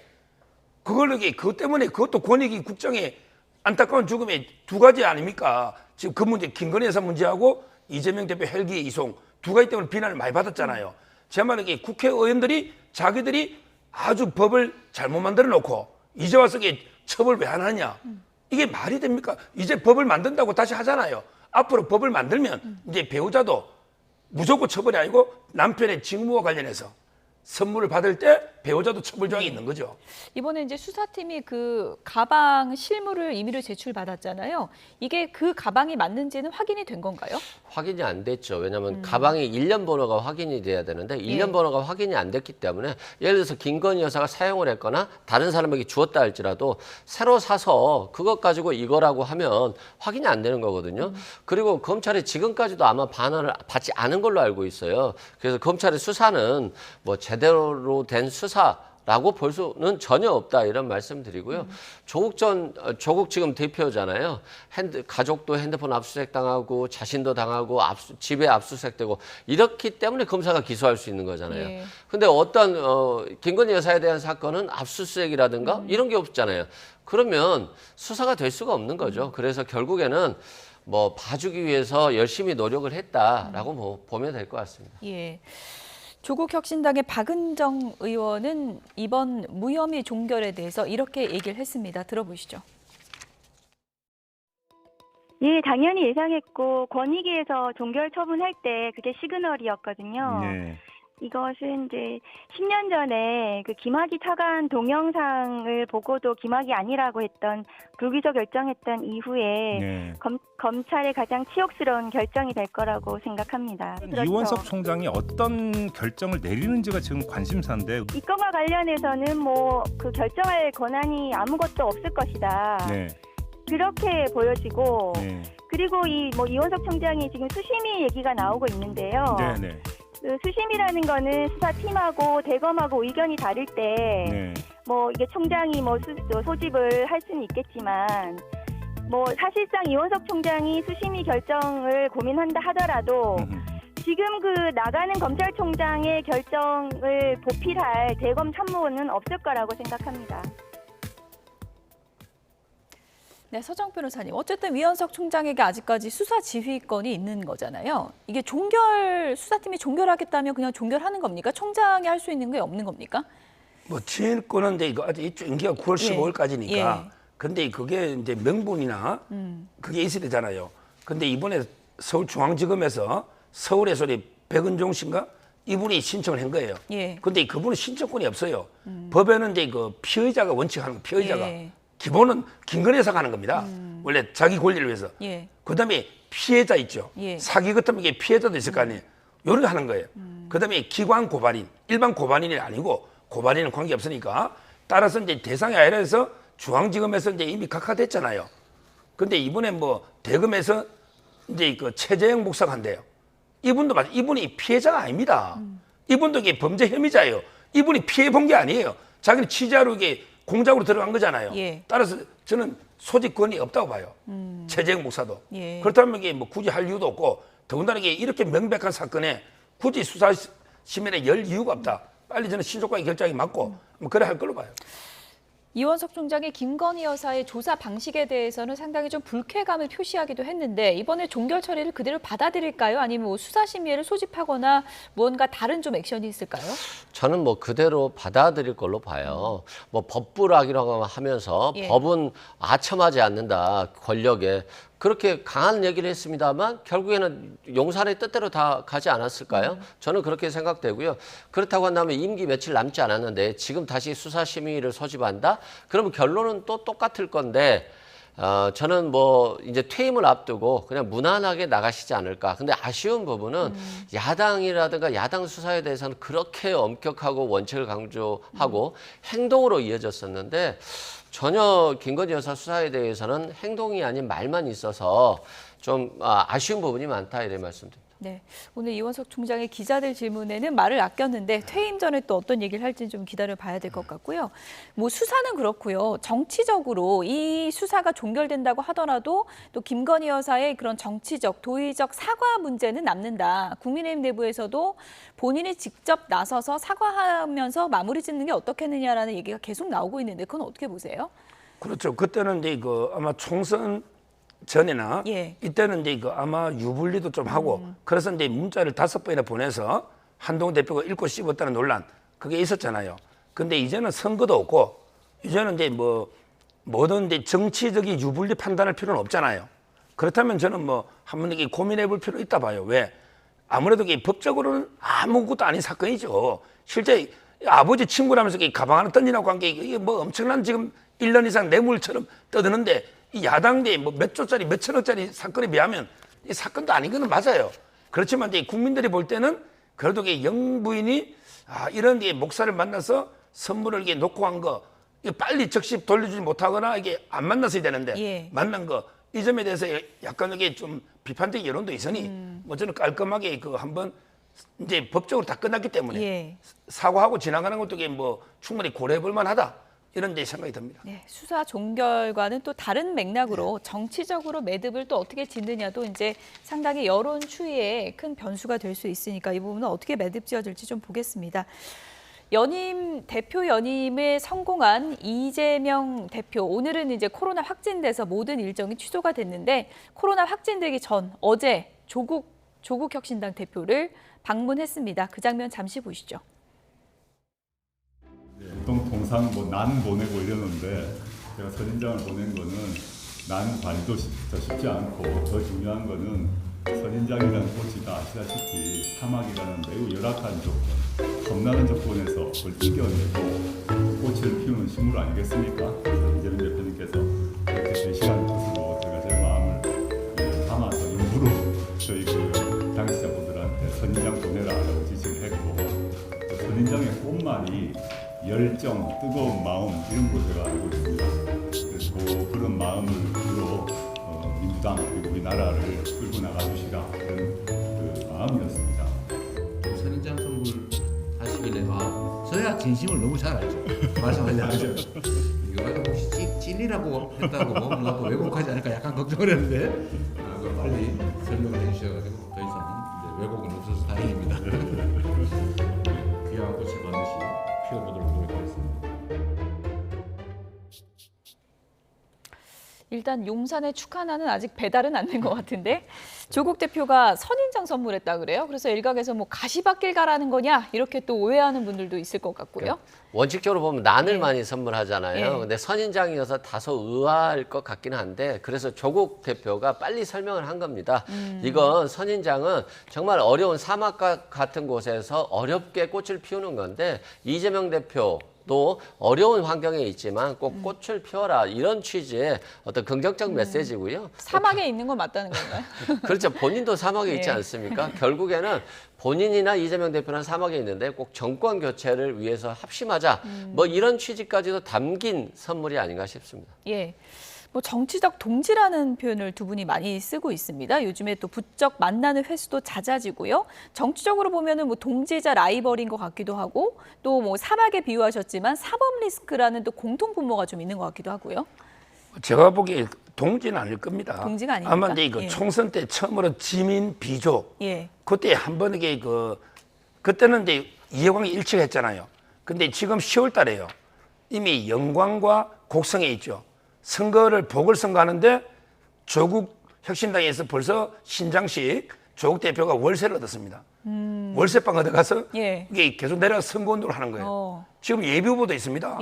그것 때문에 그것도 권익위 국정의 안타까운 죽음의 두 가지 아닙니까? 지금 그 문제, 김건희 여사 문제하고 이재명 대표 헬기 이송 두 가지 때문에 비난을 많이 받았잖아요. 제 말은 이게 국회의원들이 자기들이 아주 법을 잘못 만들어 놓고 이제 와서 이게 처벌 왜 안 하냐? 이게 말이 됩니까? 이제 법을 만든다고 다시 하잖아요. 앞으로 법을 만들면 이제 배우자도 무조건 처벌이 아니고 남편의 직무와 관련해서 선물을 받을 때 배우자도 처벌 조항이 있는 거죠. 이번에 이제 수사팀이 그 가방 실물을 임의로 제출받았잖아요. 이게 그 가방이 맞는지는 확인이 된 건가요? 확인이 안 됐죠. 왜냐하면 가방이 일련 번호가 확인이 돼야 되는데 일련 번호가 확인이 안 됐기 때문에 예를 들어서 김건희 여사가 사용을 했거나 다른 사람에게 주었다 할지라도 새로 사서 그것 가지고 이거라고 하면 확인이 안 되는 거거든요. 그리고 검찰이 지금까지도 아마 반환을 받지 않은 걸로 알고 있어요. 그래서 검찰의 수사는 뭐 제대로 된 수사라고 볼 수는 전혀 없다 이런 말씀드리고요. 조국 지금 대표잖아요. 가족도 핸드폰 압수수색 당하고 자신도 당하고 집에 압수수색되고 이렇기 때문에 검사가 기소할 수 있는 거잖아요. 근데 어떤 김건희 여사에 대한 사건은 압수수색이라든가 이런 게 없잖아요. 그러면 수사가 될 수가 없는 거죠. 그래서 결국에는 뭐 봐주기 위해서 열심히 노력을 했다라고 뭐 보면 될 것 같습니다. 예. 조국 혁신당의 박은정 의원은 이번 무혐의 종결에 대해서 이렇게 얘기를 했습니다. 들어보시죠. 예, 당연히 예상했고 권익위에서 종결 처분할 때 그게 시그널이었거든요. 네. 이것은 이제 10년 전에 그 김학의 차관 동영상을 보고도 김학의 아니라고 했던 불기소 결정했던 이후에 검찰의 가장 치욕스러운 결정이 될 거라고 생각합니다. 이원석 총장이 어떤 결정을 내리는지가 지금 관심사인데 이 건과 관련해서는 뭐 그 결정할 권한이 아무것도 없을 것이다. 그렇게 보여지고 그리고 이원석 총장이 지금 수심위 얘기가 나오고 있는데요. 그 수심이라는 거는 수사팀하고 대검하고 의견이 다를 때 뭐 이게 총장이 뭐 소집을 할 수는 있겠지만 뭐 사실상 이원석 총장이 수심위 결정을 고민한다 하더라도 지금 그 나가는 검찰총장의 결정을 보필할 대검 참모는 없을 거라고 생각합니다. 네, 서정 변호사님. 어쨌든 이원석 총장에게 아직까지 수사 지휘권이 있는 거잖아요. 이게 수사팀이 종결하겠다면 그냥 종결하는 겁니까? 총장이 할 수 있는 게 없는 겁니까? 뭐 진행권은 이제 이거 아직 임기가 9월 15일까지니까. 예. 근데 그게 이제 명분이나 그게 있어야 되잖아요. 근데 이번에 서울중앙지검에서 서울에서 백은종 씨인가 이분이 신청을 한 거예요. 예. 근데 그분은 신청권이 없어요. 법에는 이제 그 피의자가 원칙하는 거, 피의자가. 예. 기본은 김건희 여사가 하는 겁니다. 원래 자기 권리를 위해서. 예. 그다음에 피해자 있죠. 예. 사기 같은 게 피해자도 있을 거 아니에요. 요런 거 하는 거예요. 그다음에 기관 고발인, 일반 고발인이 아니고 고발인은 관계 없으니까 따라서 이제 대상이 아니라서 중앙지검에서 이제 이미 각하됐잖아요. 근데 이번에 뭐 대검에서 이제 그 최재형 목사가 한대요. 이분도 맞아. 이분이 피해자가 아닙니다. 이분도 이게 범죄 혐의자예요. 이분이 피해 본 게 아니에요. 자기는 취재하러 이게 공작으로 들어간 거잖아요. 예. 따라서 저는 소지권이 없다고 봐요. 최재형 목사도. 예. 그렇다면 이게 뭐 굳이 할 이유도 없고 더군다나 이게 이렇게 명백한 사건에 굳이 수사심의에 열 이유가 없다. 빨리 저는 신속하게 결정이 맞고 뭐 그래 할 걸로 봐요. 이원석 총장이 김건희 여사의 조사 방식에 대해서는 상당히 좀 불쾌감을 표시하기도 했는데 이번에 종결 처리를 그대로 받아들일까요? 아니면 뭐 수사심의를 소집하거나 무언가 다른 좀 액션이 있을까요? 저는 뭐 그대로 받아들일 걸로 봐요. 뭐 법부락이라고 하면서 예. 법은 아첨하지 않는다, 권력에. 그렇게 강한 얘기를 했습니다만 결국에는 용산의 뜻대로 다 가지 않았을까요? 저는 그렇게 생각되고요. 그렇다고 한다면 임기 며칠 남지 않았는데 지금 다시 수사심의를 소집한다? 그러면 결론은 또 똑같을 건데 저는 뭐 이제 퇴임을 앞두고 그냥 무난하게 나가시지 않을까. 근데 아쉬운 부분은 야당이라든가 야당 수사에 대해서는 그렇게 엄격하고 원칙을 강조하고 행동으로 이어졌었는데 전혀 김건희 여사 수사에 대해서는 행동이 아닌 말만 있어서 좀 아쉬운 부분이 많다 이렇게 말씀드립니다. 네, 오늘 이원석 총장의 기자들 질문에는 말을 아꼈는데 퇴임 전에 또 어떤 얘기를 할지는 좀 기다려봐야 될 것 같고요. 뭐 수사는 그렇고요. 정치적으로 이 수사가 종결된다고 하더라도 또 김건희 여사의 그런 정치적, 도의적 사과 문제는 남는다. 국민의힘 내부에서도 본인이 직접 나서서 사과하면서 마무리 짓는 게 어떻겠느냐라는 얘기가 계속 나오고 있는데 그건 어떻게 보세요? 그렇죠. 그때는 이제 그 아마 총선 전에나 예. 이때는 이제 그 아마 유불리도 좀 하고 그래서 이제 문자를 5번이나 보내서 한동훈 대표가 읽고 씹었다는 논란 그게 있었잖아요. 근데 이제는 선거도 없고 이제는 이제 뭐 모든 이제 정치적인 유불리 판단할 필요는 없잖아요. 그렇다면 저는 뭐 한번 이게 고민해 볼 필요 있다 봐요. 왜? 아무래도 이게 법적으로는 아무것도 아닌 사건이죠. 실제 아버지 친구라면서 가방 하나 던지라고 한 게 이게 뭐 엄청난 지금 1년 이상 뇌물처럼 떠드는데 이 야당 내 뭐 몇 조짜리 몇 천억짜리 사건에 비하면 이 사건도 아닌 거는 맞아요. 그렇지만 이제 국민들이 볼 때는 그래도 이게 영부인이 이런 게 목사를 만나서 선물을 이게 놓고 한 거 이게 빨리 적시 돌려주지 못하거나 이게 안 만났어야 되는데 예. 만난 거 이 점에 대해서 약간 이게 좀 비판적인 여론도 있으니 뭐 저는 깔끔하게 그 한번 이제 법적으로 다 끝났기 때문에 예. 사과하고 지나가는 것도 이게 뭐 충분히 고려해 볼 만하다. 이런 데 생각이 듭니다. 네, 수사 종결과는 또 다른 맥락으로 정치적으로 매듭을 또 어떻게 짓느냐도 이제 상당히 여론 추이에 큰 변수가 될 수 있으니까 이 부분은 어떻게 매듭 지어질지 좀 보겠습니다. 대표 연임에 성공한 이재명 대표, 오늘은 이제 코로나 확진돼서 모든 일정이 취소가 됐는데 코로나 확진되기 전 어제 조국 혁신당 대표를 방문했습니다. 그 장면 잠시 보시죠. 보통 통상 난 보내고 이러는데 제가 선인장을 보낸 거는 난 관리도 쉽지 않고 더 중요한 거는 선인장이라는 꽃이 다 아시다시피 사막이라는 매우 열악한 조건, 겁나는 조건에서 그걸 이겨내고 꽃을 피우는 식물 아니겠습니까? 그래서 이재명 대표님께서 이렇게 대시하는 것으로 제가 제 마음을 담아서 일부러 저희 당시자분들한테 선인장 보내라라고 지시를 했고 선인장의 꽃말이 열정, 뜨거운 마음 이런 걸 제가 알고 있습니다. 그래서 그런 마음을 주로 민주당 그리고 우리나라를 끌고 나가주시라 그런 그 마음이었습니다. 선인장 선물 하시길래 저야 진심을 너무 잘 알죠. 말씀하지 않으셔도 이거 혹시 찐이라고 했다고 뭔가 또 왜곡하지 않을까 약간 걱정을 했는데 빨리 설명을 해주셔가지고 더 이상 이제 왜곡은 없어서 다행입니다. 귀한 꽃을 반드시 피워보도록 노력하겠습니다. 일단 용산의 축하나는 아직 배달은 안 된 것 같은데 조국 대표가 선인장 선물했다 그래요. 그래서 일각에서 뭐 가시밭길 가라는 거냐 이렇게 또 오해하는 분들도 있을 것 같고요. 원칙적으로 보면 난을 많이 선물하잖아요. 예. 근데 선인장이어서 다소 의아할 것 같기는 한데 그래서 조국 대표가 빨리 설명을 한 겁니다. 이건 선인장은 정말 어려운 사막 같은 곳에서 어렵게 꽃을 피우는 건데 이재명 대표 또 어려운 환경에 있지만 꼭 꽃을 피워라 이런 취지의 어떤 긍정적 메시지고요. 사막에 있는 건 맞다는 건가요? 그렇죠. 본인도 사막에 있지 않습니까? 결국에는 본인이나 이재명 대표는 사막에 있는데 꼭 정권 교체를 위해서 합심하자. 뭐 이런 취지까지도 담긴 선물이 아닌가 싶습니다. 예. 뭐 정치적 동지라는 표현을 두 분이 많이 쓰고 있습니다. 요즘에 또 부쩍 만나는 횟수도 잦아지고요. 정치적으로 보면은 뭐 동지자 라이벌인 것 같기도 하고 또 뭐 사막에 비유하셨지만 사법 리스크라는 또 공통 분모가 좀 있는 것 같기도 하고요. 제가 보기에 동지는 아닐 겁니다. 동지가 아닙니까? 아마 이제 그 총선 때 처음으로 지민 비조 그때 한 번에 그때는 이제 이해관계 일치했잖아요. 근데 지금 10월 달에요. 이미 영광과 곡성에 있죠. 선거를 보궐선거하는데 조국 혁신당에서 벌써 신장식 조국 대표가 월세를 얻었습니다. 월세방 얻어가서 이게 계속 내려가서 선거운동을 하는 거예요. 지금 예비후보도 있습니다.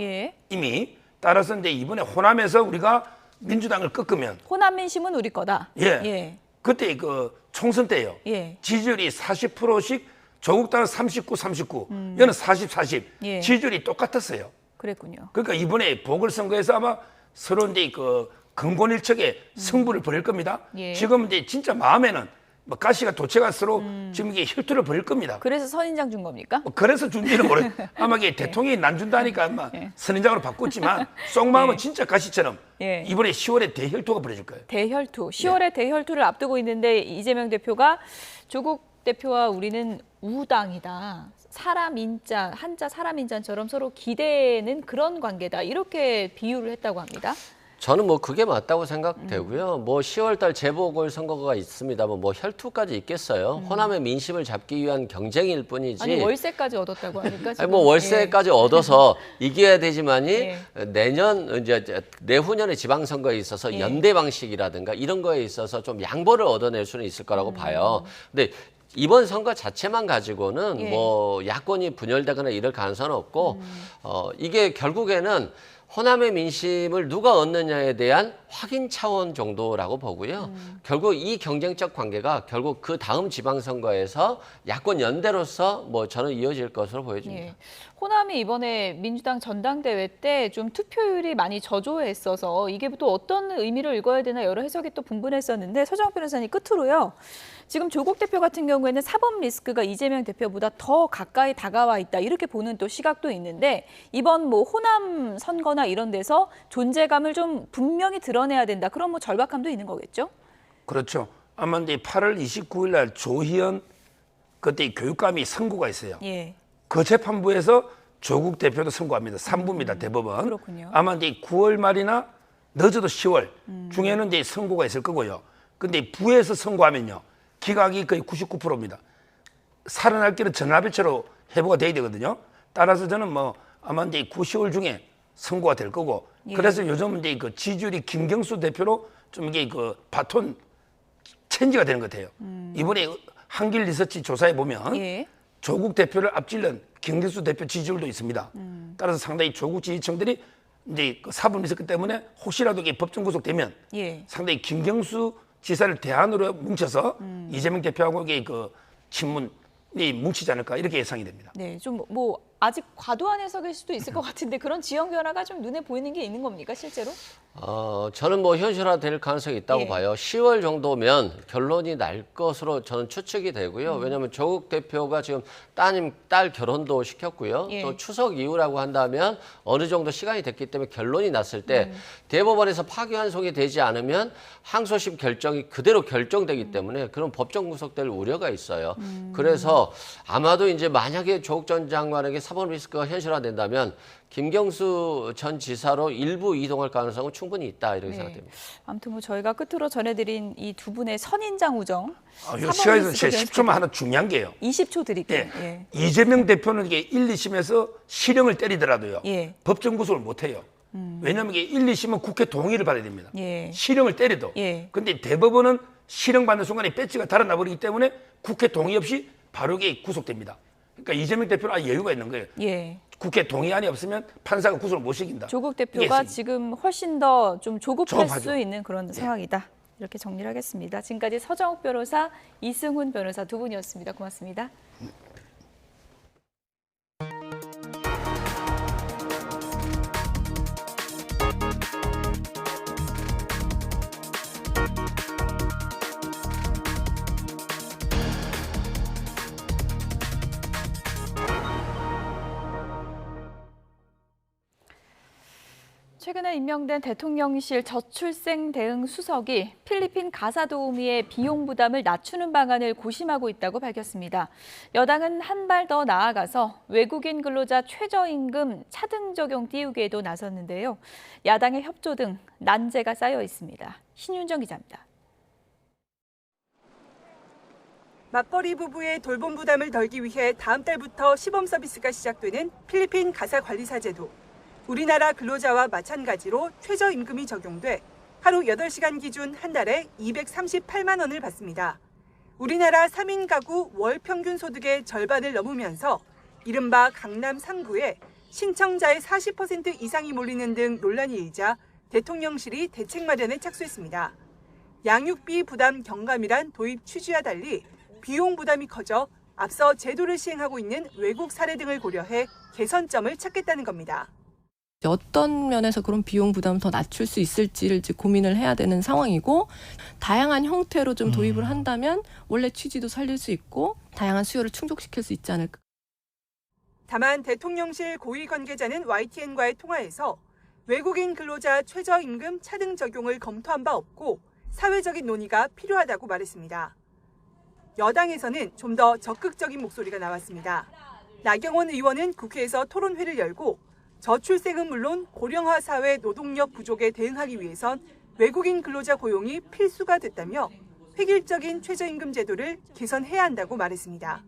이미. 따라서 이제 이번에 호남에서 우리가 민주당을 꺾으면 호남 민심은 우리 거다. 그때 그 총선 때요. 지지율이 40%씩 조국당은 39, 39, 얘는 40, 40. 지지율이 똑같았어요. 그랬군요. 그러니까 이번에 보궐선거에서 아마 서로 이제 그 근본일척에 승부를 벌일 겁니다. 지금 이제 진짜 마음에는 뭐 가시가 도체가 서로 지금 이게 혈투를 벌일 겁니다. 그래서 선인장 준 겁니까? 그래서 준지는 모르. 아마 이게 대통령이 난 준다니까 아마 선인장으로 바꿨지만 속마음은 진짜 가시처럼 이번에 10월에 대혈투가 벌어질 거예요. 대혈투. 10월에 대혈투를 앞두고 있는데 이재명 대표가 조국 대표와 우리는 우당이다. 사람 인자, 한자 사람 인자처럼 서로 기대는 그런 관계다. 이렇게 비유를 했다고 합니다. 저는 뭐 그게 맞다고 생각되고요. 뭐 10월 달 재보궐선거가 있습니다만 뭐 혈투까지 있겠어요. 호남의 민심을 잡기 위한 경쟁일 뿐이지. 아니 월세까지 얻었다고 하니까 지금. 아니, 뭐 월세까지 얻어서 이겨야 되지만이 내년 이제 내후년에 지방선거에 있어서 연대 방식이라든가 이런 거에 있어서 좀 양보를 얻어낼 수는 있을 거라고 봐요. 근데 이번 선거 자체만 가지고는 뭐 야권이 분열되거나 이럴 가능성은 없고 이게 결국에는 호남의 민심을 누가 얻느냐에 대한 확인 차원 정도라고 보고요. 결국 이 경쟁적 관계가 결국 그 다음 지방선거에서 야권 연대로서 뭐 저는 이어질 것으로 보여집니다. 호남이 이번에 민주당 전당대회 때 좀 투표율이 많이 저조했어서 이게 또 어떤 의미를 읽어야 되나 여러 해석이 또 분분했었는데 서정욱 변호사님 끝으로요. 지금 조국 대표 같은 경우에는 사법 리스크가 이재명 대표보다 더 가까이 다가와 있다 이렇게 보는 또 시각도 있는데 이번 뭐 호남 선거나 이런 데서 존재감을 좀 분명히 드러내야 된다 그런 뭐 절박함도 있는 거겠죠? 그렇죠. 아마 이제 8월 29일 날 조희연 그때 교육감이 선고가 있어요. 그 재판부에서 조국 대표도 선고합니다. 3부입니다. 대법원. 그렇군요. 아마 이제 9월 말이나 늦어도 10월 중에는 이제 선고가 있을 거고요. 근데 부에서 선고하면요. 기각이 거의 99%입니다. 살아날 길은 전화배치로 회부가 돼야 되거든요. 따라서 저는 뭐 아마 이제 9, 10월 중에 선고가 될 거고. 그래서 요즘 이제 그 지지율이 김경수 대표로 좀 이게 그 바톤 체인지가 되는 것 같아요. 이번에 한길 리서치 조사해 보면 조국 대표를 앞질른 김경수 대표 지지율도 있습니다. 따라서 상당히 조국 지지층들이 이제 그 사법 리스크 때문에 혹시라도 이게 법정 구속되면 상당히 김경수 지사를 대안으로 뭉쳐서 이재명 대표하고 이게 그 친문이 뭉치지 않을까 이렇게 예상이 됩니다. 네, 좀 뭐 아직 과도한 해석일 수도 있을 것 같은데 그런 지형 변화가 좀 눈에 보이는 게 있는 겁니까 실제로? 저는 뭐 현실화될 가능성이 있다고 봐요. 10월 정도면 결론이 날 것으로 저는 추측이 되고요. 왜냐하면 조국 대표가 지금 딸 결혼도 시켰고요. 또 추석 이후라고 한다면 어느 정도 시간이 됐기 때문에 결론이 났을 때 대법원에서 파기환송이 되지 않으면 항소심 결정이 그대로 결정되기 때문에 그런 법정 구속될 우려가 있어요. 그래서 아마도 이제 만약에 조국 전 장관에게 사법 리스크가 현실화된다면 김경수 전 지사로 일부 이동할 가능성은 충분히 있다 이렇게 네. 생각됩니다. 아무튼 뭐 저희가 끝으로 전해드린 이 두 분의 선인장 우정. 이 시간에서 제가 10초만 하나 중요한 게요. 20초 드릴게요. 예. 이재명 대표는 이게 1, 2심에서 실형을 때리더라도요. 예. 법정 구속을 못 해요. 왜냐하면 이게 1, 2심은 국회 동의를 받아야 됩니다. 예. 실형을 때려도. 예. 근데 대법원은 실형 받는 순간에 배지가 달아나 버리기 때문에 국회 동의 없이 바로 이게 구속됩니다. 그러니까 이재명 대표는 아예 여유가 있는 거예요. 예. 국회 동의안이 없으면 판사가 구속을 못 시킨다. 조국 대표가 지금 훨씬 더 좀 조급할 조급하죠. 수 있는 그런 상황이다. 이렇게 정리를 하겠습니다. 지금까지 서정욱 변호사, 이승훈 변호사 두 분이었습니다. 고맙습니다. 최근에 임명된 대통령실 저출생 대응 수석이 필리핀 가사 도우미의 비용 부담을 낮추는 방안을 고심하고 있다고 밝혔습니다. 여당은 한 발 더 나아가서 외국인 근로자 최저임금 차등 적용 띄우기에도 나섰는데요. 야당의 협조 등 난제가 쌓여 있습니다. 신윤정 기자입니다. 맞벌이 부부의 돌봄 부담을 덜기 위해 다음 달부터 시범 서비스가 시작되는 필리핀 가사 관리사 제도. 우리나라 근로자와 마찬가지로 최저임금이 적용돼 하루 8시간 기준 한 달에 238만 원을 받습니다. 우리나라 3인 가구 월 평균 소득의 절반을 넘으면서 이른바 강남 3구에 신청자의 40% 이상이 몰리는 등 논란이 일자 대통령실이 대책 마련에 착수했습니다. 양육비 부담 경감이란 도입 취지와 달리 비용 부담이 커져 앞서 제도를 시행하고 있는 외국 사례 등을 고려해 개선점을 찾겠다는 겁니다. 어떤 면에서 그런 비용 부담을 더 낮출 수 있을지를 고민을 해야 되는 상황이고 다양한 형태로 좀 도입을 한다면 원래 취지도 살릴 수 있고 다양한 수요를 충족시킬 수 있지 않을까. 다만 대통령실 고위 관계자는 YTN과의 통화에서 외국인 근로자 최저임금 차등 적용을 검토한 바 없고 사회적인 논의가 필요하다고 말했습니다. 여당에서는 좀 더 적극적인 목소리가 나왔습니다. 나경원 의원은 국회에서 토론회를 열고 저출생은 물론 고령화 사회 노동력 부족에 대응하기 위해선 외국인 근로자 고용이 필수가 됐다며 획일적인 최저임금 제도를 개선해야 한다고 말했습니다.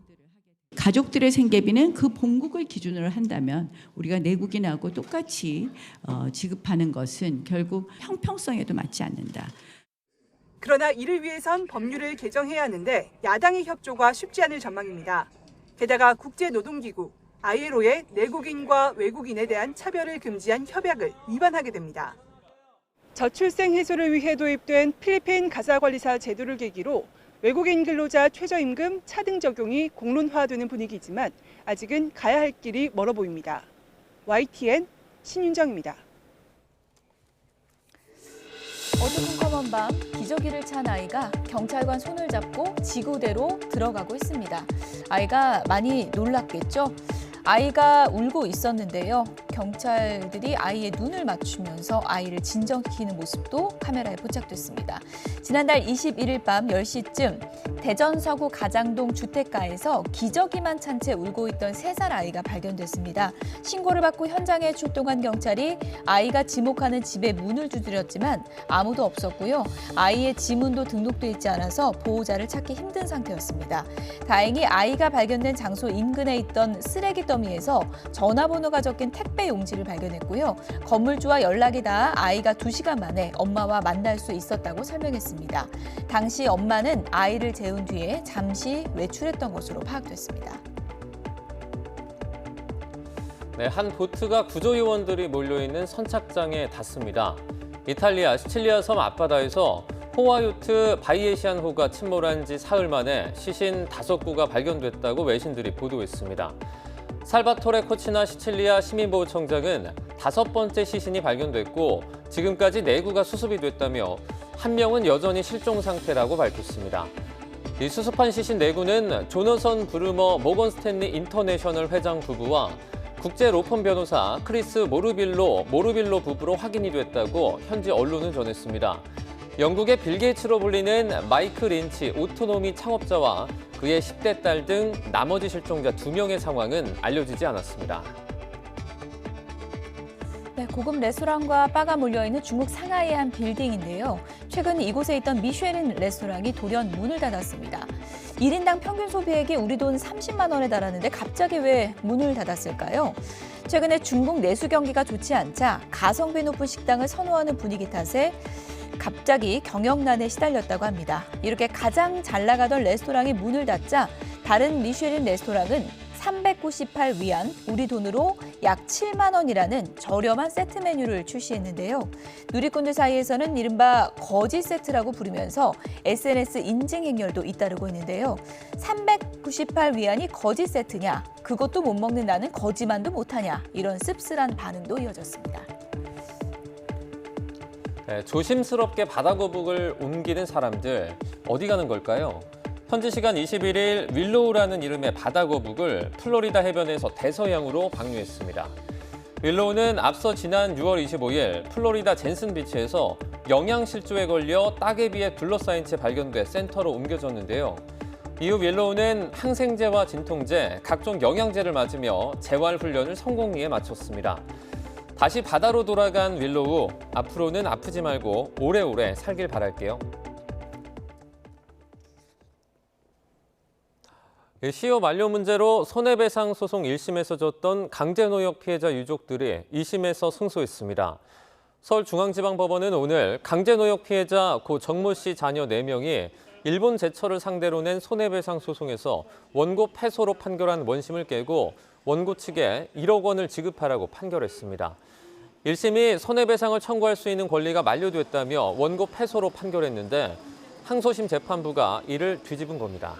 가족들의 생계비는 그 본국을 기준으로 한다면 우리가 내국인하고 똑같이 지급하는 것은 결국 형평성에도 맞지 않는다. 그러나 이를 위해선 법률을 개정해야 하는데 야당의 협조가 쉽지 않을 전망입니다. 게다가 국제노동기구 ILO의 내국인과 외국인에 대한 차별을 금지한 협약을 위반하게 됩니다. 저출생 해소를 위해 도입된 필리핀 가사관리사 제도를 계기로 외국인 근로자 최저임금 차등 적용이 공론화되는 분위기지만 아직은 가야 할 길이 멀어 보입니다. YTN 신윤정입니다. 어두컴컴한 밤 기저귀를 찬 아이가 경찰관 손을 잡고 지구대로 들어가고 있습니다. 아이가 많이 놀랐겠죠? 아이가 울고 있었는데요. 경찰들이 아이의 눈을 맞추면서 아이를 진정시키는 모습도 카메라에 포착됐습니다. 지난달 21일 밤 10시쯤 대전 서구 가장동 주택가에서 기저귀만 찬 채 울고 있던 3살 아이가 발견됐습니다. 신고를 받고 현장에 출동한 경찰이 아이가 지목하는 집의 문을 두드렸지만 아무도 없었고요. 아이의 지문도 등록돼 있지 않아서 보호자를 찾기 힘든 상태였습니다. 다행히 아이가 발견된 장소 인근에 있던 쓰레기 더미에서 전화번호가 적힌 택배 용지를 발견했고요. 건물주와 연락이 닿아 아이가 2시간 만에 엄마와 만날 수 있었다고 설명했습니다. 당시 엄마는 아이를 재운 뒤에 잠시 외출했던 것으로 파악됐습니다. 네, 한 보트가 구조요원들이 몰려있는 선착장에 닿습니다. 이탈리아 시칠리아 섬 앞바다에서 호화요트 바이에시안호가 침몰한 지 사흘 만에 시신 5구가 발견됐다고 외신들이 보도했습니다. 살바토레 코치나 시칠리아 시민보호청장은 5번째 시신이 발견됐고 지금까지 4구가 수습이 됐다며 한 명은 여전히 실종 상태라고 밝혔습니다. 이 수습한 시신 4구는 조너선 브루머 모건 스탠리 인터내셔널 회장 부부와 국제 로펌 변호사 크리스 모르빌로 부부로 확인이 됐다고 현지 언론은 전했습니다. 영국의 빌 게이츠로 불리는 마이크 린치 오토노미 창업자와 그의 10대 딸 등 나머지 실종자 2명의 상황은 알려지지 않았습니다. 네, 고급 레스토랑과 바가 몰려있는 중국 상하이의 한 빌딩인데요. 최근 이곳에 있던 미쉐린 레스토랑이 돌연 문을 닫았습니다. 1인당 평균 소비액이 우리 돈 30만 원에 달하는데 갑자기 왜 문을 닫았을까요? 최근에 중국 내수 경기가 좋지 않자 가성비 높은 식당을 선호하는 분위기 탓에 갑자기 경영난에 시달렸다고 합니다. 이렇게 가장 잘 나가던 레스토랑이 문을 닫자 다른 미쉐린 레스토랑은 398위안, 우리 돈으로 약 7만 원이라는 저렴한 세트 메뉴를 출시했는데요. 누리꾼들 사이에서는 이른바 거지 세트라고 부르면서 SNS 인증 행렬도 잇따르고 있는데요. 398위안이 거지 세트냐, 그것도 못 먹는 나는 거지만도 못하냐, 이런 씁쓸한 반응도 이어졌습니다. 네, 조심스럽게 바다거북을 옮기는 사람들, 어디 가는 걸까요? 현지 시간 21일 윌로우라는 이름의 바다거북을 플로리다 해변에서 대서양으로 방류했습니다. 윌로우는 앞서 지난 6월 25일 플로리다 젠슨 비치에서 영양실조에 걸려 따개비에 둘러싸인 채 발견돼 센터로 옮겨졌는데요. 이후 윌로우는 항생제와 진통제, 각종 영양제를 맞으며 재활 훈련을 성공리에 마쳤습니다. 다시 바다로 돌아간 윌로우, 앞으로는 아프지 말고 오래오래 살길 바랄게요. 시효 만료 문제로 손해배상 소송 1심에서 졌던 강제노역 피해자 유족들이 2심에서 승소했습니다. 서울중앙지방법원은 오늘 강제노역 피해자 고 정모 씨 자녀 4명이 일본 제철을 상대로 낸 손해배상 소송에서 원고 패소로 판결한 원심을 깨고 원고 측에 1억 원을 지급하라고 판결했습니다. 1심이 손해배상을 청구할 수 있는 권리가 만료됐다며 원고 패소로 판결했는데 항소심 재판부가 이를 뒤집은 겁니다.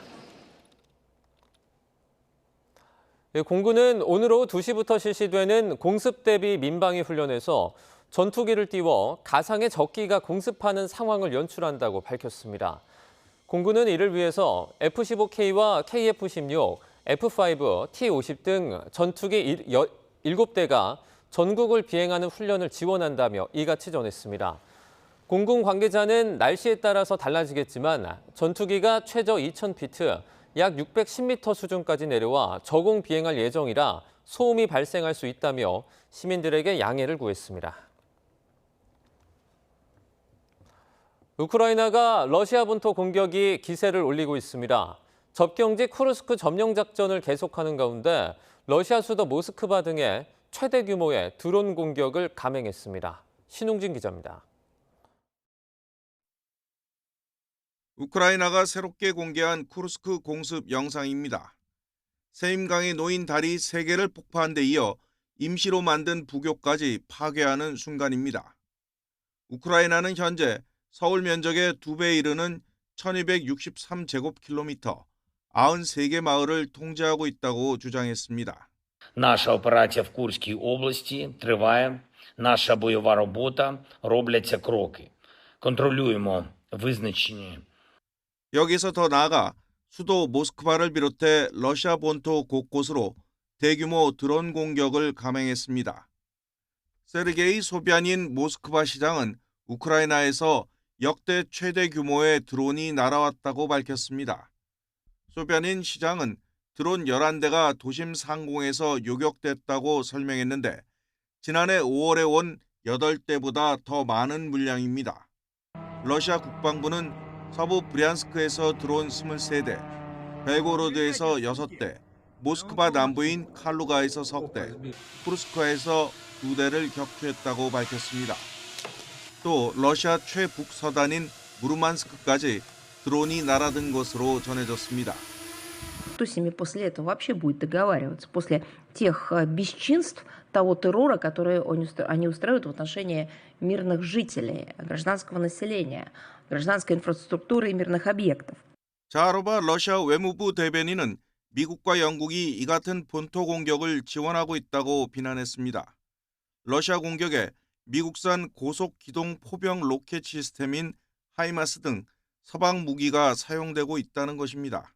공군은 오늘 오후 2시부터 실시되는 공습 대비 민방위 훈련에서 전투기를 띄워 가상의 적기가 공습하는 상황을 연출한다고 밝혔습니다. 공군은 이를 위해서 F-15K와 KF-16, F-5, T-50 등 전투기 7대가 전국을 비행하는 훈련을 지원한다며 이같이 전했습니다. 공군 관계자는 날씨에 따라서 달라지겠지만 전투기가 최저 2,000피트, 약 610m 수준까지 내려와 저공 비행할 예정이라 소음이 발생할 수 있다며 시민들에게 양해를 구했습니다. 우크라이나가 러시아 본토 공격이 기세를 올리고 있습니다. 접경지 쿠르스크 점령 작전을 계속하는 가운데 러시아 수도 모스크바 등에 최대 규모의 드론 공격을 감행했습니다. 신웅진 기자입니다. 우크라이나가 새롭게 공개한 쿠르스크 공습 영상입니다. 세임강에 놓인 다리 3개를 폭파한 데 이어 임시로 만든 부교까지 파괴하는 순간입니다. 우크라이나는 현재 서울 면적의 2배에 이르는 1263제곱킬로미터, 93개 마을을 통제하고 있다고 주장했습니다. Наша операція в Курській області триває. Наша бойова робота, робляться кроки. контролюємо визначені. 여기서 더 나아가 수도 모스크바를 비롯해 러시아 본토 곳곳으로 대규모 드론 공격을 감행했습니다. 세르게이 소비아닌 모스크바 시장은 우크라이나에서 역대 최대 규모의 드론이 날아왔다고 밝혔습니다. 소비아닌 시장은 드론 11대가 도심 상공에서 요격됐다고 설명했는데 지난해 5월에 온 8대보다 더 많은 물량입니다. 러시아 국방부는 서부 브리안스크에서 드론 23대, 벨고로드에서 6대, 모스크바 남부인 칼루가에서 3대, 쿠르스크에서 2대를 격추했다고 밝혔습니다. 또 러시아 최북서단인 무르만스크까지 드론이 날아든 것으로 전해졌습니다. Кто с ними после этого вообще будет договариваться? После тех бесчинств, того террора, который они устраивают в отношении мирных жителей, гражданского населения, гражданской инфраструктуры и мирных объектов. 자하로바 러시아 외무부 대변인은 미국과 영국이 이 같은 본토 공격을 지원하고 있다고 비난했습니다. 러시아 공격에 미국산 고속 기동 포병 로켓 시스템인 하이마스 등 서방 무기가 사용되고 있다는 것입니다.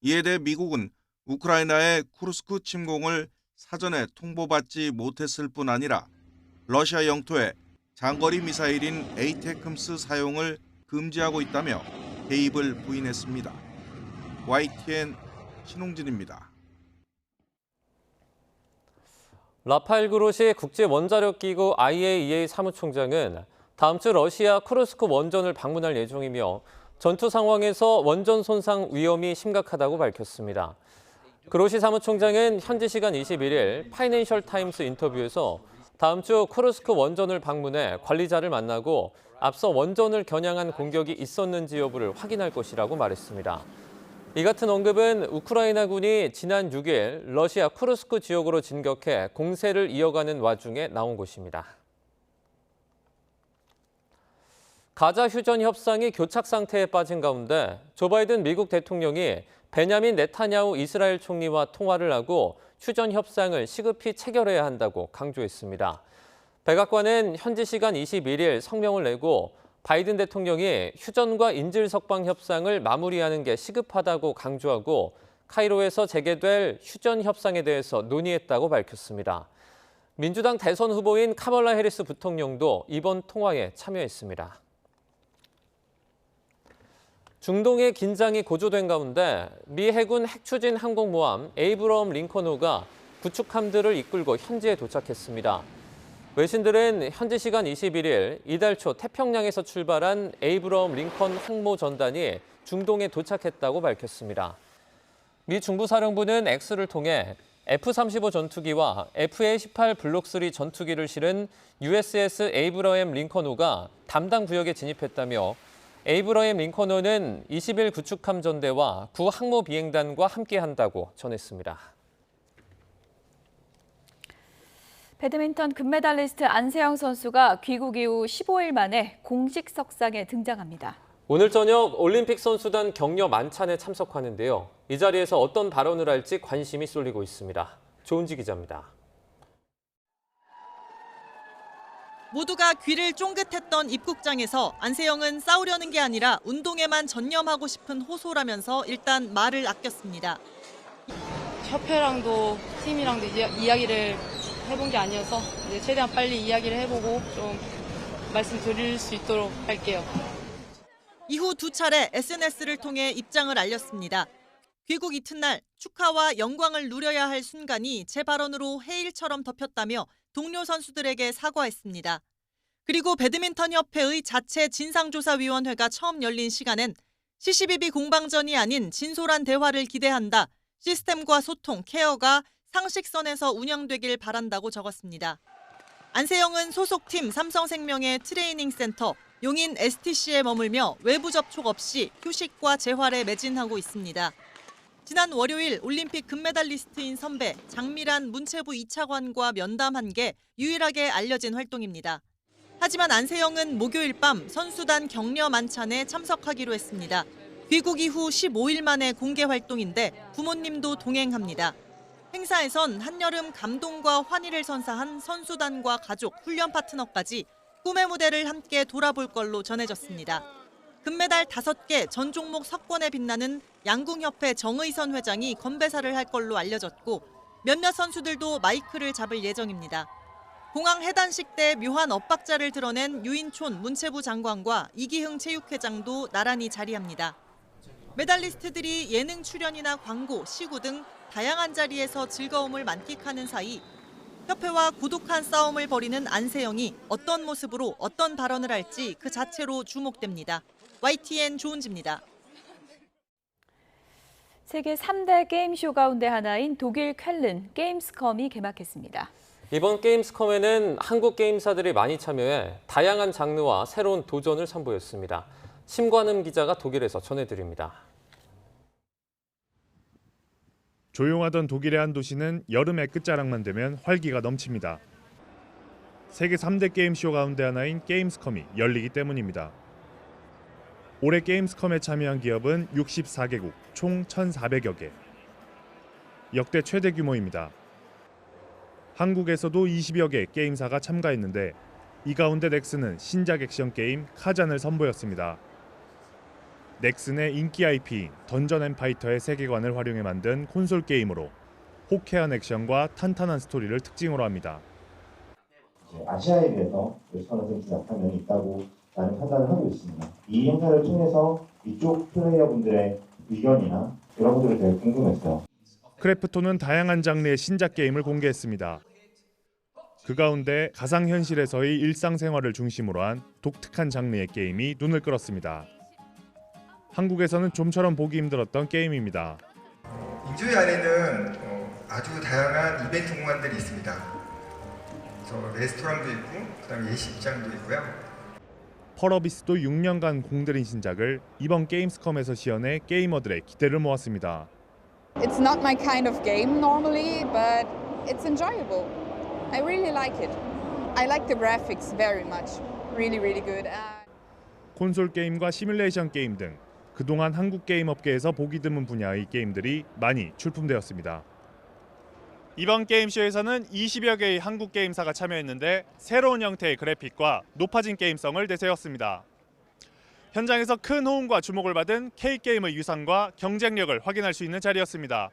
이에 대해 미국은 우크라이나의 쿠르스크 침공을 사전에 통보받지 못했을 뿐 아니라 러시아 영토에 장거리 미사일인 에이테크임스 사용을 금지하고 있다며 개입을 부인했습니다. YTN 신홍진입니다. 라파엘 그로시 국제원자력기구 IAEA 사무총장은 다음 주 러시아 쿠르스크 원전을 방문할 예정이며 전투 상황에서 원전 손상 위험이 심각하다고 밝혔습니다. 그로시 사무총장은 현지 시간 21일 파이낸셜 타임스 인터뷰에서 다음 주 쿠르스크 원전을 방문해 관리자를 만나고 앞서 원전을 겨냥한 공격이 있었는지 여부를 확인할 것이라고 말했습니다. 이 같은 언급은 우크라이나군이 지난 6일 러시아 쿠르스크 지역으로 진격해 공세를 이어가는 와중에 나온 것입니다. 가자 휴전 협상이 교착 상태에 빠진 가운데 조 바이든 미국 대통령이 베냐민 네타냐후 이스라엘 총리와 통화를 하고 휴전 협상을 시급히 체결해야 한다고 강조했습니다. 백악관은 현지 시간 21일 성명을 내고 바이든 대통령이 휴전과 인질 석방 협상을 마무리하는 게 시급하다고 강조하고 카이로에서 재개될 휴전 협상에 대해서 논의했다고 밝혔습니다. 민주당 대선 후보인 카멀라 해리스 부통령도 이번 통화에 참여했습니다. 중동의 긴장이 고조된 가운데 미 해군 핵추진 항공모함 에이브러함 링컨호가 구축함들을 이끌고 현지에 도착했습니다. 외신들은 현지 시간 21일 이달 초 태평양에서 출발한 에이브러함 링컨 항모 전단이 중동에 도착했다고 밝혔습니다. 미 중부사령부는 X를 통해 F-35 전투기와 FA-18 블록3 전투기를 실은 USS 에이브러햄 링컨호가 담당 구역에 진입했다며 에이브러햄 링컨호는 20일 구축함 전대와 구 항모 비행단과 함께한다고 전했습니다. 배드민턴 금메달리스트 안세영 선수가 귀국 이후 15일 만에 공식 석상에 등장합니다. 오늘 저녁 올림픽 선수단 격려 만찬에 참석하는데요. 이 자리에서 어떤 발언을 할지 관심이 쏠리고 있습니다. 조은지 기자입니다. 모두가 귀를 쫑긋했던 입국장에서 안세영은 싸우려는 게 아니라 운동에만 전념하고 싶은 호소라면서 일단 말을 아꼈습니다. 협회랑도 팀이랑도 이야기를 해본 게 아니어서 이제 최대한 빨리 이야기를 해보고 좀 말씀드릴 수 있도록 할게요. 이후 두 차례 SNS를 통해 입장을 알렸습니다. 귀국 이튿날 축하와 영광을 누려야 할 순간이 제 발언으로 해일처럼 덮였다며 동료 선수들에게 사과했습니다. 그리고 배드민턴 협회의 자체 진상조사위원회가 처음 열린 시간엔 CCBB 공방전이 아닌 진솔한 대화를 기대한다. 시스템과 소통, 케어가 상식선에서 운영되길 바란다고 적었습니다. 안세영은 소속팀 삼성생명의 트레이닝 센터 용인 STC에 머물며 외부 접촉 없이 휴식과 재활에 매진하고 있습니다. 지난 월요일 올림픽 금메달리스트인 선배 장미란 문체부 2차관과 면담한 게 유일하게 알려진 활동입니다. 하지만 안세영은 목요일 밤 선수단 격려 만찬에 참석하기로 했습니다. 귀국 이후 15일 만에 공개 활동인데 부모님도 동행합니다. 행사에선 한여름 감동과 환희를 선사한 선수단과 가족, 훈련 파트너까지 꿈의 무대를 함께 돌아볼 걸로 전해졌습니다. 금메달 5개 전 종목 석권에 빛나는 양궁협회 정의선 회장이 건배사를 할 걸로 알려졌고 몇몇 선수들도 마이크를 잡을 예정입니다. 공항 해단식 때 묘한 엇박자를 드러낸 유인촌 문체부 장관과 이기흥 체육회장도 나란히 자리합니다. 메달리스트들이 예능 출연이나 광고, 시구 등 다양한 자리에서 즐거움을 만끽하는 사이 협회와 고독한 싸움을 벌이는 안세영이 어떤 모습으로 어떤 발언을 할지 그 자체로 주목됩니다. YTN 조은지입니다. 세계 3대 게임쇼 가운데 하나인 독일 쾰른 게임스컴이 개막했습니다. 이번 게임스컴에는 한국 게임사들이 많이 참여해 다양한 장르와 새로운 도전을 선보였습니다. 심관음 기자가 독일에서 전해드립니다. 조용하던 독일의 한 도시는 여름의 끝자락만 되면 활기가 넘칩니다. 세계 3대 게임쇼 가운데 하나인 게임스컴이 열리기 때문입니다. 올해 게임스컴에 참여한 기업은 64개국, 총 1,400여 개. 역대 최대 규모입니다. 한국에서도 20여 개 게임사가 참가했는데 이 가운데 넥슨은 신작 액션 게임 카잔을 선보였습니다. 넥슨의 인기 IP인 던전 앤 파이터의 세계관을 활용해 만든 콘솔 게임으로 호쾌한 액션과 탄탄한 스토리를 특징으로 합니다. 아시아에 비해서 웨스턴어센 약한 면이 있다고 나는 판단을 하고 있습니다. 이 행사를 통해서 이쪽 플레이어분들의 의견이나 이런 것들이 되게 궁금했어요. 크래프톤은 다양한 장르의 신작 게임을 공개했습니다. 그 가운데 가상현실에서의 일상생활을 중심으로 한 독특한 장르의 게임이 눈을 끌었습니다. 한국에서는 좀처럼 보기 힘들었던 게임입니다. 인조이 안에는 아주 다양한 이벤트 공간들이 있습니다. 레스토랑도 있고 그다음에 예식장도 있고요. 펄어비스도 6년간 공들인 신작을 이번 게임스컴에서 시연해 게이머들의 기대를 모았습니다. It's not my kind of game normally, but it's enjoyable. I really like it. I like the graphics very much. Really, really good. 콘솔 게임과 시뮬레이션 게임 등 그동안 한국 게임 업계에서 보기 드문 분야의 게임들이 많이 출품되었습니다. 이번 게임쇼에서는 20여 개의 한국 게임사가 참여했는데 새로운 형태의 그래픽과 높아진 게임성을 내세웠습니다. 현장에서 큰 호응과 주목을 받은 K게임의 유산과 경쟁력을 확인할 수 있는 자리였습니다.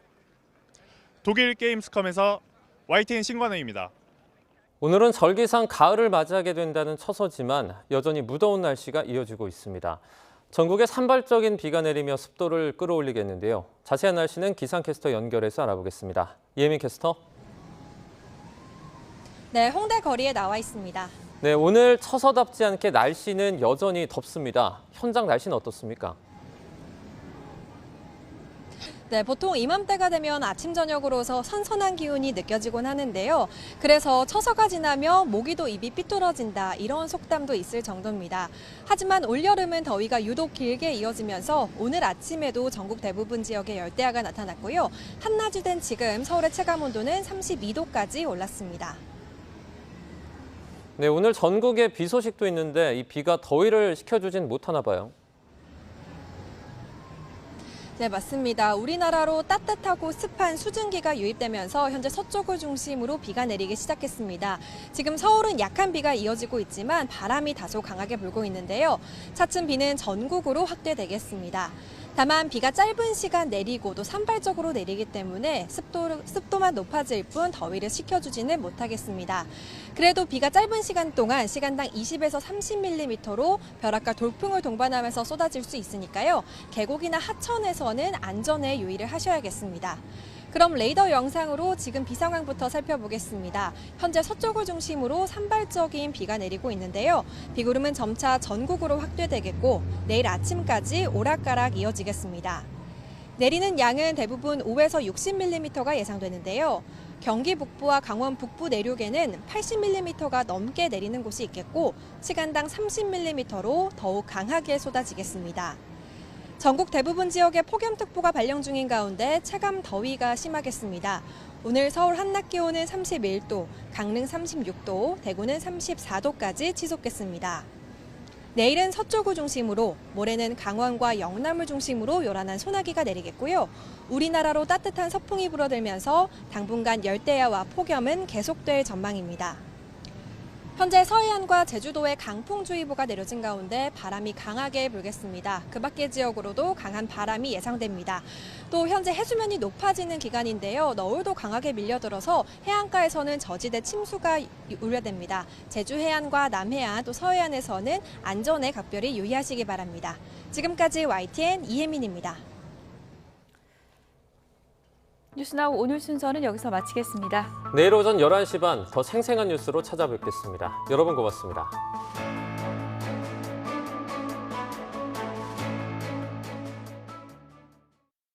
독일 게임스컴에서 YTN 신관우입니다. 오늘은 절기상 가을을 맞이하게 된다는 처서지만 여전히 무더운 날씨가 이어지고 있습니다. 전국에 산발적인 비가 내리며 습도를 끌어올리겠는데요. 자세한 날씨는 기상캐스터 연결해서 알아보겠습니다. 예민 캐스터. 네, 홍대 거리에 나와 있습니다. 네, 오늘 처서답지 않게 날씨는 여전히 덥습니다. 현장 날씨는 어떻습니까? 네, 보통 이맘때가 되면 아침 저녁으로서 선선한 기운이 느껴지곤 하는데요. 그래서 처서가 지나면 모기도 입이 삐뚤어진다 이런 속담도 있을 정도입니다. 하지만 올여름은 더위가 유독 길게 이어지면서 오늘 아침에도 전국 대부분 지역에 열대야가 나타났고요. 한낮이 된 지금 서울의 체감온도는 32도까지 올랐습니다. 네, 오늘 전국에 비 소식도 있는데 이 비가 더위를 식혀주진 못하나 봐요. 네, 맞습니다. 우리나라로 따뜻하고 습한 수증기가 유입되면서 현재 서쪽을 중심으로 비가 내리기 시작했습니다. 지금 서울은 약한 비가 이어지고 있지만 바람이 다소 강하게 불고 있는데요. 차츰 비는 전국으로 확대되겠습니다. 다만 비가 짧은 시간 내리고 또 산발적으로 내리기 때문에 습도만 높아질 뿐 더위를 식혀주지는 못하겠습니다. 그래도 비가 짧은 시간 동안 시간당 20에서 30mm로 벼락과 돌풍을 동반하면서 쏟아질 수 있으니까요. 계곡이나 하천에서는 안전에 유의를 하셔야겠습니다. 그럼 레이더 영상으로 지금 비 상황부터 살펴보겠습니다. 현재 서쪽을 중심으로 산발적인 비가 내리고 있는데요. 비구름은 점차 전국으로 확대되겠고 내일 아침까지 오락가락 이어지겠습니다. 내리는 양은 대부분 5에서 60mm가 예상되는데요. 경기 북부와 강원 북부 내륙에는 80mm가 넘게 내리는 곳이 있겠고 시간당 30mm로 더욱 강하게 쏟아지겠습니다. 전국 대부분 지역에 폭염특보가 발령 중인 가운데 체감 더위가 심하겠습니다. 오늘 서울 한낮 기온은 31도, 강릉 36도, 대구는 34도까지 치솟겠습니다. 내일은 서쪽을 중심으로, 모레는 강원과 영남을 중심으로 요란한 소나기가 내리겠고요. 우리나라로 따뜻한 서풍이 불어들면서 당분간 열대야와 폭염은 계속될 전망입니다. 현재 서해안과 제주도에 강풍주의보가 내려진 가운데 바람이 강하게 불겠습니다. 그 밖의 지역으로도 강한 바람이 예상됩니다. 또 현재 해수면이 높아지는 기간인데요. 너울도 강하게 밀려들어서 해안가에서는 저지대 침수가 우려됩니다. 제주 해안과 남해안 또 서해안에서는 안전에 각별히 유의하시기 바랍니다. 지금까지 YTN 이혜민입니다. 뉴스나우 오늘 순서는 여기서 마치겠습니다. 내일 오전 11시 반 더 생생한 뉴스로 찾아뵙겠습니다. 여러분 고맙습니다.